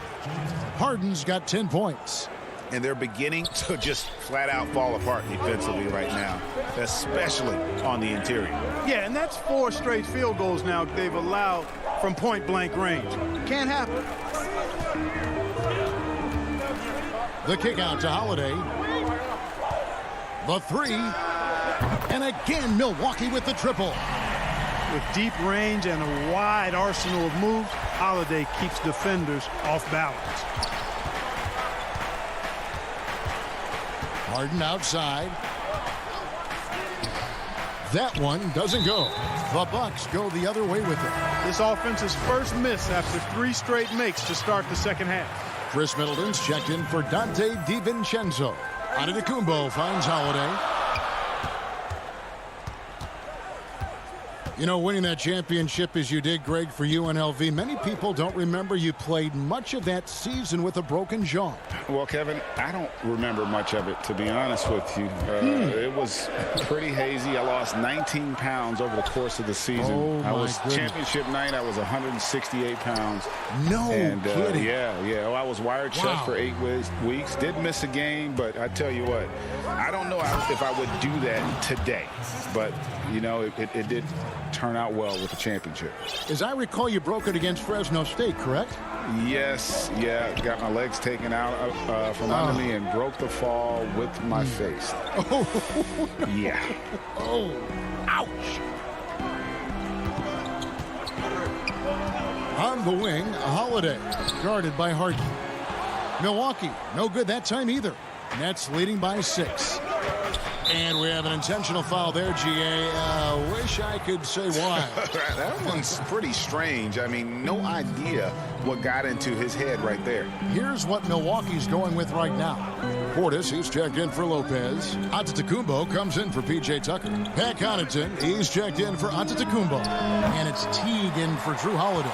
Harden's got 10 points. And they're beginning to just flat out fall apart defensively right now, especially on the interior. Yeah, and that's 4 straight field goals now they've allowed from point-blank range. Can't happen. The kick out to Holiday. The 3. And again, Milwaukee with the triple. With deep range and a wide arsenal of moves, Holiday keeps defenders off balance. Harden outside. That one doesn't go. The Bucks go the other way with it. This offense's first miss after 3 straight makes to start the second half. Chris Middleton's checked in for Dante DiVincenzo. Antetokounmpo finds Holiday. You know, winning that championship as you did, Greg, for UNLV, many people don't remember you played much of that season with a broken jaw. Well, Kevin, I don't remember much of it, to be honest with you. It was pretty hazy. I lost 19 pounds over the course of the season. Oh, I was goodness. championship night. I was 168 pounds. No kidding. Yeah. I was wired shut for 8 weeks. Did miss a game, but I tell you what, I don't know if I would do that today. But, you know, it did turn out well with the championship. As I recall, you broke it against Fresno State, correct? Yes, got my legs taken out from under me and broke the fall with my face. Oh, yeah. Oh, ouch. On the wing, Holiday, guarded by Harden. Milwaukee, no good that time either. Nets leading by 6. And we have an intentional foul there, GA. Wish I could say why. That one's pretty strange. I mean, no idea what got into his head right there. Here's what Milwaukee's going with right now. Portis, he's checked in for Lopez. Antetokounmpo comes in for P.J. Tucker. Pat Connaughton, he's checked in for Antetokounmpo. And it's Teague in for Drew Holiday.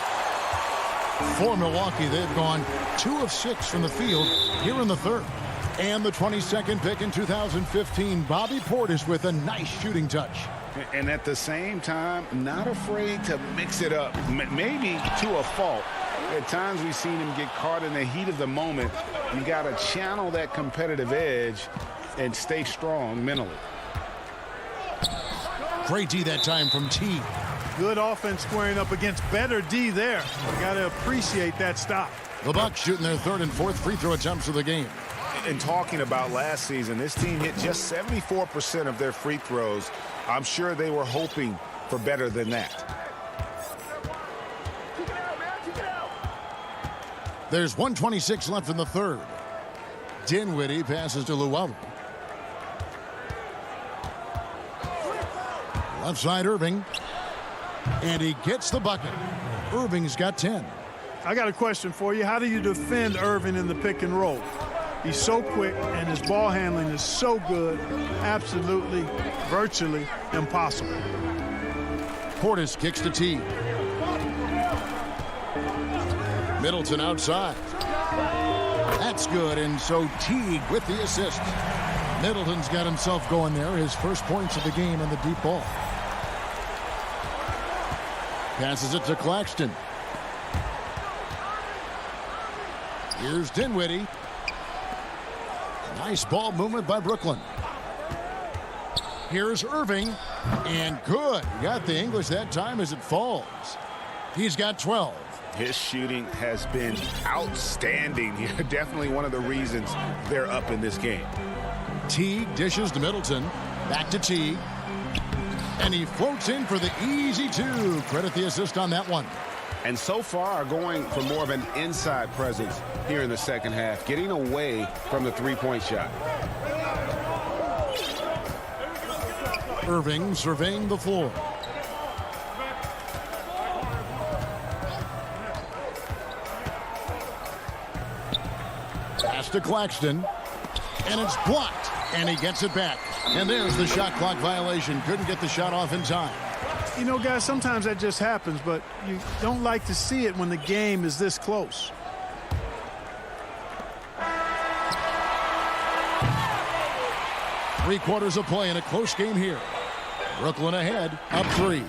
For Milwaukee, they've gone 2 of 6 from the field here in the third. And the 22nd pick in 2015, Bobby Portis with a nice shooting touch. And at the same time, not afraid to mix it up, maybe to a fault. At times we've seen him get caught in the heat of the moment. You got to channel that competitive edge and stay strong mentally. Great D that time from T. Good offense squaring up against better D there. You got to appreciate that stop. The Bucks shooting their third and fourth free throw attempts of the game. And talking about last season, this team hit just 74% of their free throws. I'm sure they were hoping for better than that. There's 1:26 left in the third. Dinwiddie passes to Luwawu. Left side Irving. And he gets the bucket. Irving's got 10. I got a question for you. How do you defend Irving in the pick and roll? He's so quick and his ball handling is so good. Absolutely, virtually impossible. Portis kicks to T. Middleton outside. That's good, and so Teague with the assist. Middleton's got himself going there. His first points of the game in the deep ball. Passes it to Claxton. Here's Dinwiddie. Nice ball movement by Brooklyn. Here's Irving. And good. Got the English that time as it falls. He's got 12. His shooting has been outstanding here. Definitely one of the reasons they're up in this game. Teague dishes to Middleton. Back to Teague. And he floats in for the easy two. Credit the assist on that one. And so far going for more of an inside presence here in the second half, getting away from the three-point shot. Irving surveying the floor. Pass to Claxton. And it's blocked. And he gets it back. And there's the shot clock violation. Couldn't get the shot off in time. You know, guys, sometimes that just happens, but you don't like to see it when the game is this close. Three-quarters of play in a close game here. Brooklyn ahead, up 3.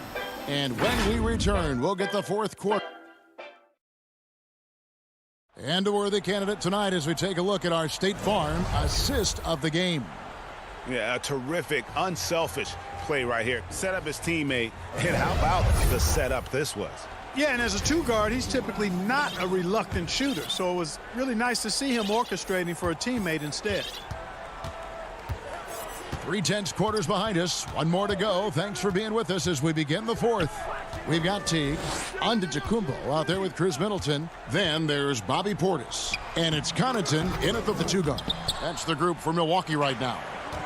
And when we return, we'll get the fourth quarter. And a worthy candidate tonight as we take a look at our State Farm assist of the game. Yeah, a terrific, unselfish play right here. Set up his teammate, and how about the setup this was? Yeah, and as a two-guard, he's typically not a reluctant shooter, so it was really nice to see him orchestrating for a teammate instead. 3/10 quarters behind us. One more to go. Thanks for being with us as we begin the fourth. We've got Teague, Antetokounmpo out there with Chris Middleton. Then there's Bobby Portis. And it's Connaughton in at the 2-guard. That's the group for Milwaukee right now.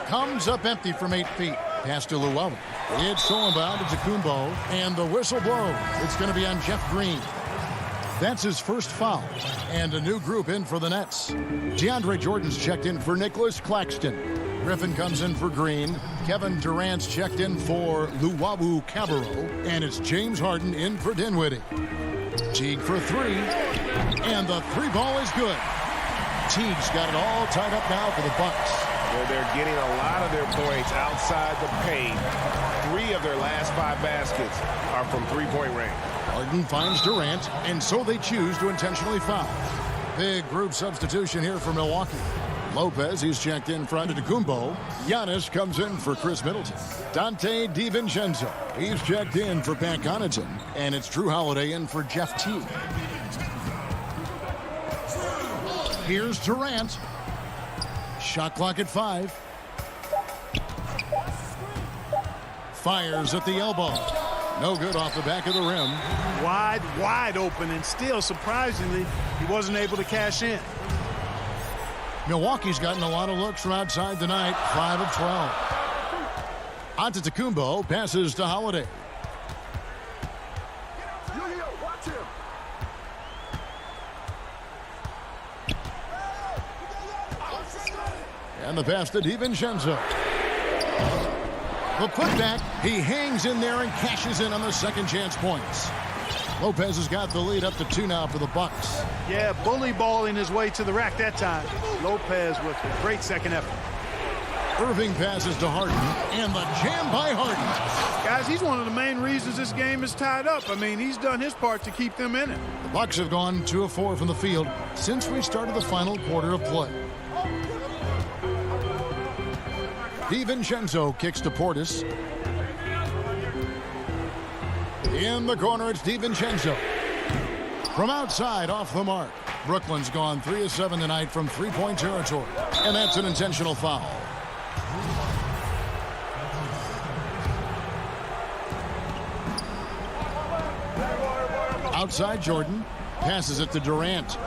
Comes up empty from 8 feet. Pass to Luwawu. It's stolen by Antetokounmpo. And the whistle blows. It's going to be on Jeff Green. That's his first foul. And a new group in for the Nets. DeAndre Jordan's checked in for Nicholas Claxton. Griffin comes in for Green. Kevin Durant's checked in for Luwawu Cabarro. And it's James Harden in for Dinwiddie. Teague for 3. And the 3 ball is good. Teague's got it all tied up now for the Bucks. Well, they're getting a lot of their points outside the paint. 3 of their last 5 baskets are from three-point range. Harden finds Durant, and so they choose to intentionally foul. Big group substitution here for Milwaukee. Lopez, he's checked in for Antetokounmpo. Giannis comes in for Chris Middleton. Dante DiVincenzo, he's checked in for Pat Connaughton. And it's Drew Holiday in for Jeff Teague. Here's Durant. Shot clock at 5. Fires at the elbow. No good off the back of the rim. Wide open, and still, surprisingly, he wasn't able to cash in. Milwaukee's gotten a lot of looks from outside tonight, 5 of 12. Antetokounmpo passes to Holiday. Watch him. And the pass to DiVincenzo. The putback, he hangs in there and cashes in on the second chance points. Lopez has got the lead up to 2 now for the Bucks. Yeah, bully balling his way to the rack that time. Lopez with a great second effort. Irving passes to Harden, and the jam by Harden. Guys, he's one of the main reasons this game is tied up. I mean, he's done his part to keep them in it. The Bucks have gone 2 of 4 from the field since we started the final quarter of play. DiVincenzo kicks to Portis. In the corner, it's DiVincenzo. From outside, off the mark. Brooklyn's gone 3 of 7 tonight from three-point territory. And that's an intentional foul. Outside, Jordan passes it to Durant.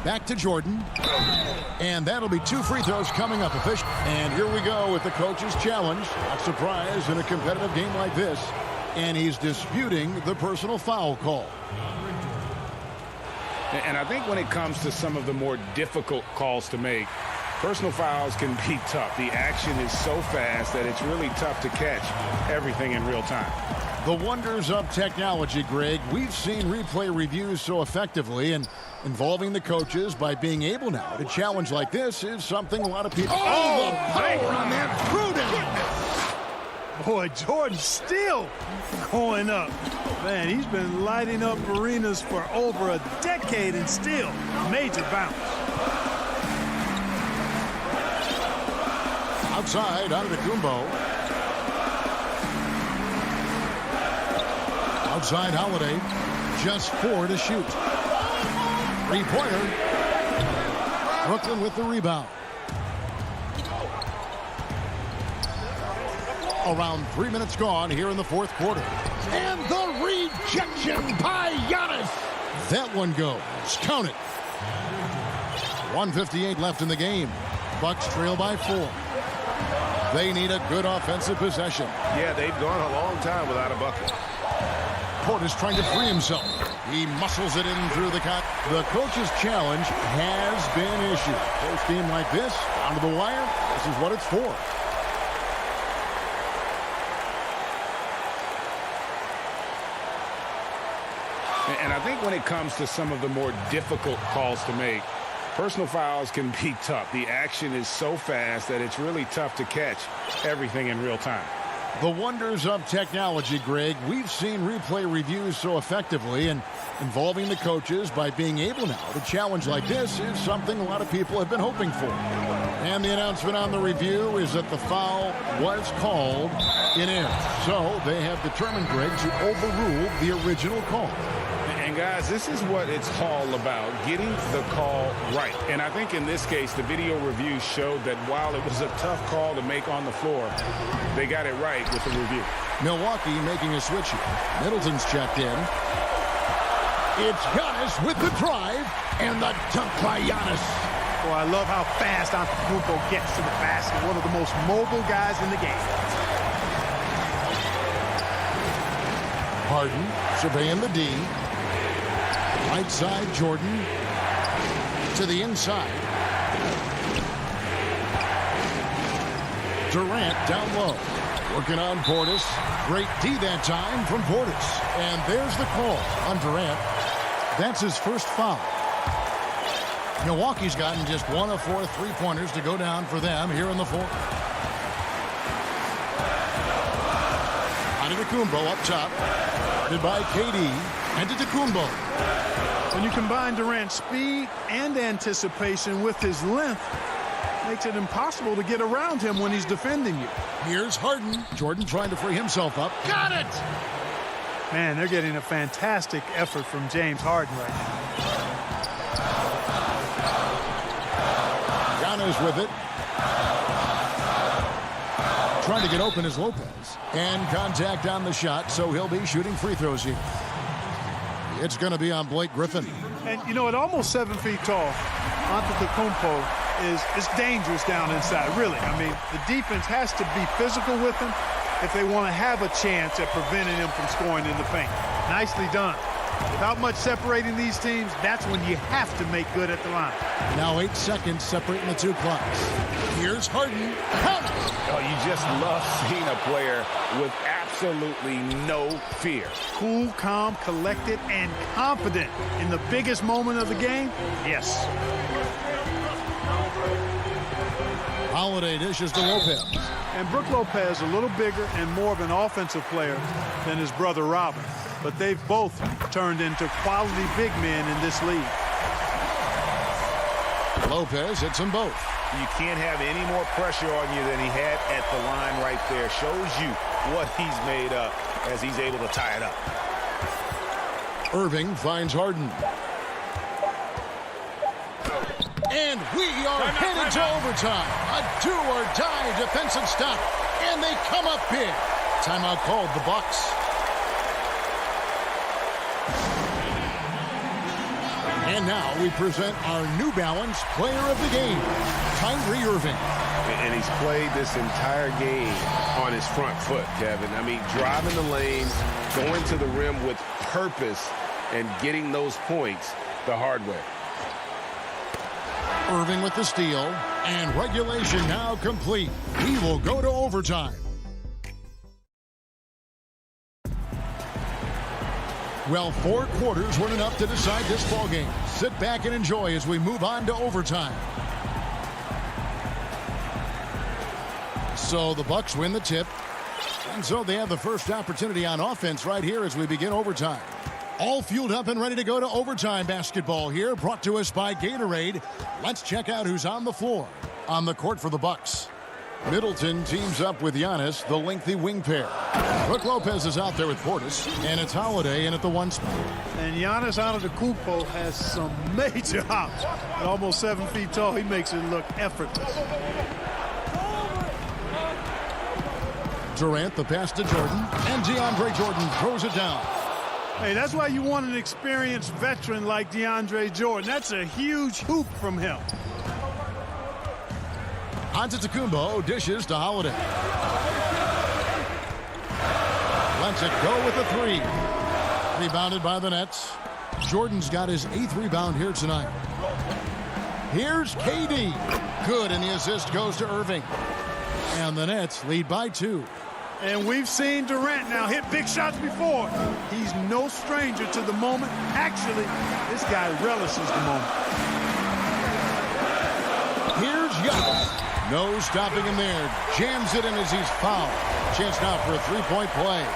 Back to Jordan. And that'll be 2 free throws coming up. And here we go with the coach's challenge. A surprise in a competitive game like this. And he's disputing the personal foul call. And I think when it comes to some of the more difficult calls to make, personal fouls can be tough. The action is so fast that it's really tough to catch everything in real time. The wonders of technology, Greg. We've seen replay reviews so effectively, and involving the coaches by being able now to challenge like this is something a lot of people... Oh, the power on that Pruden! Boy, Jordan still going up. Man, he's been lighting up arenas for over a decade and still major bounce. Outside, Antetokounmpo. Outside, Holiday. Just 4 to shoot. 3-pointer. Brooklyn with the rebound. Around 3 minutes gone here in the fourth quarter. And the rejection by Giannis. That one goes. Count it. 1:58 left in the game. Bucks trail by 4. They need a good offensive possession. Yeah, they've gone a long time without a bucket. Portis trying to free himself. He muscles it in through the cut. The coach's challenge has been issued. Post game like this, down to the wire, this is what it's for. And I think when it comes to some of the more difficult calls to make, personal fouls can be tough. The action is so fast that it's really tough to catch everything in real time. The wonders of technology, Greg. We've seen replay reviews so effectively, and involving the coaches by being able now to challenge like this is something a lot of people have been hoping for. And the announcement on the review is that the foul was called in air. So they have determined, Greg, to overrule the original call. And guys, this is what it's all about, getting the call right. And I think in this case, the video review showed that while it was a tough call to make on the floor, they got it right with the review. Milwaukee making a switch here. Middleton's checked in. It's Giannis with the drive and the dunk by Giannis. Boy, I love how fast Antetokounmpo gets to the basket. One of the most mobile guys in the game. Harden surveying the D. Right side, Jordan to the inside. Durant down low. Working on Portis. Great D that time from Portis. And there's the call on Durant. That's his first foul. Milwaukee's gotten just 1 of 4 3-pointers to go down for them here in the fourth. Antetokounmpo up top. Guarded by KD. Antetokounmpo. When you combine Durant's speed and anticipation with his length, makes it impossible to get around him when he's defending you. Here's Harden. Jordan trying to free himself up. Got it! Man, they're getting a fantastic effort from James Harden right now. Giannis with it. Trying to get open is Lopez. And contact on the shot, so he'll be shooting free throws here. It's going to be on Blake Griffin. And, you know, at almost 7 feet tall, Antetokounmpo is dangerous down inside, really. I mean, the defense has to be physical with him if they want to have a chance at preventing him from scoring in the paint. Nicely done. Without much separating these teams, that's when you have to make good at the line. Now 8 seconds separating the two clocks. Here's Harden. Oh, you just love seeing a player with absolute absolutely no fear. Cool, calm, collected, and confident in the biggest moment of the game? Yes. Holiday dishes to Lopez. And Brook Lopez, a little bigger and more of an offensive player than his brother Robin. But they've both turned into quality big men in this league. Lopez hits them both. You can't have any more pressure on you than he had at the line right there. Shows you what he's made up as he's able to tie it up. Irving finds Harden. And we are headed to overtime. A do-or-die defensive stop. And they come up big. Timeout called the Bucks. And now we present our New Balance player of the game, Kyrie Irving. And he's played this entire game on his front foot, Kevin. I mean, driving the lane, going to the rim with purpose, and getting those points the hard way. Irving with the steal, and regulation now complete. We will go to overtime. Well, 4 quarters weren't enough to decide this ballgame. Sit back and enjoy as we move on to overtime. So the Bucks win the tip, and so they have the first opportunity on offense right here as we begin overtime. All fueled up and ready to go to overtime basketball here, brought to us by Gatorade. Let's check out who's on the floor. On the court for the Bucks, Middleton teams up with Giannis, the lengthy wing pair. Brook Lopez is out there with Portis, and it's Holiday in at the 1 spot. And Giannis Antetokounmpo has some major hops. At almost 7 feet tall, he makes it look effortless. Durant, the pass to Jordan, and DeAndre Jordan throws it down. Hey, that's why you want an experienced veteran like DeAndre Jordan. That's a huge hoop from him. Antetokounmpo dishes to Holiday. Lets it go with a 3. Rebounded by the Nets. Jordan's got his 8th rebound here tonight. Here's KD. Good, and the assist goes to Irving. And the Nets lead by 2. And we've seen Durant now hit big shots before. He's no stranger to the moment. Actually, this guy relishes the moment. Here's Giannis. No stopping him there. Jams it in as he's fouled. Chance now for a 3-point play.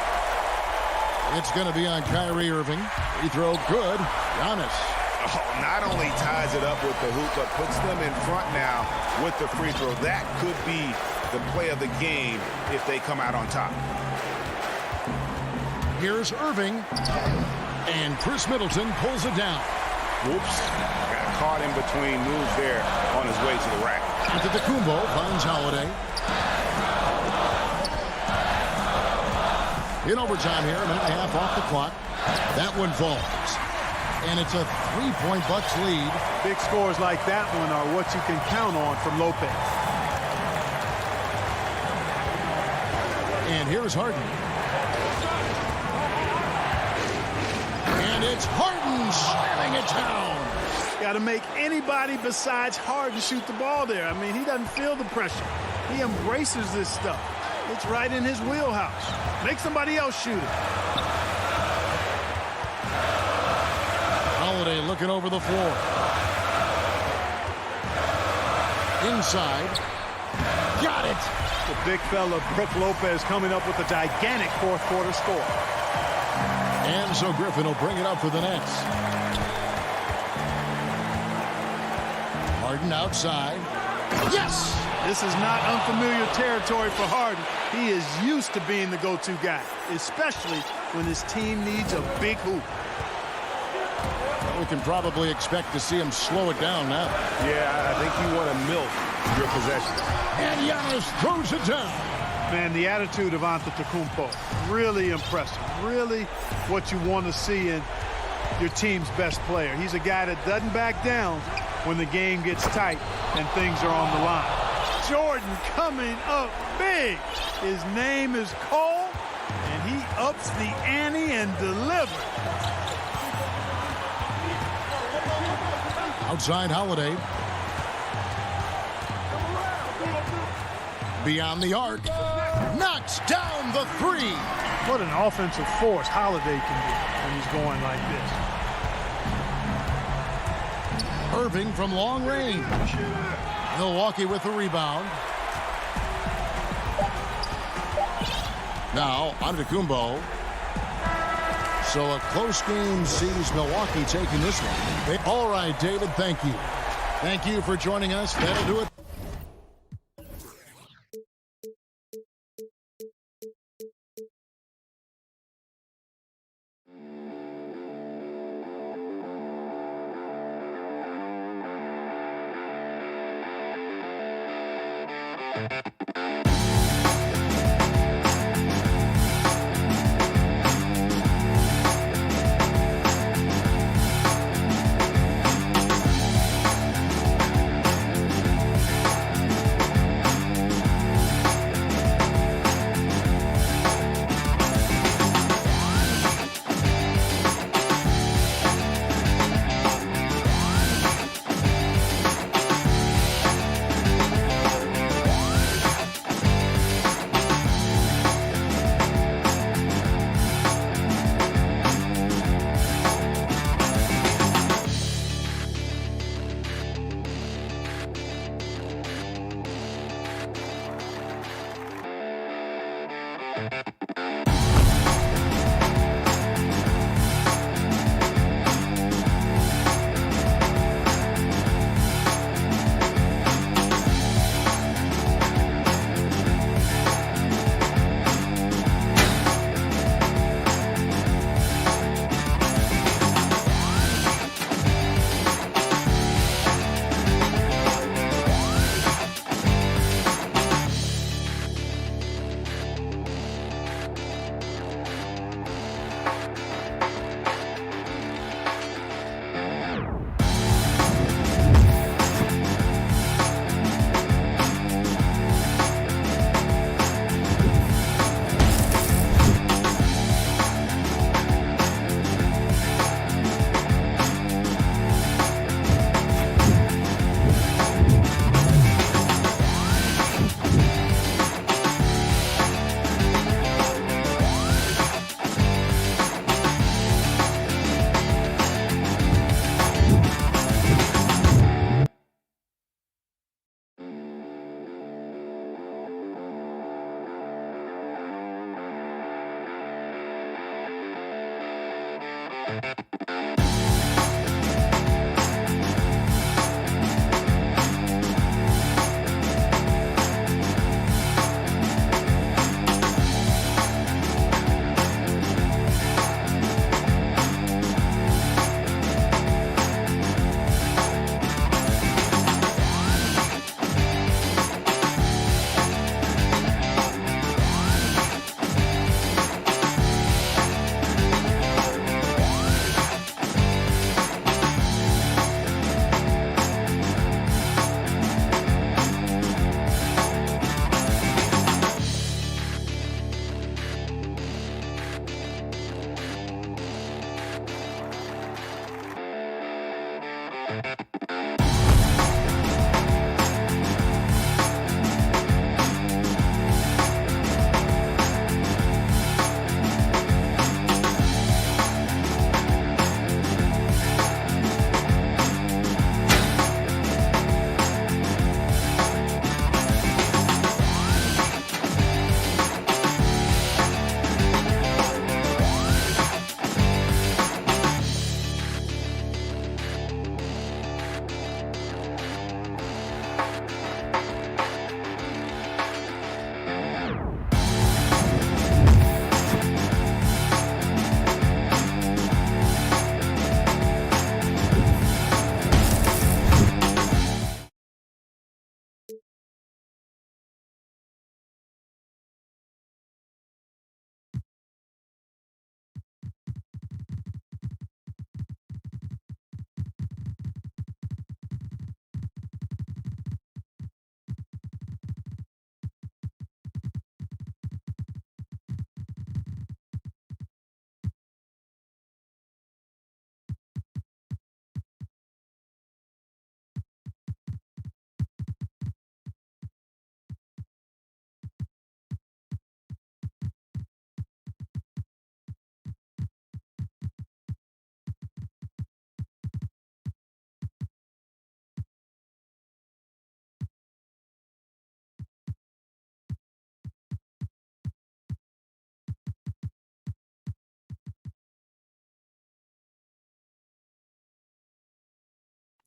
It's going to be on Kyrie Irving. Free throw good. Giannis. Oh, not only ties it up with the hoop, but puts them in front now with the free throw. That could be the play of the game if they come out on top. Here's Irving. And Chris Middleton pulls it down. Whoops. Got caught in between moves there on his way to the rack. Antetokounmpo finds Holiday. In overtime here, a minute and a half off the clock. That one falls. And it's a 3-point Bucks lead. Big scores like that one are what you can count on from Lopez. And here's Harden. And it's Harden slamming it down. Got to make anybody besides Harden shoot the ball there. I mean, he doesn't feel the pressure. He embraces this stuff. It's right in his wheelhouse. Make somebody else shoot it. Holiday looking over the floor. Inside. Got it. The big fella, Brook Lopez, coming up with a gigantic fourth quarter score. And so Griffin will bring it up for the Nets. Harden outside. Yes! This is not unfamiliar territory for Harden. He is used to being the go-to guy, especially when his team needs a big hoop. We can probably expect to see him slow it down now. Yeah, I think you want to milk your possessions. And Giannis throws it down. Man, the attitude of Antetokounmpo, really impressive. Really what you want to see in your team's best player. He's a guy that doesn't back down when the game gets tight and things are on the line. Jordan coming up big. His name is Cole, and he ups the ante and delivers. Outside Holiday. Beyond the arc. Knocks down the 3. What an offensive force Holiday can be when he's going like this. Irving from long range. Milwaukee with the rebound. Now, Antetokounmpo. So a close game sees Milwaukee taking this one. All right, David, thank you. Thank you for joining us. That'll do it.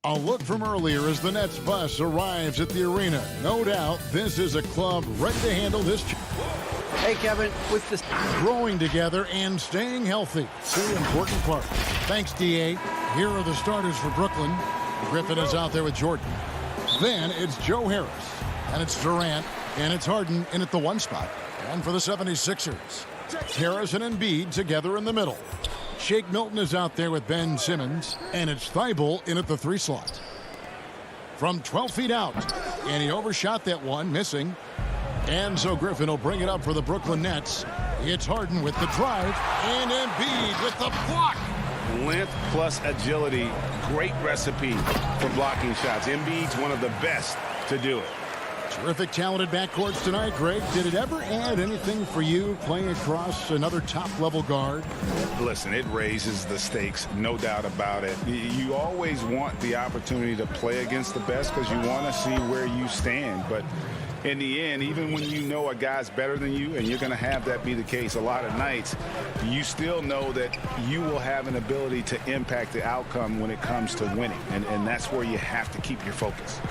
A look from earlier as the Nets bus arrives at the arena. No doubt this is a club ready to handle this. Hey, Kevin, with this growing together and staying healthy. Two important parts. Thanks, D.A. Here are the starters for Brooklyn. Griffin is out there with Jordan. Then it's Joe Harris. And it's Durant. And it's Harden in at the 1 spot. And for the 76ers, Harris and Embiid together in the middle. Shake Milton is out there with Ben Simmons, and it's Thibault in at the 3 slot. From 12 feet out, and he overshot that one, missing. And so Griffin will bring it up for the Brooklyn Nets. It's Harden with the drive, and Embiid with the block. Length plus agility, great recipe for blocking shots. Embiid's one of the best to do it. Terrific talented backcourts tonight, Greg. Did it ever add anything for you playing across another top-level guard? Listen, it raises the stakes, no doubt about it. You always want the opportunity to play against the best because you want to see where you stand. But in the end, even when you know a guy's better than you, and you're going to have that be the case a lot of nights, you still know that you will have an ability to impact the outcome when it comes to winning. And that's where you have to keep your focus.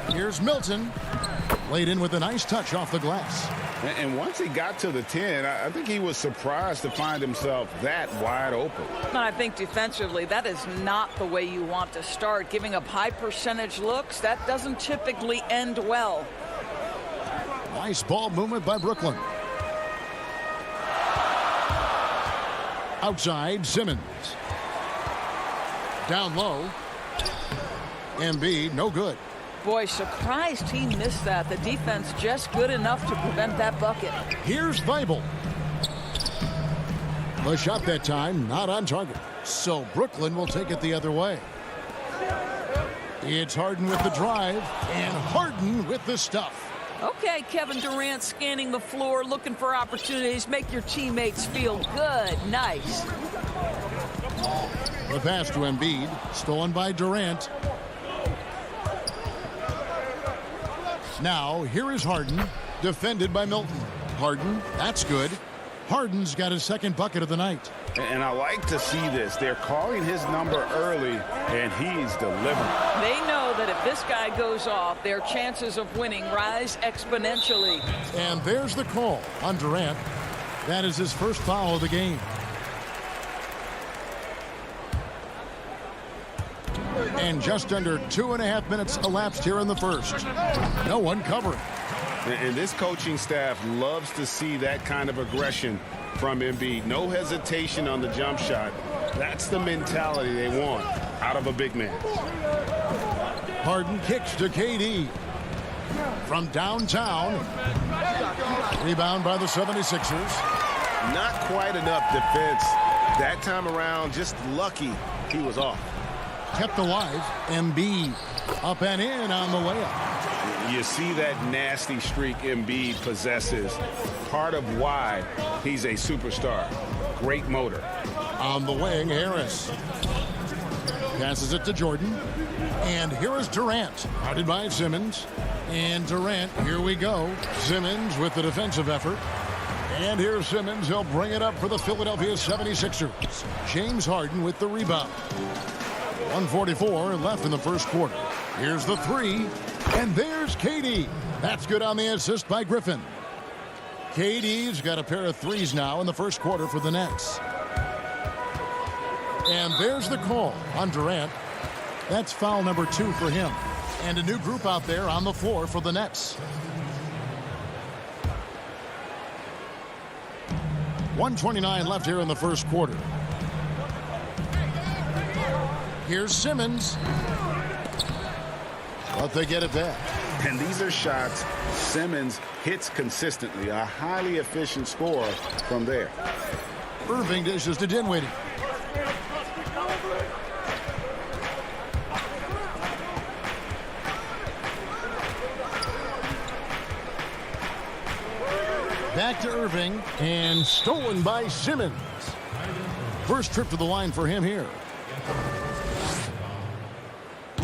Here's Milton, laid in with a nice touch off the glass. And once he got to the 10, I think he was surprised to find himself that wide open. I think defensively, that is not the way you want to start. Giving up high percentage looks, that doesn't typically end well. Nice ball movement by Brooklyn. Outside, Simmons. Down low. Embiid, no good. Boy, surprised he missed that. The defense just good enough to prevent that bucket. Here's Thibault. The shot that time, not on target. So Brooklyn will take it the other way. It's Harden with the drive, and Harden with the stuff. Okay, Kevin Durant scanning the floor, looking for opportunities. Make your teammates feel good. Nice. The pass to Embiid, stolen by Durant. Now, here is Harden, defended by Milton. Harden, that's good. Harden's got his second bucket of the night. And I like to see this. They're calling his number early, and he's delivering. They know that if this guy goes off, their chances of winning rise exponentially. And there's the call on Durant. That is his first foul of the game. And just under 2.5 minutes elapsed here in the first. No one covering. And this coaching staff loves to see that kind of aggression from Embiid. No hesitation on the jump shot. That's the mentality they want out of a big man. Harden kicks to KD. From downtown. Rebound by the 76ers. Not quite enough defense. That time around, just lucky he was off. Kept alive. Embiid up and in on the layup. You see that nasty streak Embiid possesses. Part of why he's a superstar. Great motor. On the wing, Harris. Passes it to Jordan. And here is Durant. Guarded by Simmons. And Durant, here we go. Simmons with the defensive effort. And here's Simmons. He'll bring it up for the Philadelphia 76ers. James Harden with the rebound. 1:44 left in the first quarter. Here's the three. And there's KD. That's good on the assist by Griffin. KD's got a pair of threes now in the first quarter for the Nets. And there's the call on Durant. That's foul number 2 for him. And a new group out there on the floor for the Nets. 1:29 left here in the first quarter. Here's Simmons. But they get it back. And these are shots Simmons hits consistently. A highly efficient scorer from there. Irving dishes to Dinwiddie. Back to Irving, and stolen by Simmons. First trip to the line for him here.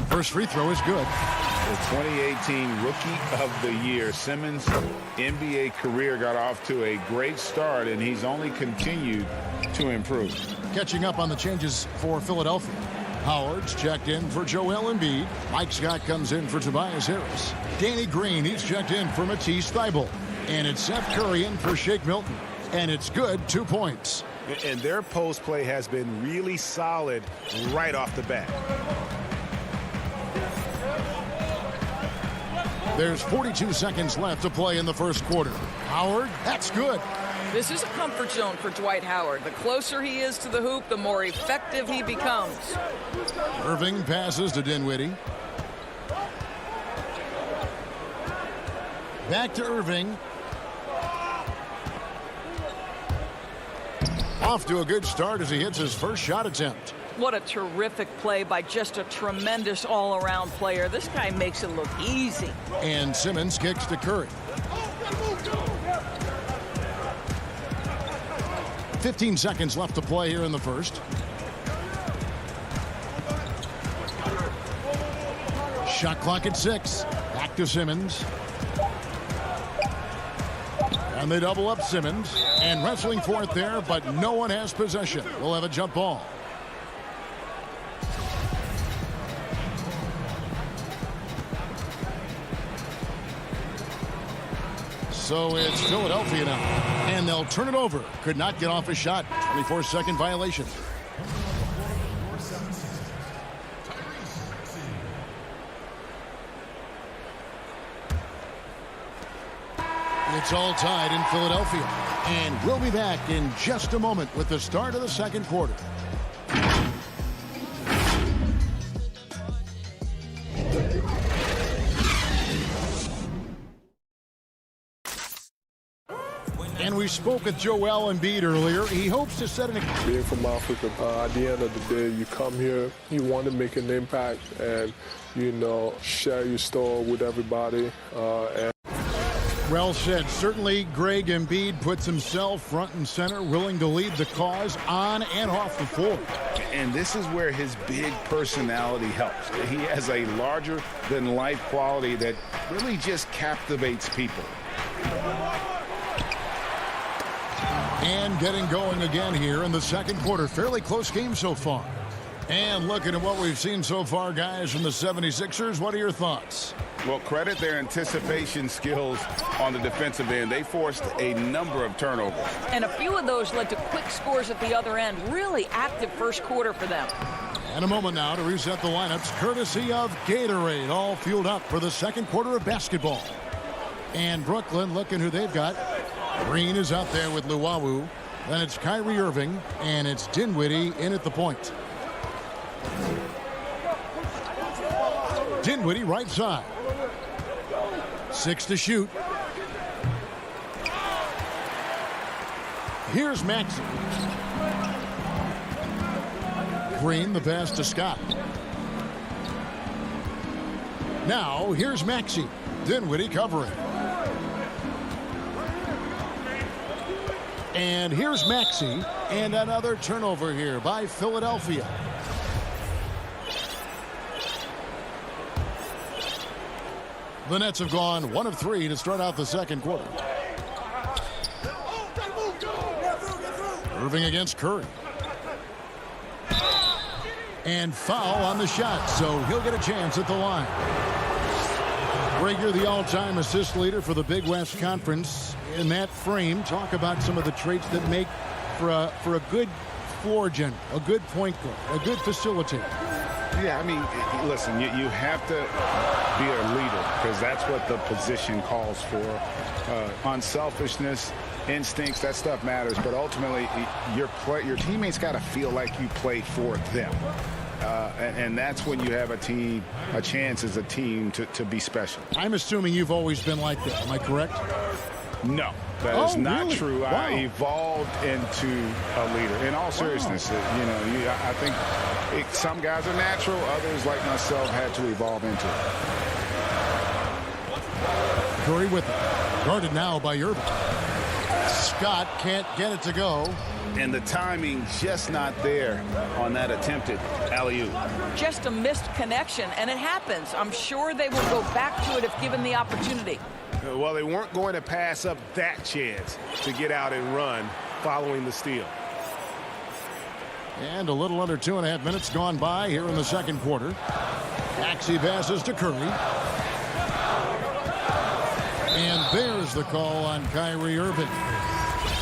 First free throw is good. The 2018 Rookie of the Year. Simmons' NBA career got off to a great start, and he's only continued to improve. Catching up on the changes for Philadelphia. Howard's checked in for Joel Embiid. Mike Scott comes in for Tobias Harris. Danny Green, he's checked in for Matisse Thybulle. And it's Seth Curry in for Shake Milton. And it's good, 2 points. And their post play has been really solid right off the bat. There's 42 seconds left to play in the first quarter. Howard, that's good. This is a comfort zone for Dwight Howard. The closer he is to the hoop, the more effective he becomes. Irving passes to Dinwiddie. Back to Irving. Off to a good start as he hits his first shot attempt. What a terrific play by just a tremendous all-around player. This guy makes it look easy. And Simmons kicks to Curry. 15 seconds left to play here in the first. Shot clock at 6. Back to Simmons. And they double up Simmons. And wrestling for it there, but no one has possession. We'll have a jump ball. So it's Philadelphia now. And they'll turn it over. Could not get off a shot. 24-second violation. It's all tied in Philadelphia. And we'll be back in just a moment with the start of the second quarter. And we spoke with Joel Embiid earlier. He hopes to set an... Being from Africa, at the end of the day, you come here, you want to make an impact and, you know, share your story with everybody. Well said. Certainly, Greg Embiid puts himself front and center, willing to lead the cause on and off the floor. And this is where his big personality helps. He has a larger-than-life quality that really just captivates people. And getting going again here in the second quarter. Fairly close game so far. And looking at what we've seen so far, guys, from the 76ers, what are your thoughts? Well, credit their anticipation skills on the defensive end. They forced a number of turnovers. And a few of those led to quick scores at the other end. Really active first quarter for them. And a moment now to reset the lineups, courtesy of Gatorade, all fueled up for the second quarter of basketball. And Brooklyn, looking who they've got. Green is out there with Luwawu. Then it's Kyrie Irving, and it's Dinwiddie in at the point. Dinwiddie right side. 6 to shoot. Here's Maxey. Green, the pass to Scott. Now, here's Maxey. Dinwiddie covering. And here's Maxey. And another turnover here by Philadelphia. The Nets have gone 1 of 3 to start out the second quarter. Irving against Curry. And foul on the shot, so he'll get a chance at the line. Greg, you're the all-time assist leader for the Big West Conference. In that frame, talk about some of the traits that make for a good floor general, a good point guard, a good facilitator. Yeah, I mean, listen, you have to be a leader because that's what the position calls for. Unselfishness, instincts, that stuff matters. But ultimately, your teammates got to feel like you play for them. And that's when you have a chance as a team to be special. I'm assuming you've always been like that. Am I correct? No, that is not really? true. Wow. I evolved into a leader. In all seriousness, I think some guys are natural. Others, like myself, had to evolve into it. Curry with it. Guarded now by Irving. Scott can't get it to go. And the timing just not there on that attempted alley-oop. Just a missed connection, and it happens. I'm sure they will go back to it if given the opportunity. Well, they weren't going to pass up that chance to get out and run following the steal. And a little under 2.5 minutes gone by here in the second quarter. Maxey passes to Curry. And there's the call on Kyrie Irving.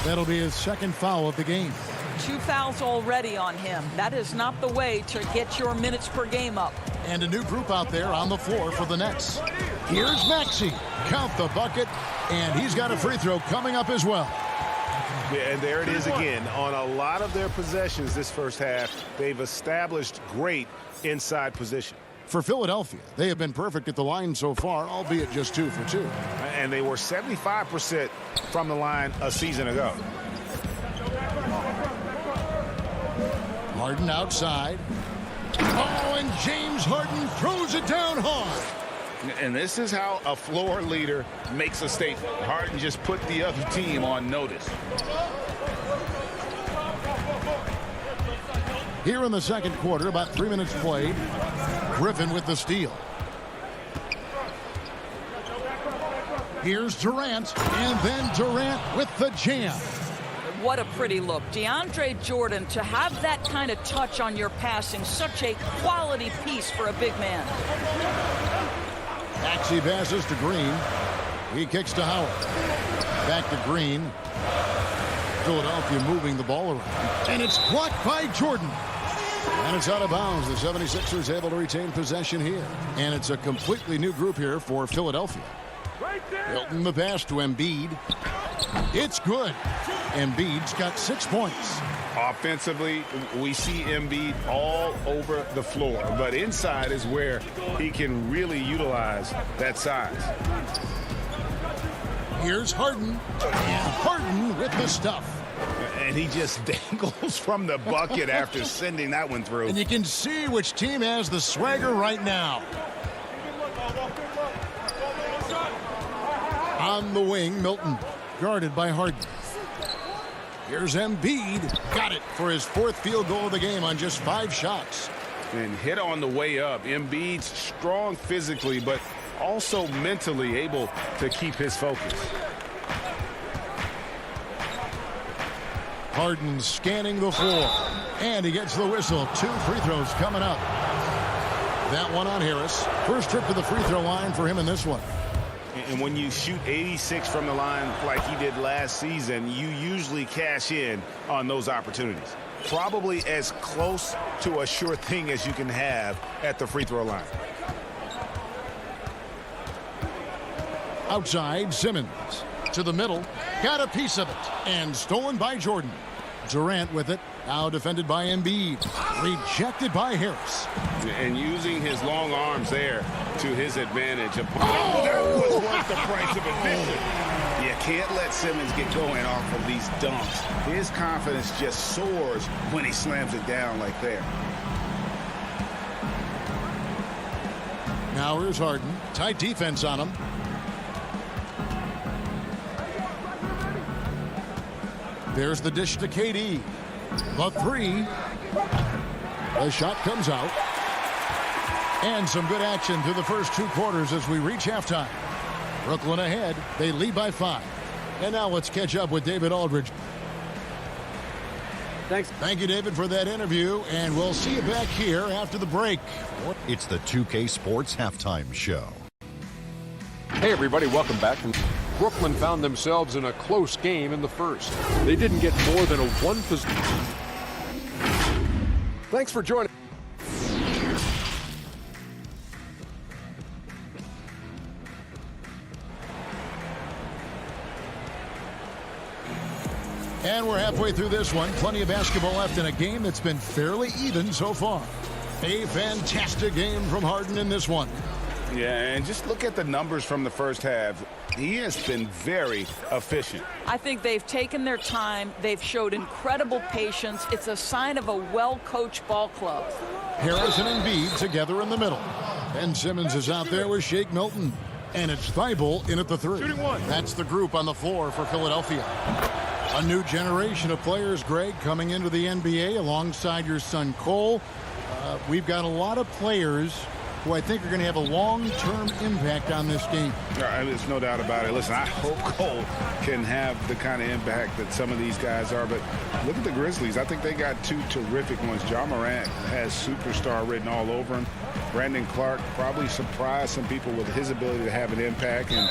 That'll be his second foul of the game. 2 fouls already on him. That is not the way to get your minutes per game up. And a new group out there on the floor for the Nets. Here's Maxey. Count the bucket. And he's got a free throw coming up as well. Yeah, and there it is again. On a lot of their possessions this first half, they've established great inside position. For Philadelphia, they have been perfect at the line so far, albeit just 2 for 2. And they were 75% from the line a season ago. Harden outside. Oh, and James Harden throws it down hard. And this is how a floor leader makes a statement. Harden just put the other team on notice. Here in the second quarter, about 3 minutes played. Griffin with the steal. Here's Durant, and then Durant with the jam. What a pretty look. DeAndre Jordan, to have that kind of touch on your passing, such a quality piece for a big man. Maxey passes to Green. He kicks to Howard. Back to Green. Philadelphia moving the ball around. And it's blocked by Jordan. And it's out of bounds. The 76ers able to retain possession here. And it's a completely new group here for Philadelphia. Hilton the pass to Embiid. It's good. Embiid's got 6 points. Offensively, we see Embiid all over the floor, but inside is where he can really utilize that size. Here's Harden, and Harden with the stuff. And he just dangles from the bucket after sending that one through. And you can see which team has the swagger right now. On the wing, Milton, guarded by Harden. Here's Embiid. Got it for his 4th field goal of the game on just 5 shots. And hit on the way up. Embiid's strong physically, but also mentally able to keep his focus. Harden scanning the floor. And he gets the whistle. 2 free throws coming up. That one on Harris. First trip to the free throw line for him in this one. And when you shoot 86 from the line like he did last season, you usually cash in on those opportunities. Probably as close to a sure thing as you can have at the free throw line. Outside, Simmons. To the middle. Got a piece of it. And stolen by Jordan. Durant with it. Now defended by Embiid. Rejected by Harris. And using his long arms there to his advantage. Oh, that was worth the price of admission. You can't let Simmons get going off of these dunks. His confidence just soars when he slams it down like that. Now here's Harden. Tight defense on him. There's the dish to KD. The 3. The shot comes out. And some good action through the first 2 quarters as we reach halftime. Brooklyn ahead. They lead by 5. And now let's catch up with David Aldridge. Thanks. Thank you, David, for that interview. And we'll see you back here after the break. It's the 2K Sports Halftime Show. Hey, everybody, welcome back. Brooklyn found themselves in a close game in the first. They didn't get more than a 1 possession. Thanks for joining. And we're halfway through this one. Plenty of basketball left in a game that's been fairly even so far. A fantastic game from Harden in this one. Yeah, and just look at the numbers from the first half. He has been very efficient. I think they've taken their time. They've showed incredible patience. It's a sign of a well-coached ball club. Harris and Embiid together in the middle. Ben Simmons is out there with Shake Milton. And it's Thibault in at the 3. That's the group on the floor for Philadelphia. A new generation of players, Greg, coming into the NBA alongside your son Cole. We've got a lot of players who I think are going to have a long-term impact on this game. There's no doubt about it. Listen, I hope Cole can have the kind of impact that some of these guys are, but look at the Grizzlies. I think they got two terrific ones. Ja Morant has superstar written all over him. Brandon Clark probably surprised some people with his ability to have an impact. And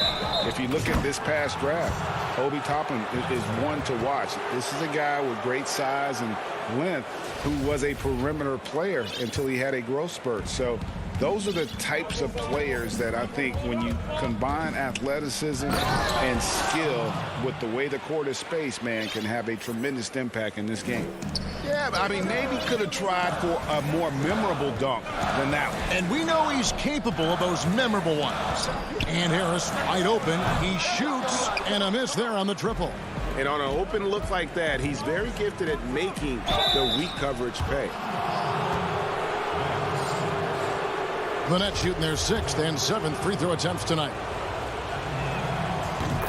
if you look at this past draft, Obi Toppin is one to watch. This is a guy with great size and length who was a perimeter player until he had a growth spurt. So those are the types of players that I think when you combine athleticism and skill with the way the court is spaced, man, can have a tremendous impact in this game. Yeah, I mean, maybe could have tried for a more memorable dunk than that one. And we know he's capable of those memorable ones. And Harris wide open. He shoots, and a miss there on the triple. And on an open look like that, he's very gifted at making the weak coverage pay. The Nets shooting their 6th and 7th free throw attempts tonight.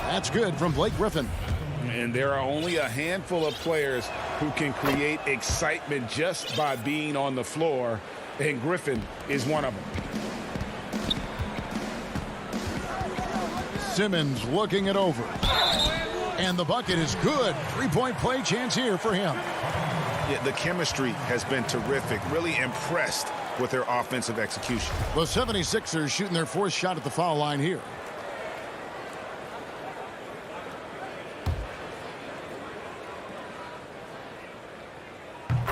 That's good from Blake Griffin. And there are only a handful of players who can create excitement just by being on the floor, and Griffin is one of them. Simmons looking it over. And the bucket is good. Three-point play chance here for him. Yeah, the chemistry has been terrific. Really impressed with their offensive execution. The 76ers shooting their 4th shot at the foul line here.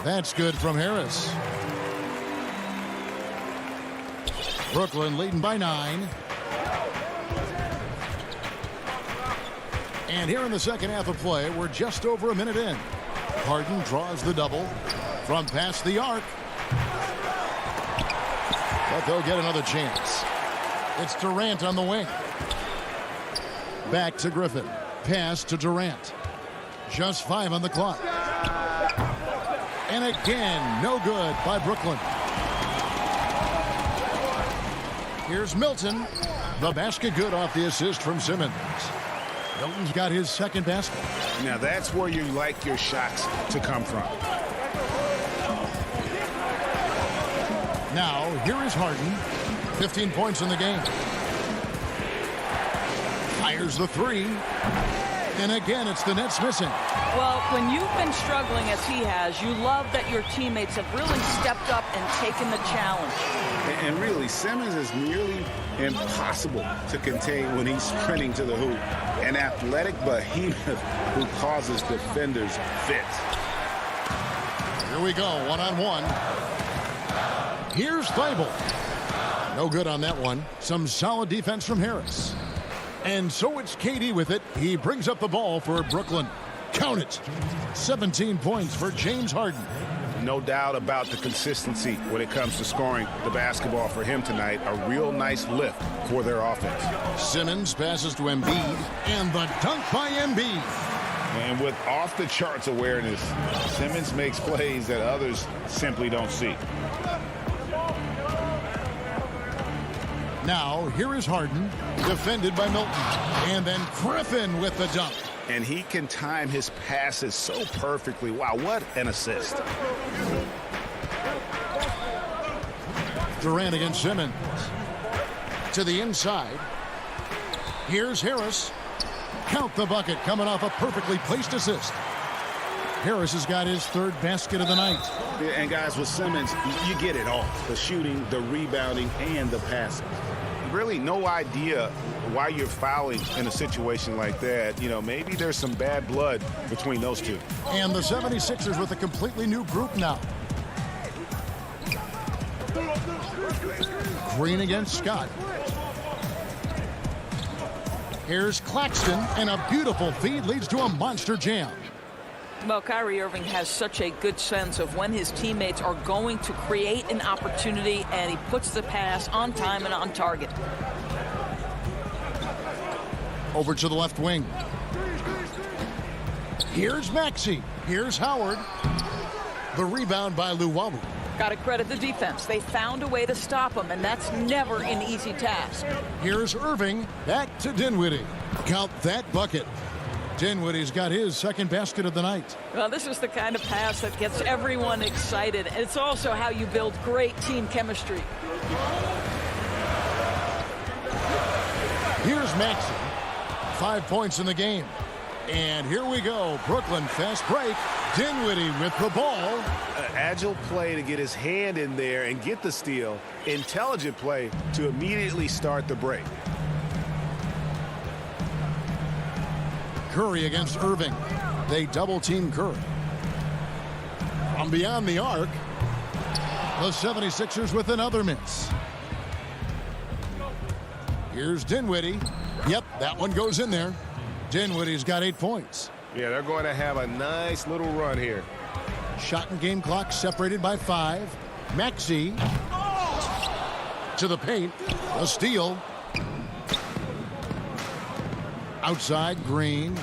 That's good from Harris. Brooklyn leading by 9. And here in the second half of play, we're just over a minute in. Harden draws the double from past the arc. But they'll get another chance. It's Durant on the wing. Back to Griffin. Pass to Durant. Just 5 on the clock. And again, no good by Brooklyn. Here's Milton. The basket good off the assist from Simmons. Milton's got his second basket. Now that's where you like your shots to come from. Now, here is Harden. 15 points in the game. Fires the 3. And again, it's the Nets missing. Well, when you've been struggling as he has, you love that your teammates have really stepped up and taken the challenge. And really, Simmons is nearly impossible to contain when he's sprinting to the hoop. An athletic behemoth who causes defenders fits. Here we go, one-on-one. Here's Thibault. No good on that one. Some solid defense from Harris. And so it's KD with it. He brings up the ball for Brooklyn. Count it. 17 points for James Harden. No doubt about the consistency when it comes to scoring the basketball for him tonight. A real nice lift for their offense. Simmons passes to Embiid. And the dunk by Embiid. And with off-the-charts awareness, Simmons makes plays that others simply don't see. Now, here is Harden, defended by Milton. And then Griffin with the dunk. And he can time his passes so perfectly. Wow, what an assist. Durant against Simmons. To the inside. Here's Harris. Count the bucket coming off a perfectly placed assist. Harris has got his 3rd basket of the night. Yeah, and guys, with Simmons, you get it all. The shooting, the rebounding, and the passing. Really no idea why you're fouling in a situation like that. You know, maybe there's some bad blood between those two. And the 76ers with a completely new group now. Green against Scott. Here's Claxton, and a beautiful feed leads to a monster jam. Well, Kyrie Irving has such a good sense of when his teammates are going to create an opportunity, and he puts the pass on time and on target. Over to the left wing. Here's Maxey. Here's Howard. The rebound by Luwawu. Got to credit the defense. They found a way to stop him, and that's never an easy task. Here's Irving. Back to Dinwiddie. Count that bucket. Dinwiddie's got his 2nd basket of the night. Well, this is the kind of pass that gets everyone excited. It's also how you build great team chemistry. Here's Maxey. 5 points in the game. And here we go. Brooklyn fast break. Dinwiddie with the ball. Agile play to get his hand in there and get the steal. Intelligent play to immediately start the break. Curry against Irving. They double-team Curry. From beyond the arc, the 76ers with another miss. Here's Dinwiddie. Yep, that one goes in there. Dinwiddie's got 8 points. Yeah, they're going to have a nice little run here. Shot and game clock separated by 5. Maxey to the paint. A steal. Outside, Green.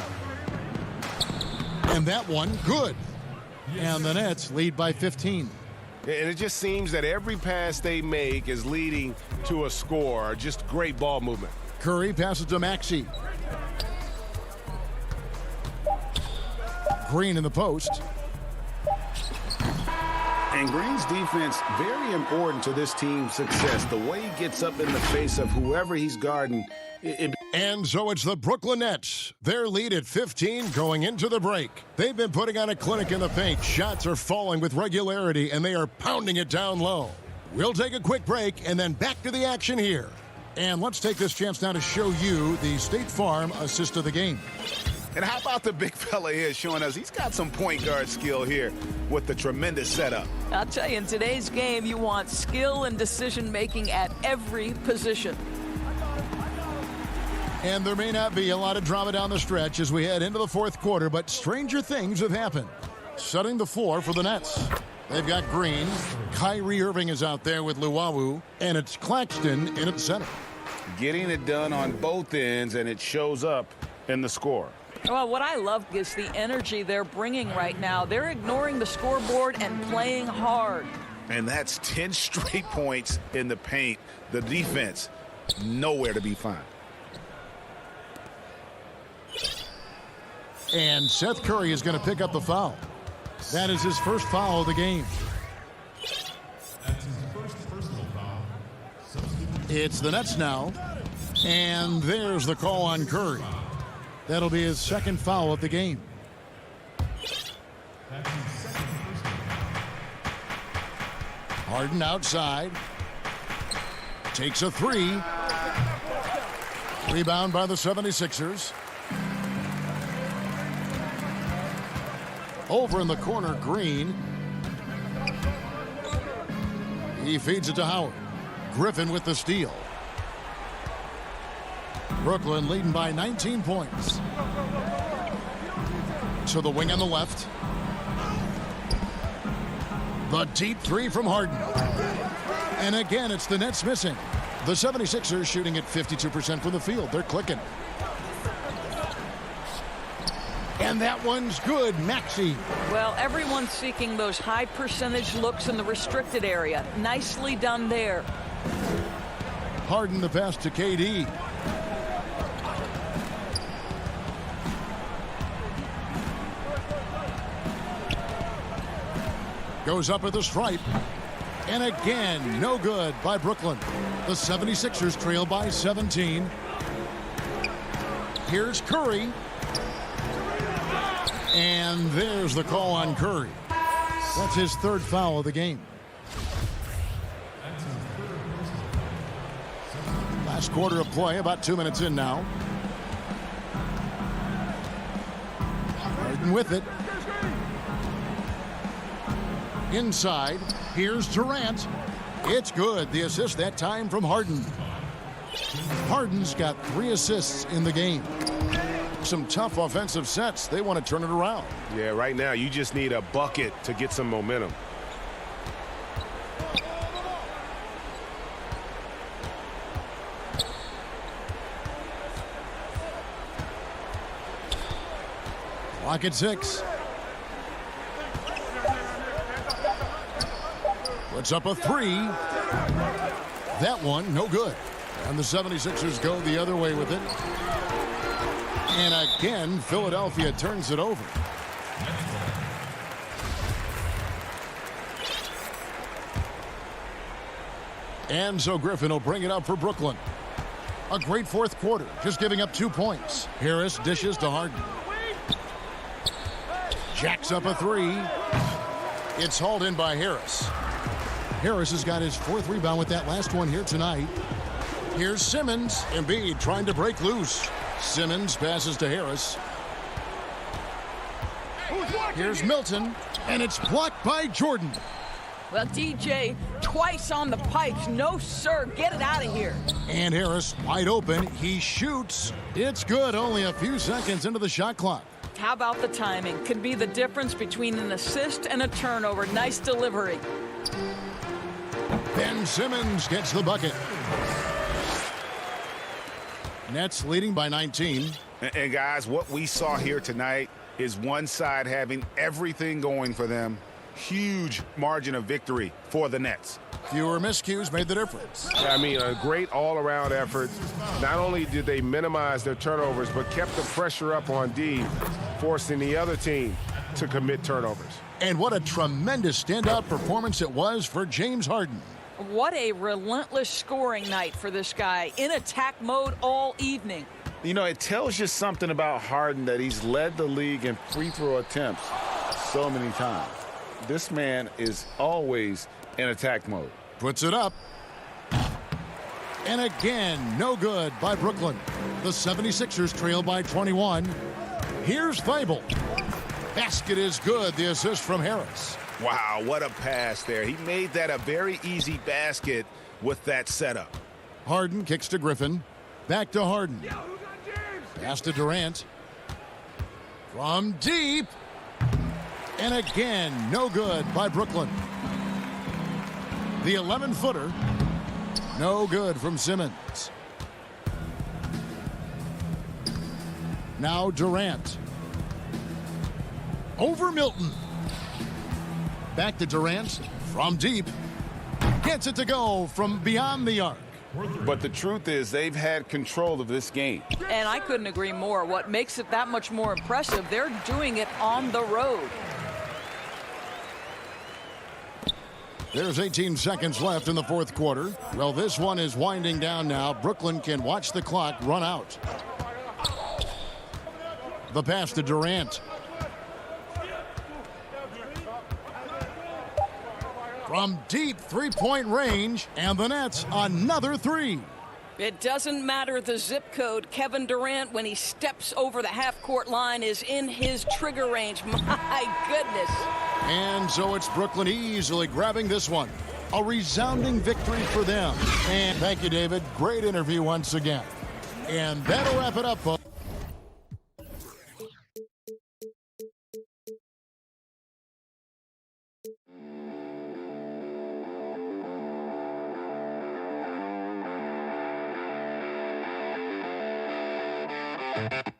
And that one, good. And the Nets lead by 15. And it just seems that every pass they make is leading to a score. Just great ball movement. Curry passes to Maxey. Green in the post. And Green's defense, very important to this team's success. The way he gets up in the face of whoever he's guarding. And so it's the Brooklyn Nets. Their lead at 15 going into the break. They've been putting on a clinic in the paint. Shots are falling with regularity, and they are pounding it down low. We'll take a quick break and then back to the action here. And let's take this chance now to show you the State Farm assist of the game. And how about the big fella here showing us he's got some point guard skill here with the tremendous setup. I'll tell you, in today's game, you want skill and decision-making at every position. And there may not be a lot of drama down the stretch as we head into the fourth quarter, but stranger things have happened. Setting the floor for the Nets. They've got Green. Kyrie Irving is out there with Luwawu, and it's Claxton in at center. Getting it done on both ends, and it shows up in the score. Well, what I love is the energy they're bringing right now. They're ignoring the scoreboard and playing hard. And that's 10 straight points in the paint. The defense, nowhere to be found. And Seth Curry is going to pick up the foul. That is his first foul of the game. That's his first personal foul. It's the Nets now. And there's the call on Curry. That'll be his second foul of the game. Harden outside. Takes a three. Rebound by the 76ers. Over in the corner, Green. He feeds it to Howard. Griffin with the steal. Brooklyn leading by 19 points. To the wing on the left. The deep three from Harden. And again, it's the Nets missing. The 76ers shooting at 52% from the field. They're clicking. And that one's good, Maxey. Well, everyone's seeking those high percentage looks in the restricted area. Nicely done there. Harden the pass to KD. Goes up at the stripe. And again, no good by Brooklyn. The 76ers trail by 17. Here's Curry. And there's the call on Curry. That's his third foul of the game. Last quarter of play, about 2 minutes in now. Harden with it. Inside, here's Durant. It's good. The assist that time from Harden. Harden's got 3 assists in the game. Some tough offensive sets. They want to turn it around. Yeah, right now you just need a bucket to get some momentum. Clock at 6. Puts up a three. That one, no good. And the 76ers go the other way with it. And again, Philadelphia turns it over. And so Griffin will bring it up for Brooklyn. A great fourth quarter, just giving up 2 points. Harris dishes to Harden. Jacks up a three. It's hauled in by Harris. Harris has got his 4th rebound with that last one here tonight. Here's Simmons. Embiid trying to break loose. Simmons passes to Harris. Here's Milton, and it's blocked by Jordan. Well, DJ, twice on the pipes. No, sir. Get it out of here. And Harris wide open. He shoots. It's good. Only a few seconds into the shot clock. How about the timing? Could be the difference between an assist and a turnover. Nice delivery. Ben Simmons gets the bucket. Nets leading by 19. And guys, what we saw here tonight is one side having everything going for them. Huge margin of victory for the Nets. Fewer miscues made the difference. I mean, a great all-around effort. Not only did they minimize their turnovers, but kept the pressure up on D, forcing the other team to commit turnovers. And what a tremendous standout performance it was for James Harden. What a relentless scoring night for this guy. In attack mode all evening. You know, it tells you something about Harden that he's led the league in free throw attempts so many times. This man is always in attack mode. Puts it up. And again, no good by Brooklyn. The 76ers trail by 21. Here's Thibault. Basket is good. The assist from Harris. Wow, what a pass there. He made that a very easy basket with that setup. Harden kicks to Griffin. Back to Harden. Pass to Durant. From deep. And again, no good by Brooklyn. The 11-footer. No good from Simmons. Now Durant. Over Milton. Back to Durant. From deep. Gets it to go from beyond the arc. But the truth is they've had control of this game. And I couldn't agree more. What makes it that much more impressive, they're doing it on the road. There's 18 seconds left in the fourth quarter. Well, this one is winding down now. Brooklyn can watch the clock run out. The pass to Durant. From deep three-point range, and the Nets another three. It doesn't matter the zip code. Kevin Durant, when he steps over the half-court line, is in his trigger range. My goodness. And so it's Brooklyn easily grabbing this one. A resounding victory for them. And thank you, David. Great interview once again. And that'll wrap it up, folks. Thank you.